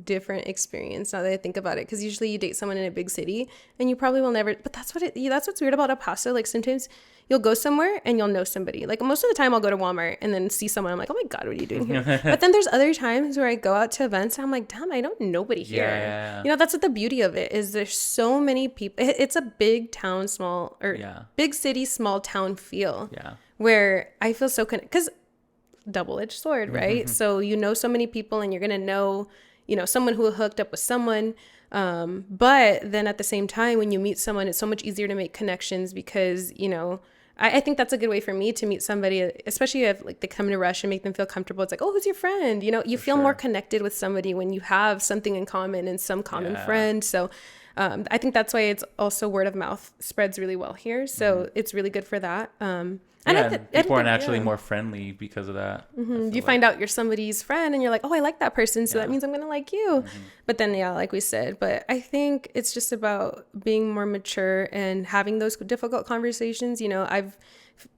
different experience now that I think about it, because usually you date someone in a big city and you probably will never, but that's what's weird about El Paso. Like sometimes you'll go somewhere and you'll know somebody. Like most of the time I'll go to Walmart and then see someone, I'm like, oh my God, what are you doing here? But then there's other times where I go out to events and I'm like, damn, I don't know nobody here. Yeah. You know, that's what the beauty of it is. There's so many people. It's a big town, big city, small town feel. Yeah. Where I feel so connected, because double-edged sword, right? So you know so many people and you're gonna know, you know, someone who hooked up with someone, but then at the same time when you meet someone, it's so much easier to make connections because, you know, I think that's a good way for me to meet somebody, especially if like they come to Rush and make them feel comfortable. It's like, oh, who's your friend? You know, you feel more connected with somebody when you have something in common and some common friend. So I think that's why it's also word of mouth spreads really well here. So it's really good for that. And people are naturally more friendly because of that. You find out you're somebody's friend and you're like, oh, I like that person. So that means I'm going to like you. But then, like we said, but I think it's just about being more mature and having those difficult conversations. You know,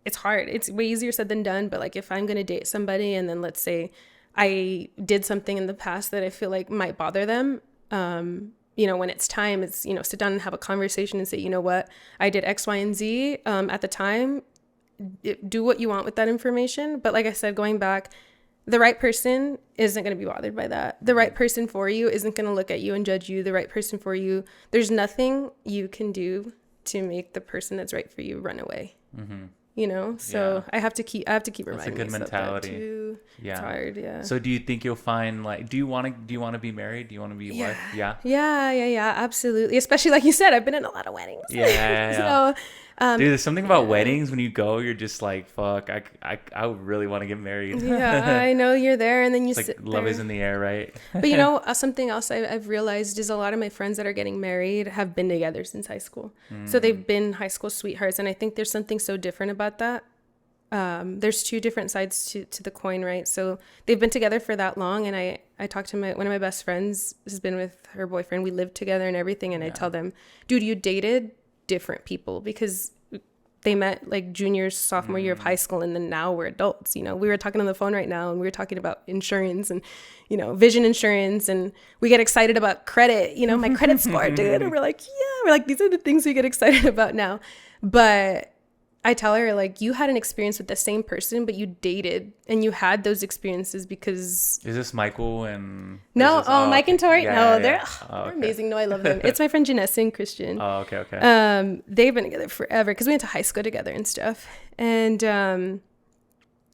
it's hard. It's way easier said than done. But like if I'm going to date somebody and then let's say I did something in the past that I feel like might bother them, you know, when it's time, it's, you know, sit down and have a conversation and say, you know what, I did X, Y, and Z at the time. Do what you want with that information. But like I said, going back, the right person isn't going to be bothered by that. The right person for you isn't going to look at you and judge you. The right person for you, there's nothing you can do to make the person that's right for you run away. You know, so I have to keep reminding myself. That's a good mentality. That too. Yeah, it's hard. Yeah. So do you think you'll find like, do you want to be married? Do you want to be wife? Yeah. Yeah. Absolutely. Especially like you said, I've been in a lot of weddings. Yeah. So, dude, there's something about weddings when you go, you're just like, fuck, I really want to get married. Yeah, I know you're there, and then you it's sit like love there. is in the air, right? But you know, something else I've realized is a lot of my friends that are getting married have been together since high school. So they've been high school sweethearts, and I think there's something so different about that. There's two different sides to the coin, right? So they've been together for that long, and I talked to one of my best friends has been with her boyfriend. We lived together and everything, and I tell them, dude, you dated different people, because they met like junior, sophomore year of high school, and then now we're adults. You know, we were talking on the phone right now, and we were talking about insurance and, you know, vision insurance, and we get excited about credit, you know, my credit score, dude. And we're like, these are the things we get excited about now. But I tell her, like, you had an experience with the same person, but you dated and you had those experiences because... Is this Michael and... No, Mike and Tori. Yeah, they're amazing. No, I love them. It's my friend Janessa and Christian. Oh, okay. They've been together forever because we went to high school together and stuff. And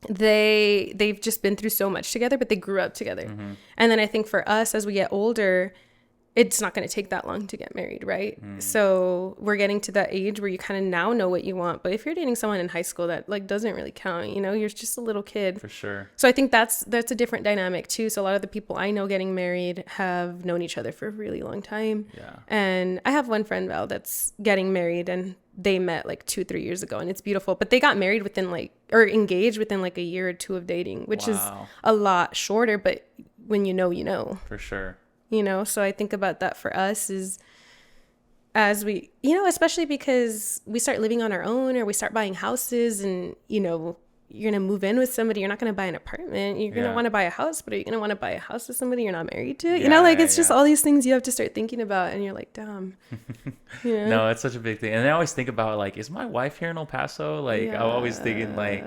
they've just been through so much together, but they grew up together. Mm-hmm. And then I think for us, as we get older... it's not going to take that long to get married, right? So we're getting to that age where you kind of now know what you want. But if you're dating someone in high school, that like doesn't really count, you know, you're just a little kid. For sure. So I think that's a different dynamic too. So a lot of the people I know getting married have known each other for a really long time. Yeah. And I have one friend, Val, that's getting married, and they met like 2-3 years ago, and it's beautiful. But they got married or engaged within like a year or two of dating, which is a lot shorter. But when you know, you know. For sure. You know, so I think about that for us is as we, you know, especially because we start living on our own or we start buying houses, and, you know, you're going to move in with somebody. You're not going to buy an apartment. You're going to want to buy a house, but are you going to want to buy a house with somebody you're not married to? You know, like it's just all these things you have to start thinking about, and you're like, damn. You know? No, it's such a big thing. And I always think about like, is my wife here in El Paso? Like I'm always thinking like,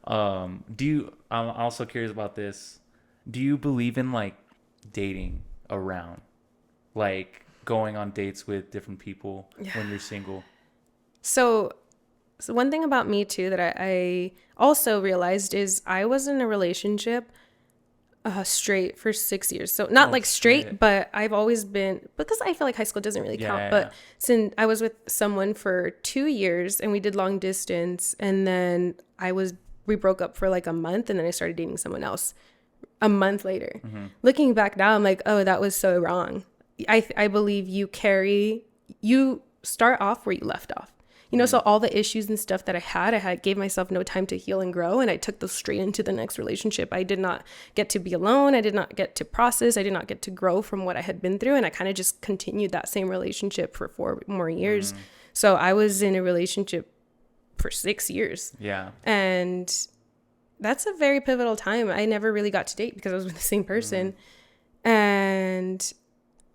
I'm also curious about this. Do you believe in like dating around, like going on dates with different people when you're single? So one thing about me too that I also realized is I was in a relationship straight for 6 years. So not like straight, but I've always been, because I feel like high school doesn't really count. But since I was with someone for 2 years and we did long distance, and then we broke up for like a month, and then I started dating someone else a month later. Mm-hmm. Looking back now, I'm like, oh, that was so wrong. I believe you start off where you left off. You know, so all the issues and stuff that I gave myself no time to heal and grow, and I took those straight into the next relationship. I did not get to be alone. I did not get to process. I did not get to grow from what I had been through, and I kind of just continued that same relationship for 4 more years. So I was in a relationship for 6 years. Yeah. And that's a very pivotal time. I never really got to date because I was with the same person. And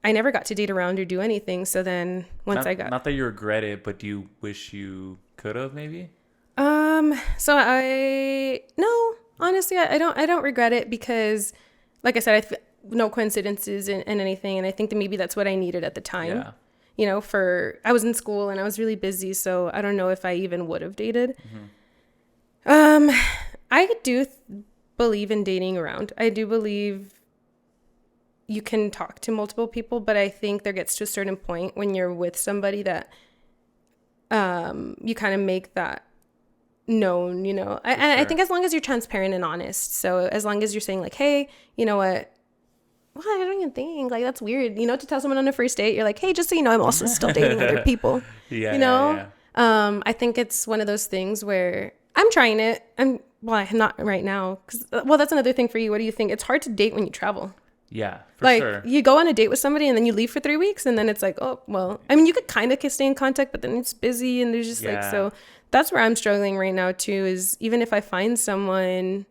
I never got to date around or do anything. So then once not that you regret it, but do you wish you could have maybe? So honestly, I don't regret it because, like I said, no coincidences in anything. And I think that maybe that's what I needed at the time. Yeah. You know, I was in school and I was really busy. So I don't know if I even would have dated. I do believe in dating around. I do believe you can talk to multiple people, but I think there gets to a certain point when you're with somebody that you kind of make that known, you know. I think as long as you're transparent and honest. So as long as you're saying like, hey, you know what? Well, I don't even think like that's weird, you know, to tell someone on a first date, you're like, hey, just so you know, I'm also still dating other people. You know? I think it's one of those things where I'm trying it. I'm not right now. That's another thing for you. What do you think? It's hard to date when you travel. Yeah, for sure. You go on a date with somebody and then you leave for 3 weeks, and then it's like, oh, well, I mean, you could kind of stay in contact, but then it's busy and there's just so that's where I'm struggling right now too, is even if I find someone,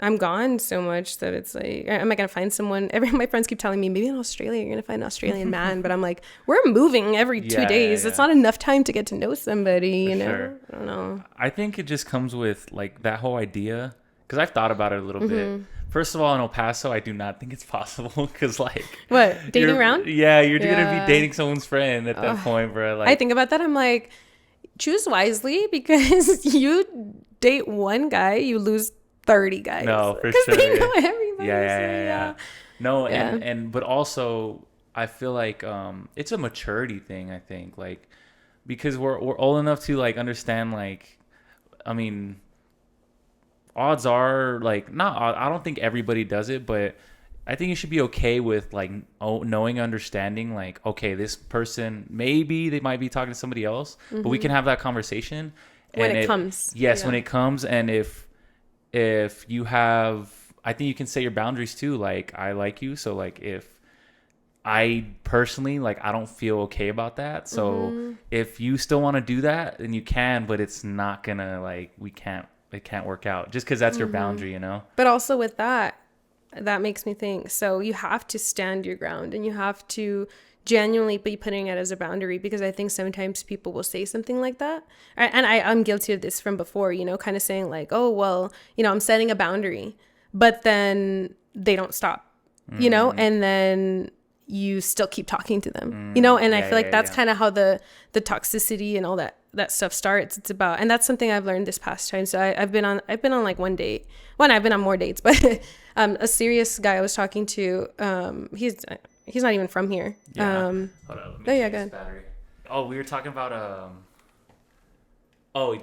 I'm gone so much that it's like, am I going to find someone? My friends keep telling me, maybe in Australia, you're going to find an Australian man. But I'm like, we're moving every 2 days. It's not enough time to get to know somebody, you know? Sure. I don't know. I think it just comes with like that whole idea, because I've thought about it a little bit. First of all, in El Paso, I do not think it's possible because like... What? Dating around? Yeah, you're going to be dating someone's friend at that point, bro. Like, I think about that. I'm like, choose wisely, because you date one guy, you lose 30 guys. No, for sure. Because they know everybody. Yeah. No, and but also I feel like it's a maturity thing, I think, like, because we're old enough to like understand, like, I mean, odds are like, I don't think everybody does it, but I think you should be okay with like knowing, understanding, like, okay, this person, maybe they might be talking to somebody else, but we can have that conversation when it comes. Yes, when it comes. And if you have, I think you can set your boundaries too. Like, I like you, so like if I personally, like, I don't feel okay about that. So if you still want to do that, then you can, but it's not gonna, like, it can't work out just because that's your boundary, you know? But also with that makes me think, so you have to stand your ground and you have to genuinely be putting it as a boundary, because I think sometimes people will say something like that. And I'm guilty of this from before, you know, kind of saying like, oh, well, you know, I'm setting a boundary, but then they don't stop, you know, and then you still keep talking to them, you know, and I feel like that's kind of how the toxicity and all that stuff starts. It's about, and that's something I've learned this past time. So I've been on like one date. Well, I've been on more dates, but a serious guy I was talking to, he's not even from here. Yeah. Hold on, let me go ahead. Battery. Oh, we were talking about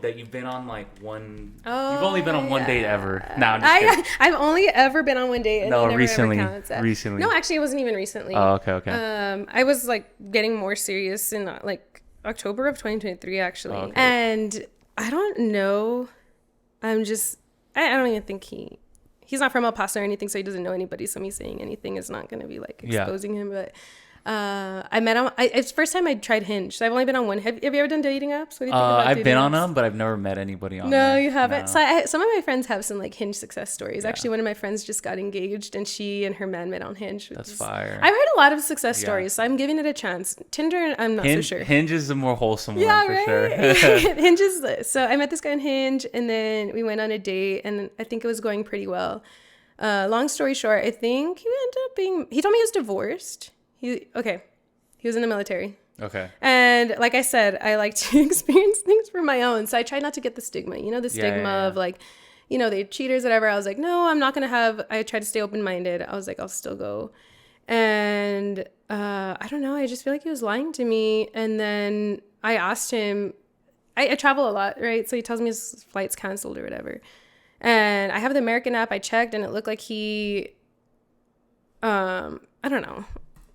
that you've been on like one. You've only been on one date ever. No, I'm just kidding. I've only ever been on one date. And no, never recently. Recently. No, actually, it wasn't even recently. Oh, okay. I was like getting more serious in like October of 2023, actually. Okay. And I don't know. I don't even think he's not from El Paso or anything, so he doesn't know anybody. So me saying anything is not going to be like exposing him. But I met him. It's the first time I tried Hinge. So I've only been on one. Have you ever done dating apps? What do you think about I've been apps? on them, but I've never met anybody on No, there. you haven't. No. So some of my friends have some like Hinge success stories. Yeah. Actually, one of my friends just got engaged, and she and her man met on Hinge. That's fire. I've heard a lot of success stories, so I'm giving it a chance. Tinder, I'm not so sure. Hinge is the more wholesome one for sure. Hinge is. So I met this guy on Hinge, and then we went on a date, and I think it was going pretty well. Long story short, I think he told me he was divorced. He was in the military. Okay. And like I said, I like to experience things for my own. So I try not to get the stigma, you know, the stigma of like, you know, they're cheaters, whatever. I was like, no, I'm not going to I tried to stay open-minded. I was like, I'll still go. And I don't know. I just feel like he was lying to me. And then I asked him, I travel a lot, right? So he tells me his flight's canceled or whatever. And I have the American app. I checked and it looked like he, I don't know.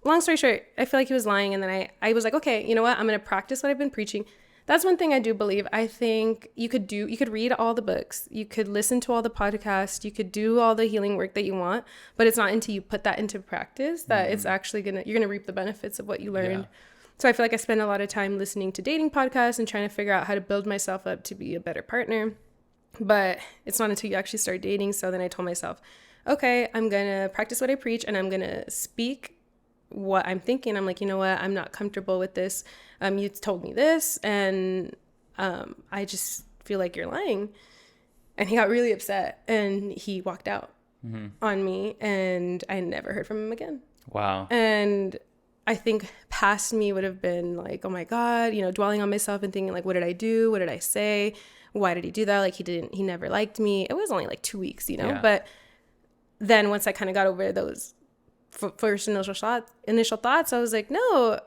Long story short, I feel like he was lying. And then I was like, okay, you know what? I'm going to practice what I've been preaching. That's one thing I do believe. I think you could read all the books. You could listen to all the podcasts. You could do all the healing work that you want. But it's not until you put that into practice that it's actually you're going to reap the benefits of what you learned. Yeah. So I feel like I spend a lot of time listening to dating podcasts and trying to figure out how to build myself up to be a better partner. But it's not until you actually start dating. So then I told myself, okay, I'm going to practice what I preach and I'm going to speak what I'm thinking. I'm like, you know what? I'm not comfortable with this. You told me this and I just feel like you're lying. And he got really upset and he walked out on me and I never heard from him again. Wow. And I think past me would have been like, oh my God, you know, dwelling on myself and thinking like, what did I do? What did I say? Why did he do that? Like he never liked me. It was only like 2 weeks, you know, but then once I kind of got over those first initial thoughts, I was like, no,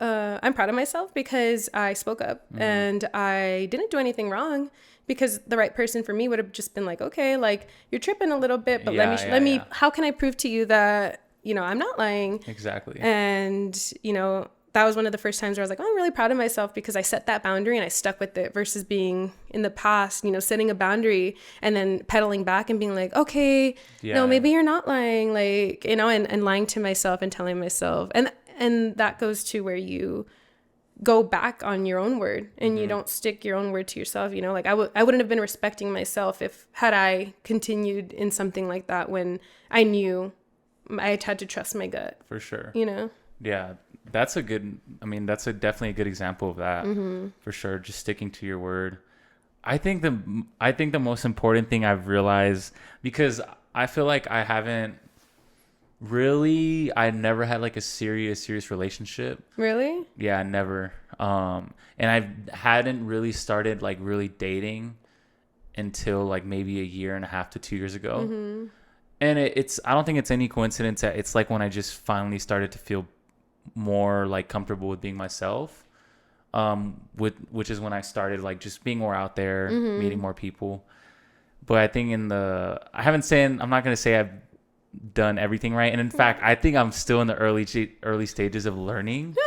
I'm proud of myself because I spoke up and I didn't do anything wrong, because the right person for me would have just been like, okay, like you're tripping a little bit, but let me, how can I prove to you that, you know, I'm not lying? Exactly. And, you know, that was one of the first times where I was like, oh, I'm really proud of myself because I set that boundary and I stuck with it, versus being in the past, you know, setting a boundary and then pedaling back and being like, okay, no, maybe you're not lying, like, you know, and lying to myself and telling myself. And that goes to where you go back on your own word and you don't stick your own word to yourself, you know, like I wouldn't have been respecting myself had I continued in something like that when I knew I had to trust my gut. For sure. You know? Yeah. That's definitely a good example of that, for sure. Just sticking to your word. I think the most important thing I've realized, because I feel like I never had like a serious relationship. Really? Yeah, never. And I hadn't really started like really dating until like maybe a year and a half to 2 years ago. And I don't think it's any coincidence that it's like when I just finally started to feel more like comfortable with being myself, which is when I started like just being more out there, meeting more people. But I think I'm not going to say I've done everything right. And in fact, I think I'm still in the early stages of learning,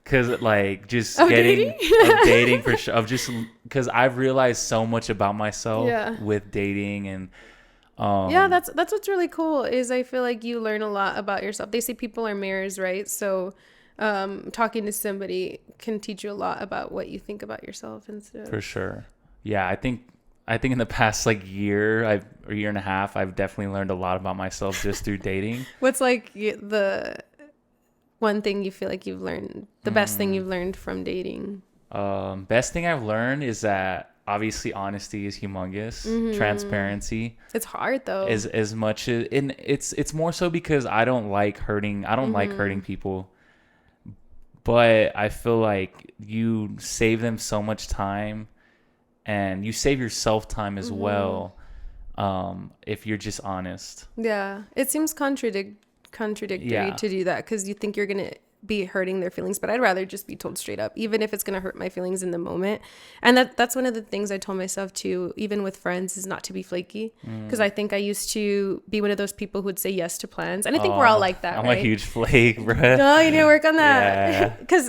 because like just dating for sure, because I've realized so much about myself with dating. And Yeah, that's what's really cool is I feel like you learn a lot about yourself. They say people are mirrors, right? So talking to somebody can teach you a lot about what you think about yourself and stuff. For sure. Yeah, I think in the past like year, or year and a half, I've definitely learned a lot about myself just through dating. What's like the one thing you feel like you've learned, the best thing you've learned from dating? Best thing I've learned is that obviously honesty is humongous. Transparency It's hard though. is as much as, and it's more so because I don't like hurting people. But I feel like you save them so much time, and you save yourself time as well, if you're just honest. Yeah, it seems contradictory to do that because you think you're gonna be hurting their feelings, but I'd rather just be told straight up, even if it's gonna hurt my feelings in the moment. And that's one of the things I told myself too, even with friends, is not to be flaky, because I think I used to be one of those people who would say yes to plans, and I think we're all like that. I'm right? a huge flake, bro. No, you need to work on that. Yeah. Because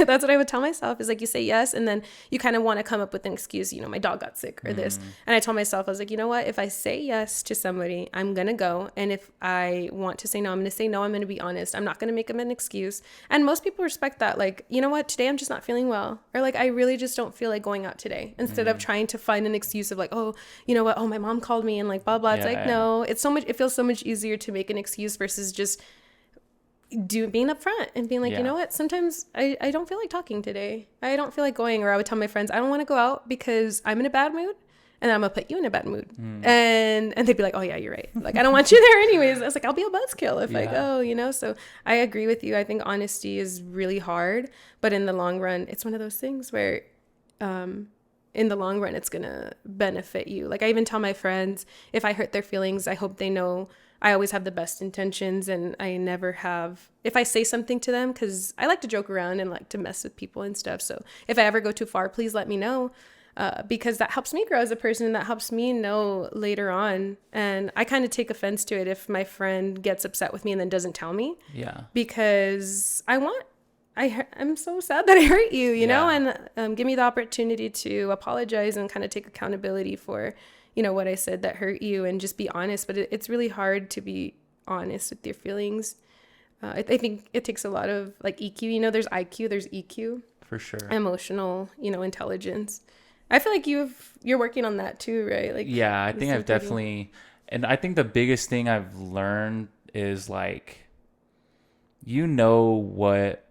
that's what I would tell myself is like, you say yes, and then you kind of want to come up with an excuse. You know, my dog got sick or this. And I told myself, I was like, you know what? If I say yes to somebody, I'm going to go. And if I want to say no, I'm going to say no. I'm going to be honest. I'm not going to make them an excuse. And most people respect that. Like, you know what? Today I'm just not feeling well. Or like, I really just don't feel like going out today. Instead of trying to find an excuse of like, oh, you know what? Oh, my mom called me and like, blah, blah. It's like, no, it feels so much easier to make an excuse versus just being upfront and being like, you know what, sometimes I don't feel like talking today, I don't feel like going. Or I would tell my friends, I don't want to go out because I'm in a bad mood, and I'm gonna put you in a bad mood. And they'd be like, oh yeah, you're right, like I don't want you there anyways. I was like, I'll be a buzzkill if I go, you know. So I agree with you. I think honesty is really hard, but in the long run, it's one of those things where in the long run it's gonna benefit you. Like I even tell my friends, if I hurt their feelings, I hope they know I always have the best intentions, and I never have, if I say something to them, because I like to joke around and like to mess with people and stuff. So if I ever go too far, please let me know, because that helps me grow as a person, and that helps me know later on. And I kind of take offense to it if my friend gets upset with me and then doesn't tell me. Yeah. Because I'm so sad that I hurt you, you know, and give me the opportunity to apologize and kind of take accountability for, you know, what I said that hurt you, and just be honest. But it's really hard to be honest with your feelings. I think it takes a lot of like EQ, you know, there's IQ, there's EQ. For sure. Emotional, you know, intelligence. I feel like you're working on that too, right? Like, yeah, I think I've definitely, and I think the biggest thing I've learned is like, you know what,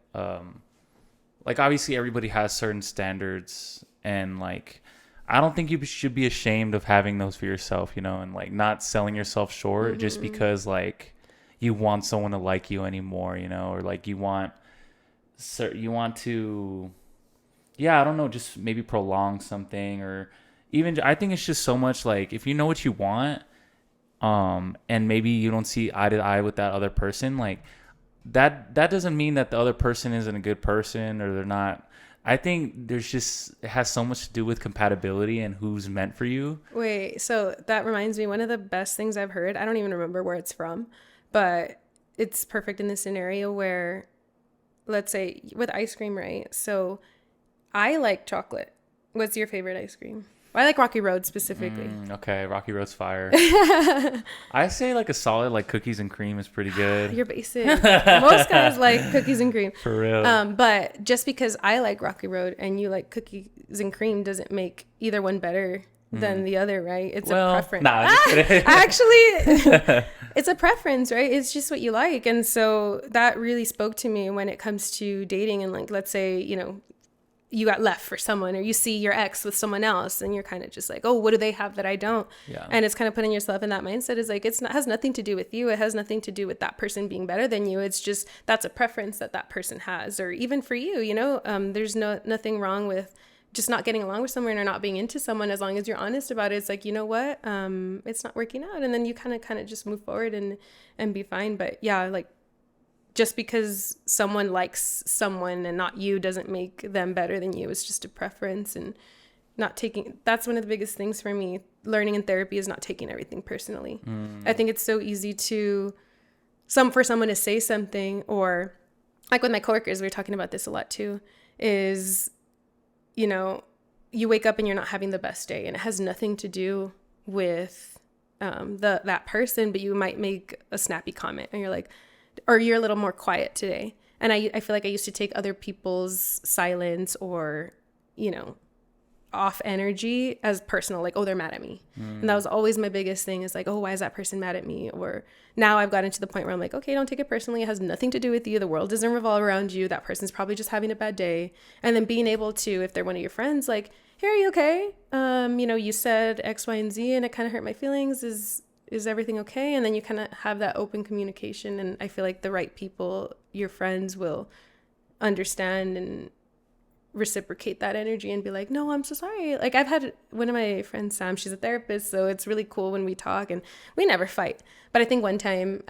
like obviously everybody has certain standards, and like, I don't think you should be ashamed of having those for yourself, you know, and like not selling yourself short just because like you want someone to like you anymore, you know, or like you want to, yeah, I don't know, just maybe prolong something, or even, I think it's just so much like, if you know what you want, and maybe you don't see eye to eye with that other person, like that doesn't mean that the other person isn't a good person, or they're not. I think it has so much to do with compatibility and who's meant for you. Wait, so that reminds me, one of the best things I've heard, I don't even remember where it's from, but it's perfect in this scenario where, let's say with ice cream, right? So I like chocolate. What's your favorite ice cream? I like Rocky Road specifically. Okay, Rocky Road's fire. I say like a solid like cookies and cream is pretty good. You're basic. Most guys like cookies and cream. For real. But just because I like Rocky Road and you like cookies and cream doesn't make either one better than the other, right? It's a preference. Nah, actually, it's a preference, right? It's just what you like. And so that really spoke to me when it comes to dating. And like, let's say, you know, you got left for someone, or you see your ex with someone else, and you're kind of just like, oh, what do they have that I don't? Yeah. And it's kind of putting yourself in that mindset is like, has nothing to do with you. It has nothing to do with that person being better than you. It's just, that's a preference that person has, or even for you, you know, there's nothing wrong with just not getting along with someone or not being into someone, as long as you're honest about it. It's like, you know what, it's not working out. And then you kind of just move forward and be fine. But yeah, like, just because someone likes someone and not you doesn't make them better than you. It's just a preference, and that's one of the biggest things for me. Learning in therapy is not taking everything personally. I think it's so easy for someone to say something, or like with my coworkers, we were talking about this a lot too, is, you know, you wake up and you're not having the best day, and it has nothing to do with that person, but you might make a snappy comment and you're like, or you're a little more quiet today. And I feel like I used to take other people's silence or, you know, off energy as personal, like, oh, they're mad at me. And that was always my biggest thing, is like, oh, why is that person mad at me? Or now I've gotten to the point where I'm like, okay, don't take it personally. It has nothing to do with you. The world doesn't revolve around you. That person's probably just having a bad day. And then being able to, if they're one of your friends, like, hey, are you okay? You know, you said X, Y, and Z, and it kind of hurt my feelings. Is everything okay? And then you kind of have that open communication. And I feel like the right people, your friends, will understand and reciprocate that energy and be like, no, I'm so sorry. Like, I've had one of my friends, Sam, she's a therapist, so it's really cool when we talk, and we never fight. But I think one time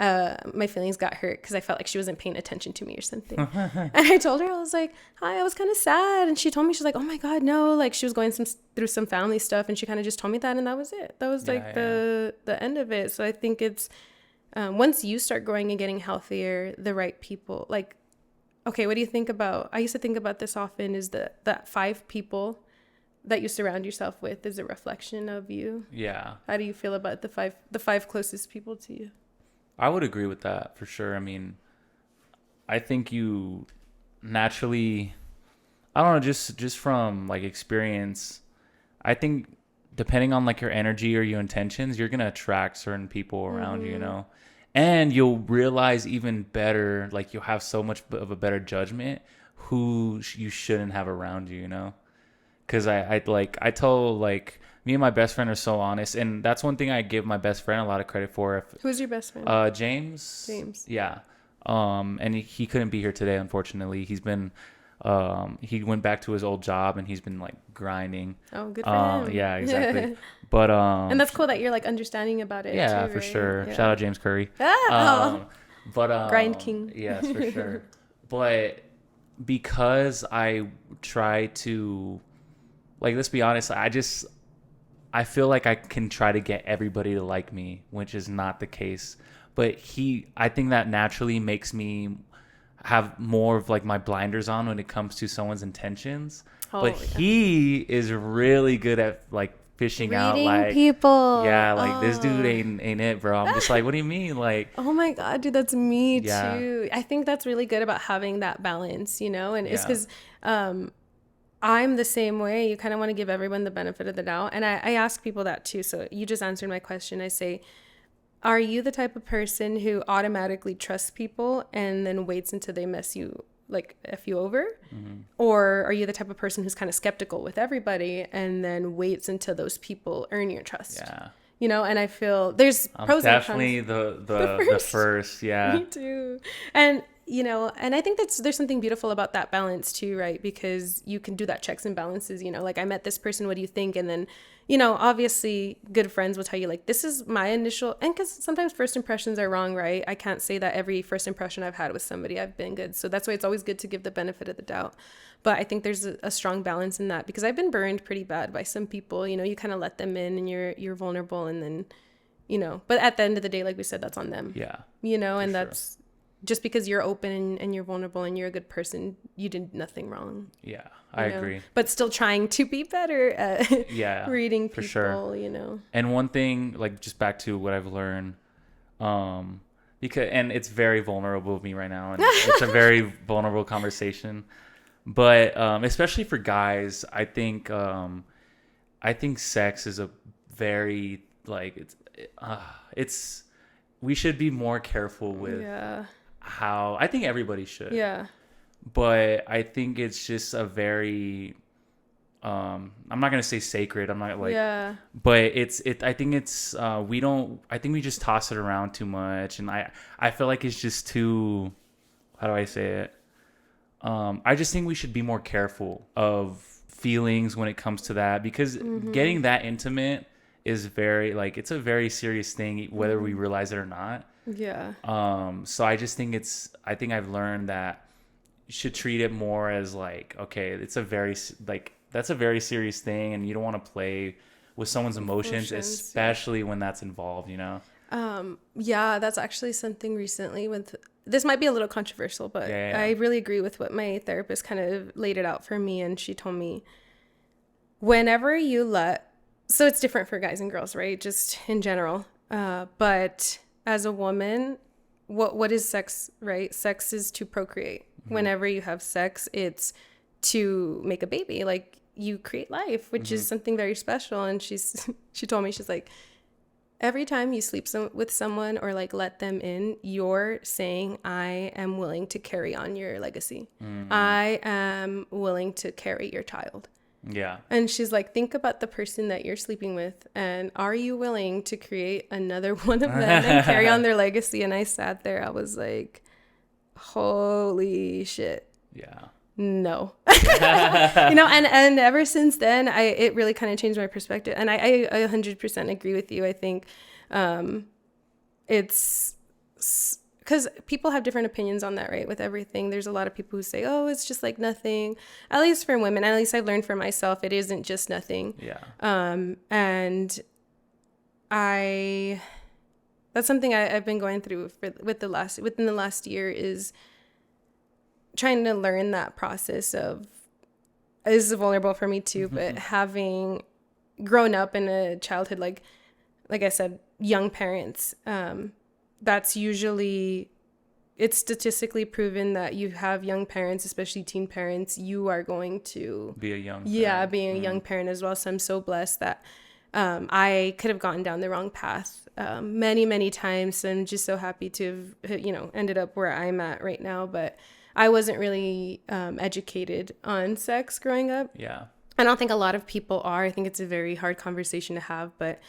my feelings got hurt because I felt like she wasn't paying attention to me or something. And I told her, I was like, hi, I was kind of sad. And she told me, she's like, oh my God, no. Like, she was going through some family stuff, and she kind of just told me that, and that was it. That was the end of it. So I think it's once you start growing and getting healthier, the right people, like, okay, what do you think about, I used to think about this often, is that 5 people that you surround yourself with is a reflection of you. Yeah. How do you feel about the five closest people to you? I would agree with that for sure. I mean, I think you naturally, I don't know, just from like experience, I think depending on like your energy or your intentions, you're going to attract certain people around you, you know? And you'll realize even better, like you'll have so much of a better judgment who you shouldn't have around you, you know? Because I tell, like, me and my best friend are so honest. And that's one thing I give my best friend a lot of credit for. Who's your best friend? James. James. Yeah. And he couldn't be here today, unfortunately. He's been, he went back to his old job and he's been like grinding. Oh, good for him. Yeah, exactly. But and that's cool that you're like understanding about it. Yeah, too, for right? sure. Yeah. Shout out James Curry. But Grind King. Yes, for sure. But because I try to, like, let's be honest, I feel like I can try to get everybody to like me, which is not the case. But I think that naturally makes me have more of like my blinders on when it comes to someone's intentions. But he is really good at like fishing reading out like people. Yeah, like this dude ain't it, bro. I'm just like, what do you mean? Like, oh my God, dude, that's me too. I think that's really good about having that balance, you know? And it's because I'm the same way. You kind of want to give everyone the benefit of the doubt. And I ask people that too. So you just answered my question. I say, are you the type of person who automatically trusts people and then waits until they mess you, like, F you over? Mm-hmm. Or are you the type of person who's kind of skeptical with everybody and then waits until those people earn your trust? Yeah. You know, and I feel there's pros and cons. Definitely the first, yeah. Me too. And, you know, and I think there's something beautiful about that balance too, right? Because you can do that checks and balances, you know, like, I met this person, what do you think? And then, you know, obviously good friends will tell you, like, this is my initial, and because sometimes first impressions are wrong, right? I can't say that every first impression I've had with somebody I've been good. So that's why it's always good to give the benefit of the doubt. But I think there's a strong balance in that, because I've been burned pretty bad by some people. You know, you kind of let them in and you're vulnerable, and then, you know, but at the end of the day, like we said, that's on them. Yeah. You know, and that's just because you're open and you're vulnerable and you're a good person, you did nothing wrong. Yeah, I agree. But still trying to be better at reading people, for sure. You know. And one thing, like, just back to what I've learned, because, and it's very vulnerable of me right now, and it's a very vulnerable conversation. But especially for guys, I think sex is a very, like, it's we should be more careful with how, I think everybody should. Yeah. But I think it's just a very I'm not gonna say sacred. I'm not like but I think it's I think we just toss it around too much, and I feel like it's just too, how do I say it? I just think we should be more careful of feelings when it comes to that, because getting that intimate is very, like, it's a very serious thing, whether we realize it or not. Yeah. So I just think I think I've learned that you should treat it more as like, okay, it's a very, like, that's a very serious thing, and you don't want to play with someone's emotions, especially when that's involved, you know? Yeah, that's actually something recently this might be a little controversial, but I really agree with what my therapist kind of laid it out for me. And she told me, whenever you so it's different for guys and girls, right? Just in general. But as a woman, what is sex, right? Sex is to procreate. Whenever you have sex, it's to make a baby. Like, you create life, which is something very special. And she told me, she's like, every time you sleep with someone or like let them in, you're saying, I am willing to carry on your legacy. I am willing to carry your child. Yeah. And she's like, think about the person that you're sleeping with, and are you willing to create another one of them and carry on their legacy? And I sat there, I was like, holy shit. Yeah. No. And ever since then, it really kind of changed my perspective. And I 100% agree with you. I think it's because people have different opinions on that, right? With everything, there's a lot of people who say, oh, it's just like nothing. At least for women, at least I've learned for myself, it isn't just nothing. Yeah. And that's something I've been going through within the last year, is trying to learn that process of, this is vulnerable for me too, but having grown up in a childhood, like I said, young parents, that's usually, it's statistically proven that you have young parents, especially teen parents, you are going to be a young parent. Yeah, being a young parent as well. So I'm so blessed that I could have gotten down the wrong path many, many times. So I'm just so happy to have, ended up where I'm at right now. But I wasn't really educated on sex growing up. Yeah. I don't think a lot of people are. I think it's a very hard conversation to have, but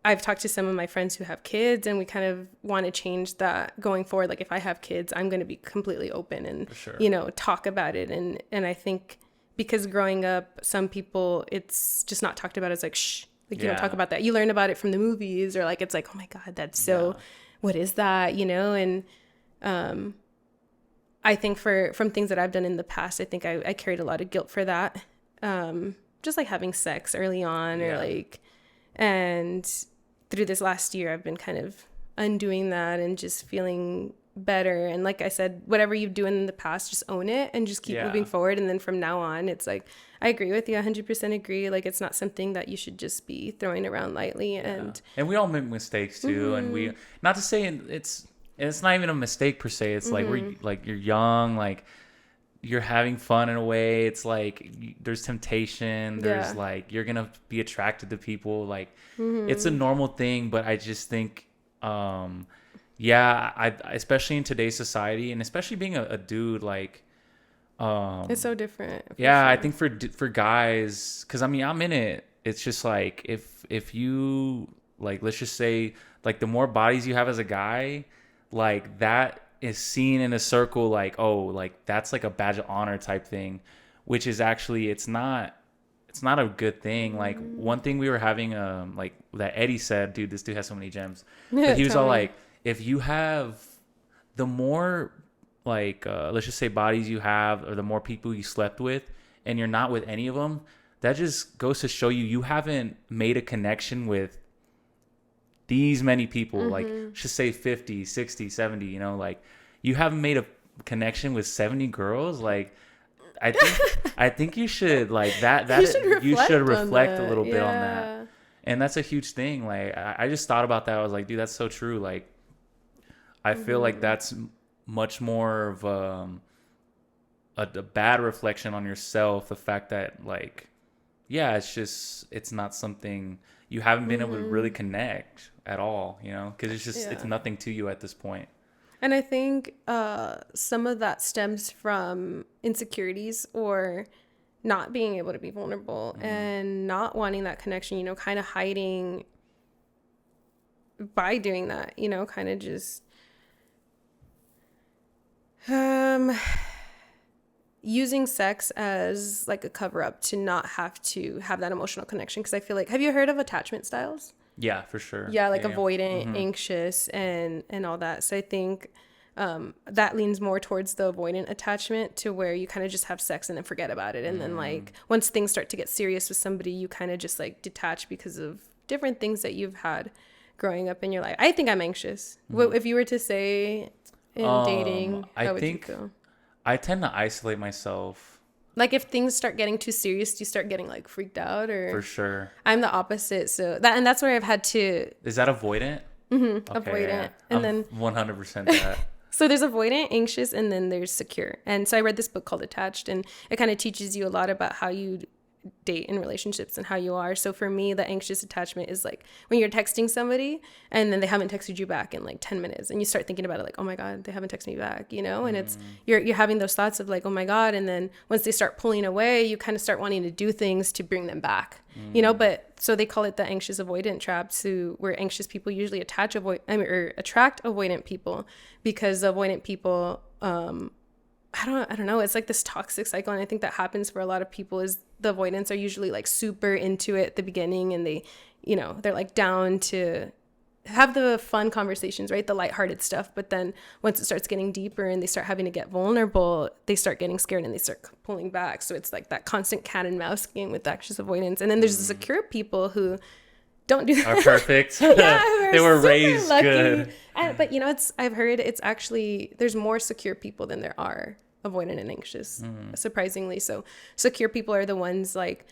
I've talked to some of my friends who have kids, and we kind of want to change that going forward. Like, if I have kids, I'm going to be completely open and, talk about it. And I think because growing up, some people, it's just not talked about. It's like, shh, like, you don't talk about that. You learn about it from the movies, or like, it's like, oh my God, that's so, what is that? And I think from things that I've done in the past, I think I carried a lot of guilt for that. Just like having sex early on, or like, and through this last year, I've been kind of undoing that and just feeling better. And like I said, whatever you've done in the past, just own it and just keep moving forward. And then from now on, it's like, I agree with you, 100% agree. Like, it's not something that you should just be throwing around lightly. And we all make mistakes too. And we, not to say it's not even a mistake per se. It's like, you're young, like, you're having fun in a way. It's like, there's temptation. There's like, you're going to be attracted to people. Like, it's a normal thing. But I just think, I especially in today's society, and especially being a dude, like, it's so different. Yeah. Sure. I think for guys, cause I mean, I'm in it. It's just like, if you, like, let's just say, like, the more bodies you have as a guy, like, that is seen in a circle, like, oh, like, that's like a badge of honor type thing, which is actually, it's not a good thing. Like, one thing we were having, like, that Eddie said, dude, this dude has so many gems. But he was all like, if you have, the more, like, let's just say bodies you have, or the more people you slept with, and you're not with any of them, that just goes to show you haven't made a connection with these many people. Like, just say 50, 60, 70, like, you haven't made a connection with 70 girls. Like, I think you should, like, you should reflect a little bit on that. And that's a huge thing. Like, I just thought about that. I was like, dude, that's so true. Like, I feel like that's much more of a bad reflection on yourself. The fact that, like, it's not something you haven't been able to really connect at all, because it's just, it's nothing to you at this point. And I think some of that stems from insecurities, or not being able to be vulnerable and not wanting that connection, kind of hiding by doing that, kind of just using sex as like a cover up to not have to have that emotional connection. Because I feel like, have you heard of attachment styles? Yeah, for sure. Yeah, like avoidant, anxious, and all that. So I think that leans more towards the avoidant attachment, to where you kind of just have sex and then forget about it. And then, like, once things start to get serious with somebody, you kind of just, like, detach because of different things that you've had growing up in your life. I think I'm anxious. If you were to say in dating, how would you feel? I tend to isolate myself Like if things start getting too serious, do you start getting like freaked out? Or For sure. I'm the opposite. So that's where I've had to. Is that avoidant? Mm-hmm, Okay, avoidant. yeah. And I'm then 100% that. so there's avoidant, anxious, and then there's secure. And so I read this book called Attached, and it kind of teaches you a lot about how you date in relationships and how you are. So for me, the anxious attachment is like when you're texting somebody and then they haven't texted you back in like 10 minutes and you start thinking about it like, oh my God, they haven't texted me back, you know? And it's, you're having those thoughts of like, oh my God. And then once they start pulling away, you kind of start wanting to do things to bring them back, you know? But so they call it the anxious avoidant trap. So where anxious people usually attract avoidant people, because avoidant people, I don't know. It's like this toxic cycle. And I think that happens for a lot of people is the avoidants are usually like super into it at the beginning and they, you know, they're like down to have the fun conversations, right? The lighthearted stuff. But then once it starts getting deeper and they start having to get vulnerable, they start getting scared and they start pulling back. So it's like that constant cat and mouse game with anxious avoidance. And then there's the secure people who don't do that. Are perfect. Yeah, they were raised lucky. Good. But you know, I've heard it's actually, there's more secure people than there are avoidant and anxious, surprisingly. So secure people are the ones like,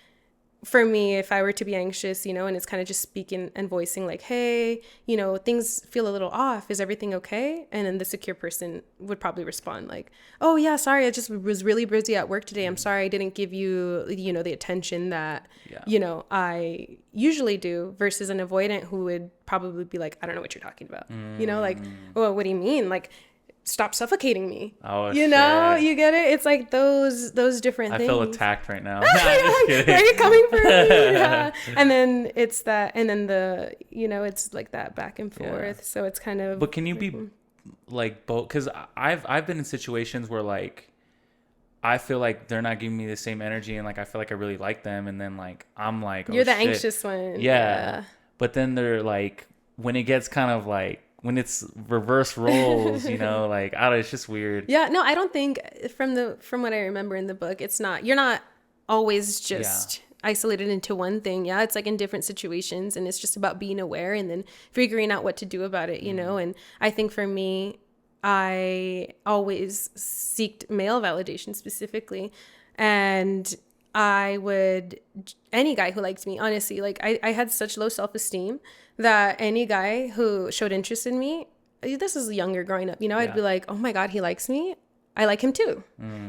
for me, if I were to be anxious, you know, and it's kind of just speaking and voicing like, hey, you know, things feel a little off. Is everything okay? And then the secure person would probably respond like, oh yeah, sorry. I just was really busy at work today. I'm sorry. I didn't give you, you know, the attention that, you know, I usually do, versus an avoidant who would probably be like, I don't know what you're talking about. You know, like, well, what do you mean? Like, stop suffocating me. Oh, you know, you get it? It's like those different things. I feel attacked right now. Just kidding. Where are you coming from? Yeah. And then it's that, and then the, you know, it's like that back and forth. Yeah. So it's kind of. But can you be like both? Because I've been in situations where like I feel like they're not giving me the same energy, and like I feel like I really like them, and then like I'm like, you're the anxious one. Yeah. But then they're like, when it gets kind of like, when it's reverse roles, you know, like, I don't know, it's just weird. Yeah, no, I don't think from what I remember in the book, you're not always just isolated into one thing. Yeah, it's like in different situations, and it's just about being aware and then figuring out what to do about it, you know? And I think for me, I always seeked male validation specifically. And any guy who liked me, honestly, like I had such low self-esteem that any guy who showed interest in me, this is younger growing up, you know, I'd be like, oh my God, he likes me. I like him too.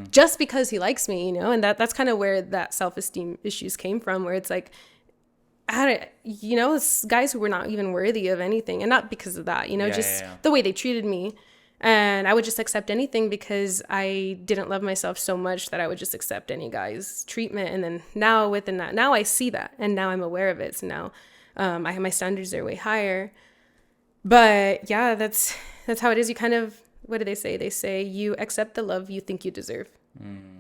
Just because he likes me, you know, and that's kind of where that self-esteem issues came from, where it's like, you know, guys who were not even worthy of anything, and not because of that, you know, the way they treated me. And I would just accept anything because I didn't love myself so much that I would just accept any guy's treatment. And then now within that, now I see that, and now I'm aware of it. So now I have my standards are way higher. But yeah, that's how it is. You kind of, what do they say? They say you accept the love you think you deserve,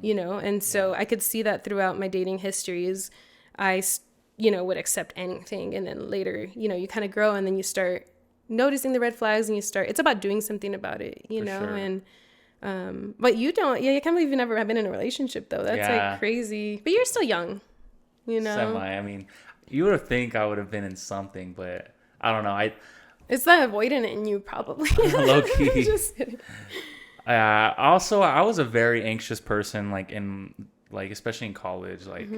you know? And so I could see that throughout my dating histories. I, you know, would accept anything. And then later, you know, you kind of grow and then you start noticing the red flags and it's about doing something about it, you know? Sure. And, but you can't believe you never have been in a relationship though. That's like crazy, but you're still young, you know? I mean, you would think I would have been in something, but I don't know. It's the avoidant in you probably. Low key. Just kidding. Also, I was a very anxious person, like especially in college, like.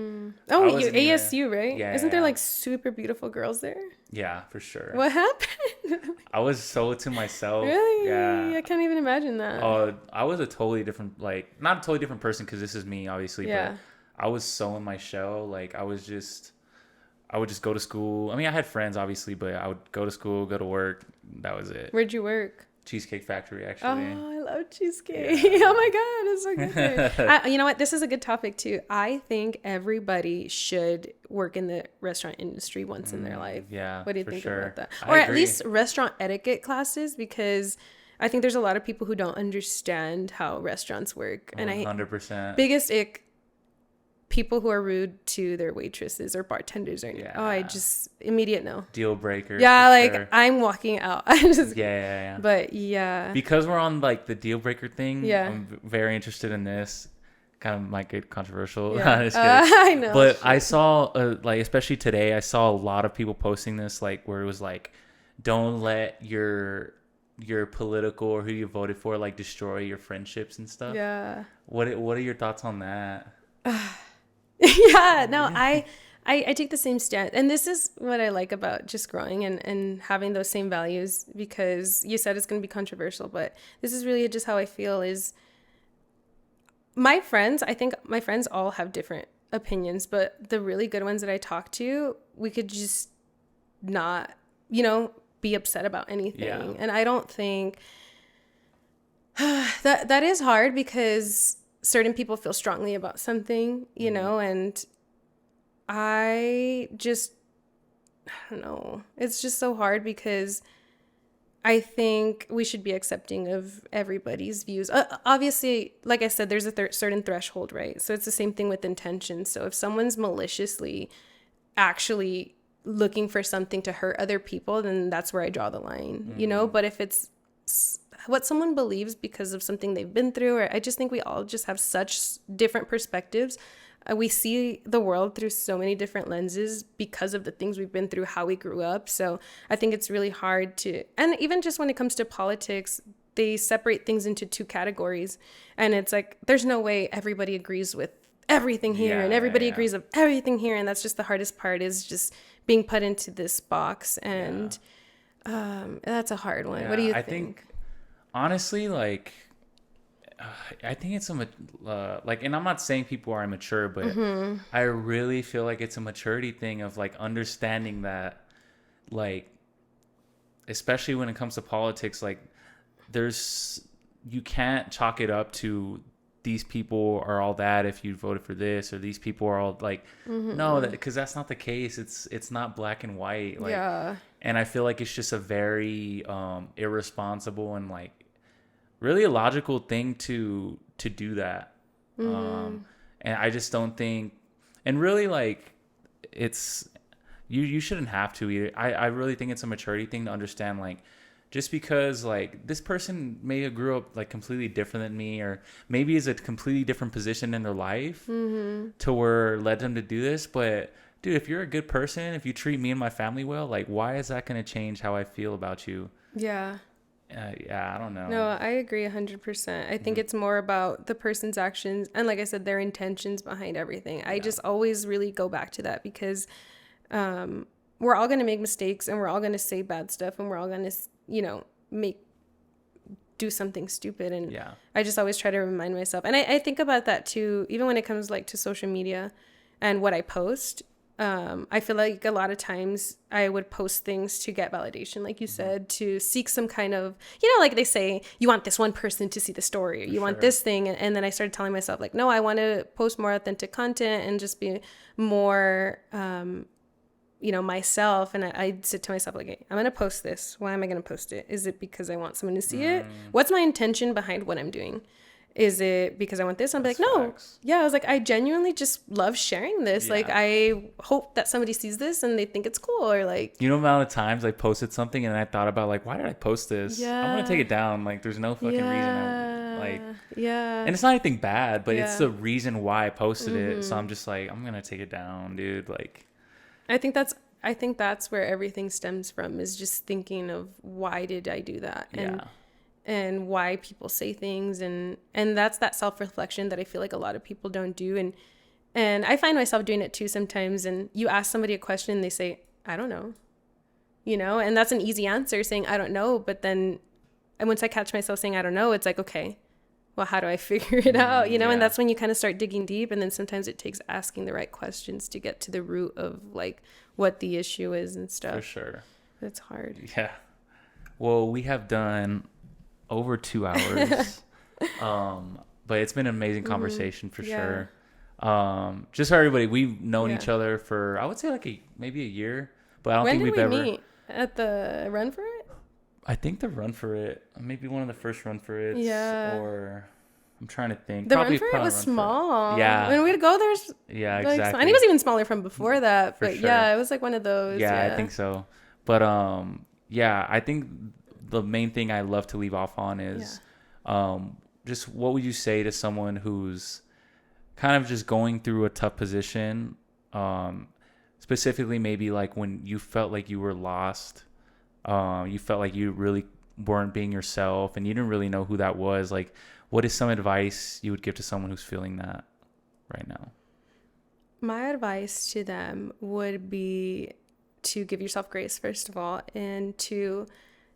Oh, you ASU, right? Yeah. Isn't there like super beautiful girls there? Yeah, for sure. What happened? I was so to myself. Really? Yeah. I can't even imagine that. Oh, I was a totally different, like, not a totally different person because this is me, obviously. Yeah. But I was so in my shell. Like, I would just go to school. I mean, I had friends, obviously, but I would go to school, go to work. That was it. Where'd you work? Cheesecake Factory, actually. Oh, I love cheesecake. Yeah. Oh my God, it's so good. You know what? This is a good topic too. I think everybody should work in the restaurant industry once in their life. Yeah. What do you think about that? Or at least restaurant etiquette classes, because I think there's a lot of people who don't understand how restaurants work. And 100%. Biggest ick, people who are rude to their waitresses or bartenders or I just immediate no. Deal breaker. Yeah, like sure. I'm walking out. Yeah. But yeah. Because we're on like the deal breaker thing, I'm very interested in this. Kind of might get controversial. Yeah. I know. But I saw like, especially today, I saw a lot of people posting this, like where it was like, don't let your political or who you voted for like destroy your friendships and stuff. Yeah. What are your thoughts on that? Yeah, no, I take the same stand. And this is what I like about just growing and having those same values, because you said it's going to be controversial, but this is really just how I feel is I think my friends all have different opinions, but the really good ones that I talk to, we could just not, be upset about anything. Yeah. And I don't think that is hard, because certain people feel strongly about something, and I don't know. It's just so hard, because I think we should be accepting of everybody's views. Obviously, like I said, there's a certain threshold, right? So it's the same thing with intention. So if someone's maliciously actually looking for something to hurt other people, then that's where I draw the line, But if it's what someone believes because of something they've been through, or I just think we all just have such different perspectives. We see the world through so many different lenses because of the things we've been through, how we grew up. So I think it's really hard and even just when it comes to politics, they separate things into two categories. And it's like, there's no way everybody agrees with everything here and everybody agrees with everything here. And that's just the hardest part, is just being put into this box. And that's a hard one. What do you think? I think, honestly, like, I think it's and I'm not saying people are immature, but I really feel like it's a maturity thing of like understanding that, like, especially when it comes to politics, like you can't chalk it up to these people are all that if you voted for this, or these people are all like, no, because that's not the case. It's not black and white. Like, and I feel like it's just a very irresponsible and like really illogical thing to do that. And I just don't think, and really, like, it's you shouldn't have to either. I really think it's a maturity thing to understand, like, just because like this person may have grew up like completely different than me, or maybe is a completely different position in their life to where led them to do this. But dude, if you're a good person, if you treat me and my family well, like, why is that going to change how I feel about you? I don't know. No, I agree 100%. I think it's more about the person's actions and, like I said, their intentions behind everything. I just always really go back to that, because we're all going to make mistakes, and we're all going to say bad stuff, and we're all going to, do something stupid. And I just always try to remind myself. And I think about that too, even when it comes like to social media and what I post. I feel like a lot of times I would post things to get validation, like you said, to seek some kind of, like they say, you want this one person to see the story, or you want this thing. And then I started telling myself, like, no, I want to post more authentic content and just be more, myself. And I'd sit to myself, like, hey, I'm going to post this. Why am I going to post it? Is it because I want someone to see it? What's my intention behind what I'm doing? Is it because I want this? I'm like, no. Facts. Yeah, I was like, I genuinely just love sharing this. Yeah. Like, I hope that somebody sees this and they think it's cool, or like... You know the amount of times I posted something and I thought about, like, why did I post this? Yeah. I'm going to take it down. Like, there's no fucking reason. And it's not anything bad, but it's the reason why I posted it. So I'm just like, I'm going to take it down, dude. Like... I think that's where everything stems from, is just thinking of, why did I do that? And why people say things, and that's that self-reflection that I feel like a lot of people don't do, and I find myself doing it too sometimes. And you ask somebody a question and they say, I don't know, and that's an easy answer, saying I don't know. But then, and once I catch myself saying I don't know, it's like, okay, well, how do I figure it out? And that's when you kind of start digging deep. And then sometimes it takes asking the right questions to get to the root of like what the issue is and stuff. For sure. It's hard. Yeah. Well, we have done over 2 hours. But it's been an amazing conversation for sure. Just for everybody, we've known each other for, I would say, like maybe a year, but I don't think we've ever. When did we meet? At the Run For It? I think the Run For It, maybe one of the first Run For It's, or I'm trying to think. The Run For It was small. Yeah. When we'd go, there's exactly. And it was even smaller from before that, but it was like one of those. Yeah, I think so. But I think the main thing I love to leave off on is just what would you say to someone who's kind of just going through a tough position, specifically maybe like when you felt like you were lost, you felt like you really weren't being yourself and you didn't really know who that was. Like, what is some advice you would give to someone who's feeling that? right now? My advice to them would be to give yourself grace, first of all, and to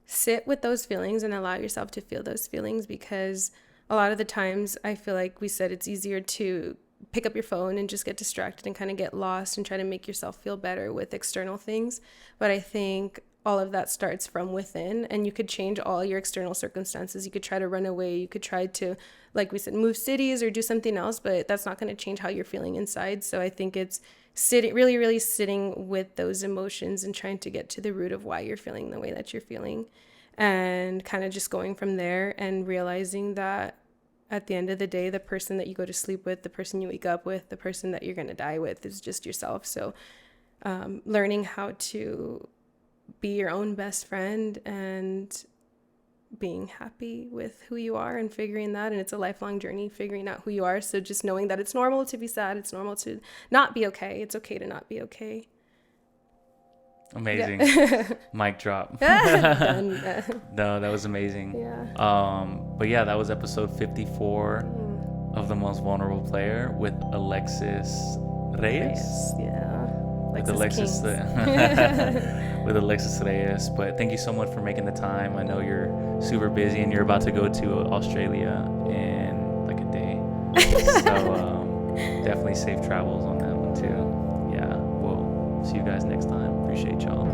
sit with those feelings and allow yourself to feel those feelings, because a lot of the times I feel like we said it's easier to pick up your phone and just get distracted and kind of get lost and try to make yourself feel better with external things. But I think all of that starts from within, and you could change all your external circumstances. You could try to run away. You could try to, like we said, move cities or do something else, but that's not going to change how you're feeling inside. So I think it's really sitting with those emotions and trying to get to the root of why you're feeling the way that you're feeling, and kind of just going from there and realizing that at the end of the day, the person that you go to sleep with, the person you wake up with, the person that you're going to die with is just yourself. So learning how to be your own best friend and being happy with who you are and figuring that. And it's a lifelong journey figuring out who you are. So just knowing that it's normal to be sad. It's normal to not be okay. It's okay to not be okay. Amazing. Yeah. Mic drop. Done. No, that was amazing. Yeah. But yeah, that was episode 54 of The Most Vulnerable Player with Alexis Reyes. Yeah. With Alexis with Alexis Reyes. But thank you so much for making the time. I know you're super busy and you're about to go to Australia in like a day. So definitely safe travels on that one too. Yeah, we'll see you guys next time. Appreciate y'all.